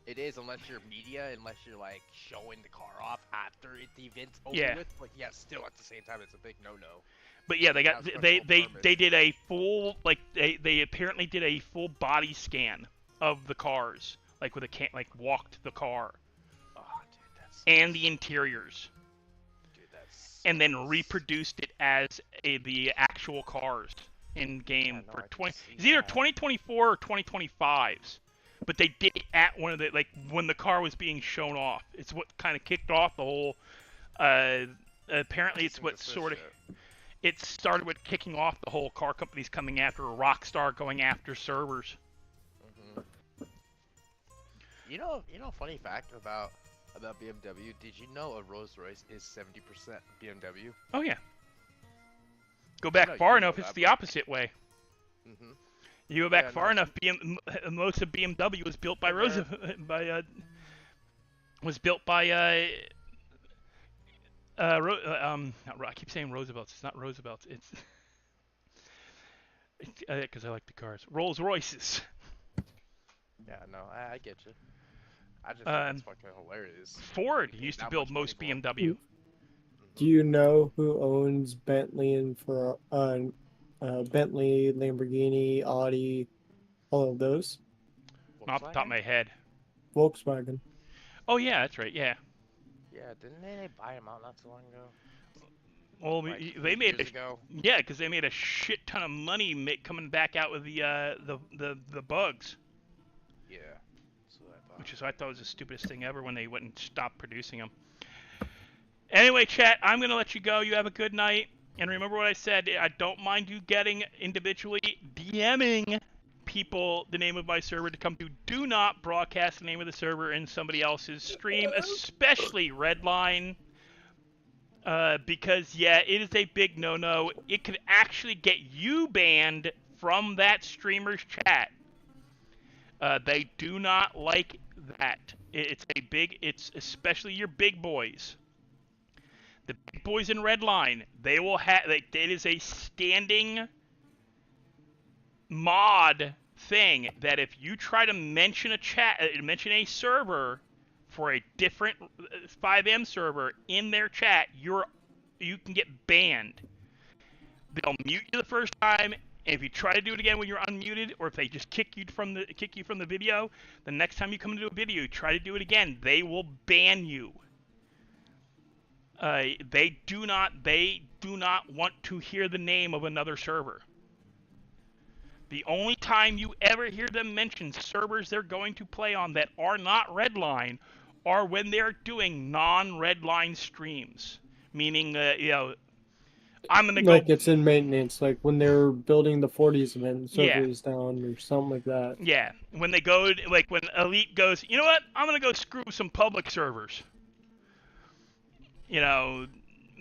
it is unless you're media, unless you're like showing the car off after the event's over with. But yeah, still at the same time, it's a big no-no. But yeah, they did a full they apparently did a full body scan of the cars, like with a walked the car. Oh, dude, and the interiors. Dude, that's. And then reproduced it as the actual cars in game for 20. It's either 2024 or 2025s. But they did it at one of the when the car was being shown off. It's what kind of kicked off the whole. Apparently, it's what sort of. It started with kicking off the whole car companies coming after Rockstar going after servers. You know, funny fact about BMW. Did you know a Rolls Royce is 70% BMW? Oh yeah. Go back far enough, it's the opposite way. You go back far enough, most of BMW was built by I keep saying Roosevelt's. It's not Roosevelt's. It's because I like the cars. Rolls Royces. Yeah, no, I get you. I just think that's fucking hilarious. Ford used to build most BMW. Do you know who owns Bentley and Bentley, Lamborghini, Audi, all of those? Not off the top of my head. Volkswagen. Oh yeah, that's right. Yeah. Yeah, didn't they buy them out not too long ago? Well, they made because they made a shit ton of money coming back out with the bugs. Yeah. That's what I thought. Which is I thought was the stupidest thing ever when they went and stopped producing them. Anyway, chat, I'm gonna let you go. You have a good night, and remember what I said. I don't mind you getting individually DMing people the name of my server to come to. Do not broadcast the name of the server in somebody else's stream, especially Redline, because yeah, it is a big no-no. It could actually get you banned from that streamer's chat. They do not like that. It's especially your big boys. The big boys in Redline, they will have. It is a standing mod thing that if you try to mention a server for a different 5M server in their chat, you can get banned. They'll mute you the first time. And if you try to do it again when you're unmuted, or if they just kick you from the video, the next time you come into a video, you try to do it again, they will ban you. They do not want to hear the name of another server. The only time you ever hear them mention servers they're going to play on that are not Redline are when they're doing non-Redline streams. Meaning, I'm gonna go. Like it's in maintenance, like when they're building the 40s and servers down or something like that. Yeah, when they go, like when Elite goes, you know what? I'm gonna go screw some public servers.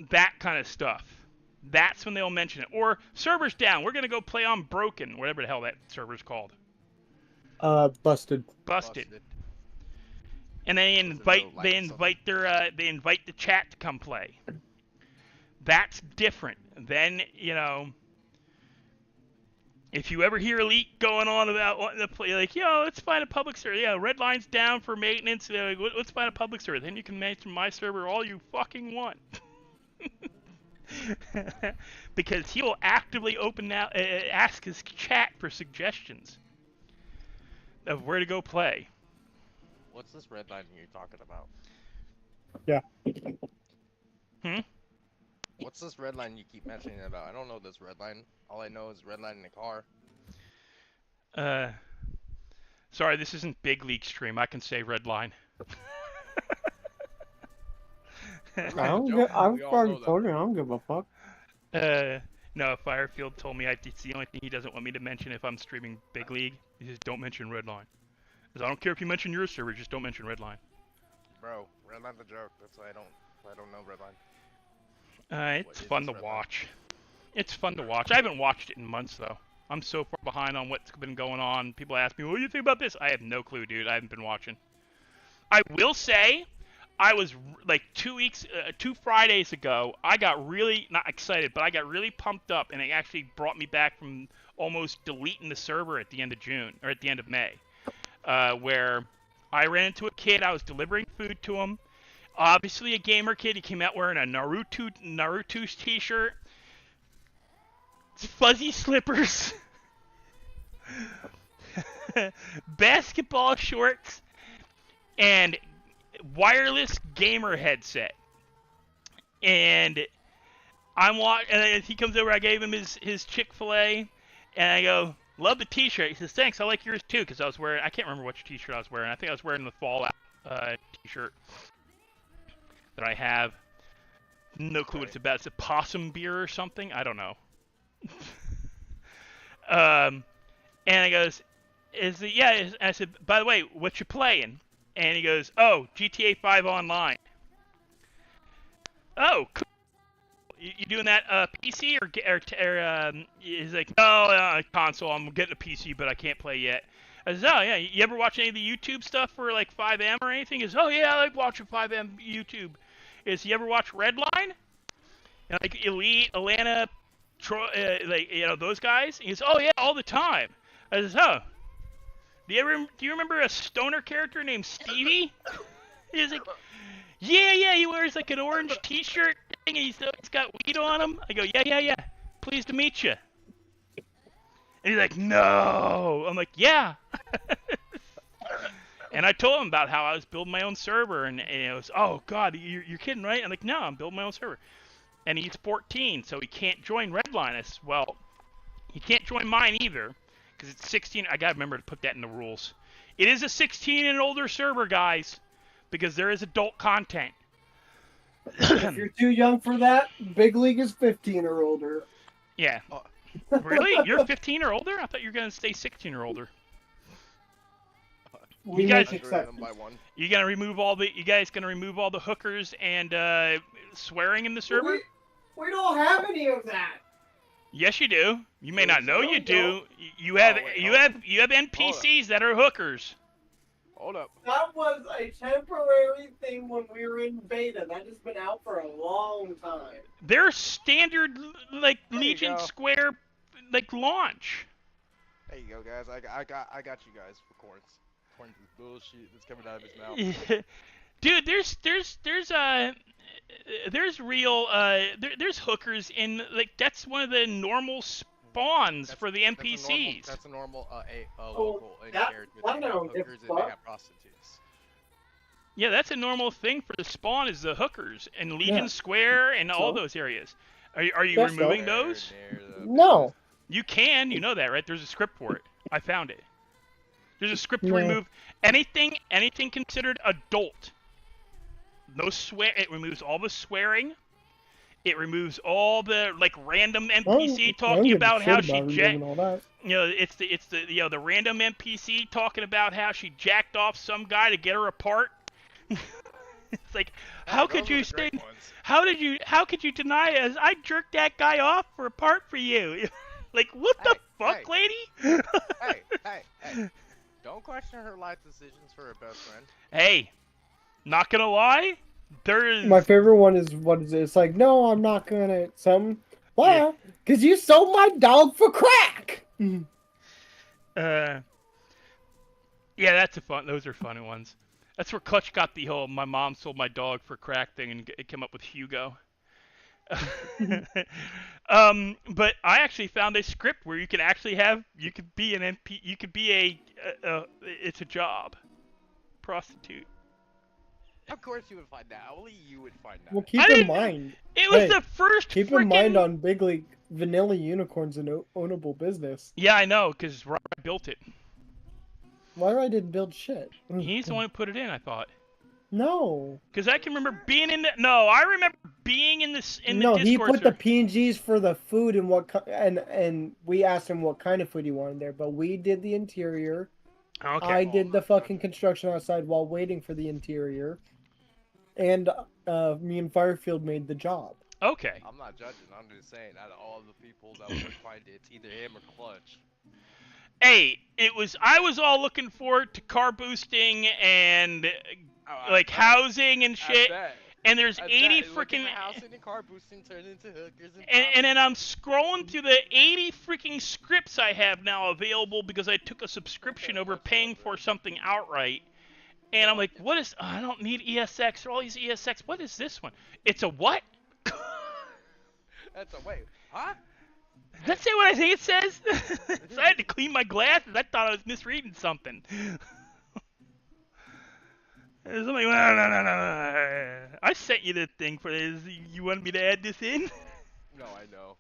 That kind of stuff. That's when they'll mention it. Or servers down. We're gonna go play on Broken, whatever the hell that server's called. Busted. And they invite the chat to come play. That's different. Then, if you ever hear Elite going on about wanting to play, like, let's find a public server. Yeah, Redline's down for maintenance. Let's find a public server. Then you can mention my server all you fucking want. Because he will actively ask his chat for suggestions of where to go play. What's this Redline you're talking about? Yeah. What's this Redline you keep mentioning about? I don't know this Redline. All I know is Redline in the car. Sorry, this isn't Big League stream. I can say Redline. I've already told you I don't give a fuck. No, Firefield told me it's the only thing he doesn't want me to mention if I'm streaming Big League. He says, don't mention Redline. Because I don't care if you mention your server, just don't mention Redline. Bro, Redline's a joke. That's why I don't know Redline. It's fun to watch. It's fun to watch. I haven't watched it in months, though. I'm so far behind on what's been going on. People ask me, what do you think about this? I have no clue, dude. I haven't been watching. I will say, I was, like, 2 Fridays ago, I got really, not excited, but I got really pumped up, and it actually brought me back from almost deleting the server at the end of June, or at the end of May, where I ran into a kid. I was delivering food to him. Obviously a gamer kid. He came out wearing a Naruto t-shirt, fuzzy slippers, basketball shorts, and wireless gamer headset, and and he comes over. I gave him his Chick-fil-A, and I go, love the T-shirt. He says, thanks. I like yours too, because I can't remember which T-shirt I was wearing. I think I was wearing the Fallout T-shirt that I have. No clue what it's about. It's a possum beer or something. I don't know. And I goes, and I said, by the way, what you playing? And he goes, oh, GTA 5 Online. Oh, cool. You doing that PC or he's like, no, console. I'm getting a PC, but I can't play yet. I said, oh yeah, you ever watch any of the YouTube stuff for like 5M or anything? He goes, oh yeah, I like watching 5M YouTube. Is you ever watch Redline? And like Elite, Atlanta, Troy, those guys? He goes, oh yeah, all the time. I says, oh. Do you remember a stoner character named Stevie? He's like, yeah, he wears like an orange T-shirt thing, and he's got weed on him. I go, yeah. Pleased to meet you. And he's like, no. I'm like, yeah. And I told him about how I was building my own server, and it was, oh god, you're kidding, right? I'm like, no, I'm building my own server. And he's 14, so he can't join Redline. I said, well, he can't join mine either, because it's 16. I gotta remember to put that in the rules. It is a 16 and older server, guys, because there is adult content. If you're too young for that, Big League is 15 or older. Yeah. Really? You're 15 or older? I thought you were gonna stay 16 or older. We make exceptions. You guys gonna remove all the hookers and swearing in the server? We don't have any of that. Yes, you do. You may not know you do. You have NPCs that are hookers. Hold up. That was a temporary thing when we were in beta. That has been out for a long time. They're standard like Legion Square like launch. There you go, guys. I got you guys for corns. Corns is bullshit that's coming out of his mouth. Dude, there's real there's hookers in, like, that's one of the normal spawns for the NPCs. That's a normal local character. They have hookers and they have prostitutes. Yeah, that's a normal thing for the spawn, is the hookers and Legion Square and all those areas. Are you removing those? No. You can, you know that, right? There's a script for it. I found it. There's a script to remove anything considered adult. No swear. It removes all the swearing. It removes all the like random NPC talking about how she it's the random NPC talking about how she jacked off some guy to get her apart. It's like, how could you how could you deny us? I jerked that guy off for a part for you. Like, what the fuck, lady? Hey. Don't question her life decisions for her best friend. Hey, not gonna lie, my favorite one is what is it? It's like, no, I'm not gonna. Why? Because you sold my dog for crack. Yeah, that's those are funny ones. That's where Clutch got the whole "my mom sold my dog for crack" thing, and it came up with Hugo. But I actually found a script where you could be an MP, you could be it's a job, prostitute. Of course you would find that. Only you would find that. Well, keep in mind. It was the first. Keep in mind on Big League, Vanilla Unicorn's an ownable business. Yeah, I know, because Rai built it. Rai didn't build shit. He's the one who put it in, I thought. No. Because I can remember being in the. No, I remember being in the Discord. No, he put the PNGs for the food and we asked him what kind of food he wanted there, but we did the interior. Okay. I did the fucking construction outside while waiting for the interior. And me and Firefield made the job. Okay. I'm not judging. I'm just saying, out of all the people that would find it, it's either him or Clutch. Hey, I was all looking forward to car boosting and housing and shit. And there's 80 freaking housing and car boosting turned into hookers and then I'm scrolling through the 80 freaking scripts I have now available because I took a subscription over paying for something outright. And I'm like, what is... I don't need ESX or all these ESX. What is this one? It's a what? That's a wait. Huh? Does that say what I think it says? So I had to clean my glasses. I thought I was misreading something. I'm like, no. I sent you the thing for this. You wanted me to add this in? No, I know.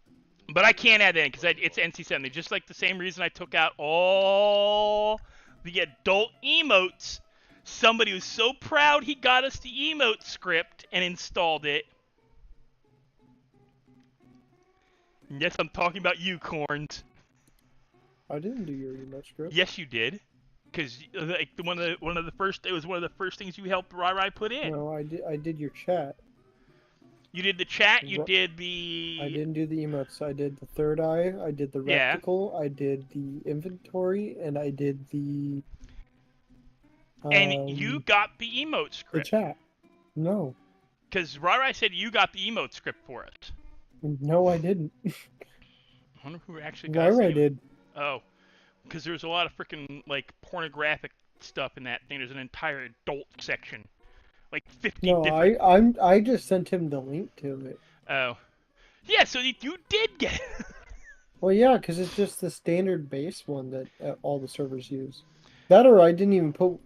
But I can't add that in because it's NC-70. Just like the same reason I took out all the adult emotes. Somebody was so proud he got us the emote script and installed it. And yes, I'm talking about you, Corns. I didn't do your emote script. Yes, you did. Because like one of the first things you helped Rai put in. No, I did your chat. You did the chat. You did the. I didn't do the emotes. I did the third eye. I did the reticle. I did the inventory, and I did the. And you got the emote script. The chat. No. Because Rai said you got the emote script for it. No, I didn't. I wonder who actually got it. Rai did. Oh, because there's a lot of freaking like pornographic stuff in that thing. There's an entire adult section, like 50 different. No, I just sent him the link to it. Oh, yeah. So you did get it. Well, yeah, because it's just the standard base one that all the servers use. That or I didn't even put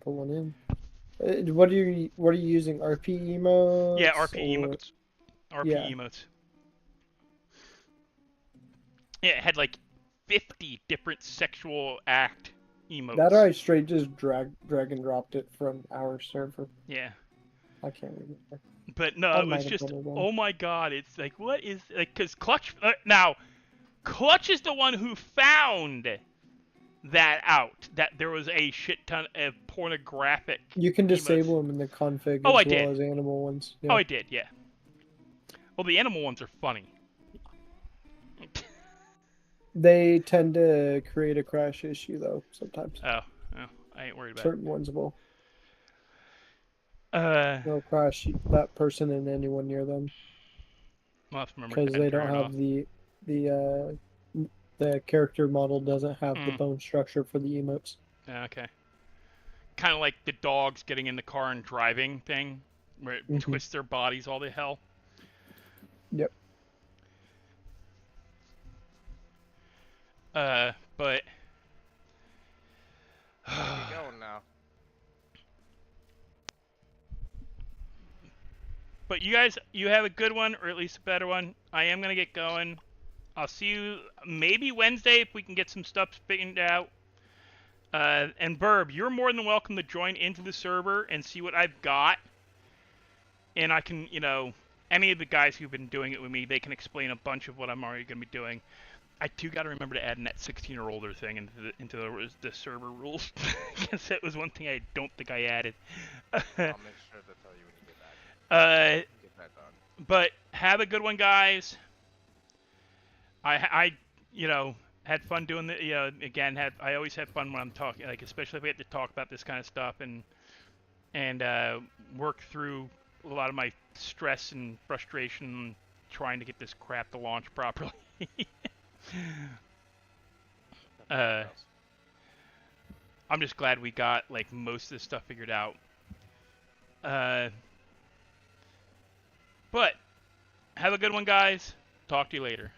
one in. What are you using? RP emotes? Yeah, RP emotes. RP emotes. Yeah, it had like 50 different sexual act emotes. That or I straight just drag and dropped it from our server. Yeah. I can't remember. But no, it was just, oh my god, it's like, what is, like, because Clutch, now, Clutch is the one who found that out, that there was a shit ton of pornographic You can disable them in the config as well as animal ones. Yeah. Oh, I did, yeah. Well, the animal ones are funny. They tend to create a crash issue, though, sometimes. Oh, I ain't worried about Certain ones will. They'll crash that person and anyone near them. Because they don't have the character model doesn't have the bone structure for the emotes. Okay. Kind of like the dogs getting in the car and driving thing, where it twists their bodies all to hell. Yep. But where are we going now? But you guys, you have a good one, or at least a better one. I am gonna get going. I'll see you maybe Wednesday if we can get some stuff figured out. And Burb, you're more than welcome to join into the server and see what I've got. And I can, you know, any of the guys who've been doing it with me, they can explain a bunch of what I'm already gonna be doing. I do got to remember to add in that 16 or older thing into the server rules. Because that was one thing I don't think I added. I'll make sure to tell you when you get back. Get that done. But have a good one, guys. I you know, had fun doing the, you know, again, I always have fun when I'm talking, like, especially if we get to talk about this kind of stuff and work through a lot of my stress and frustration trying to get this crap to launch properly. I'm just glad we got like most of this stuff figured out. But have a good one, guys. Talk to you later.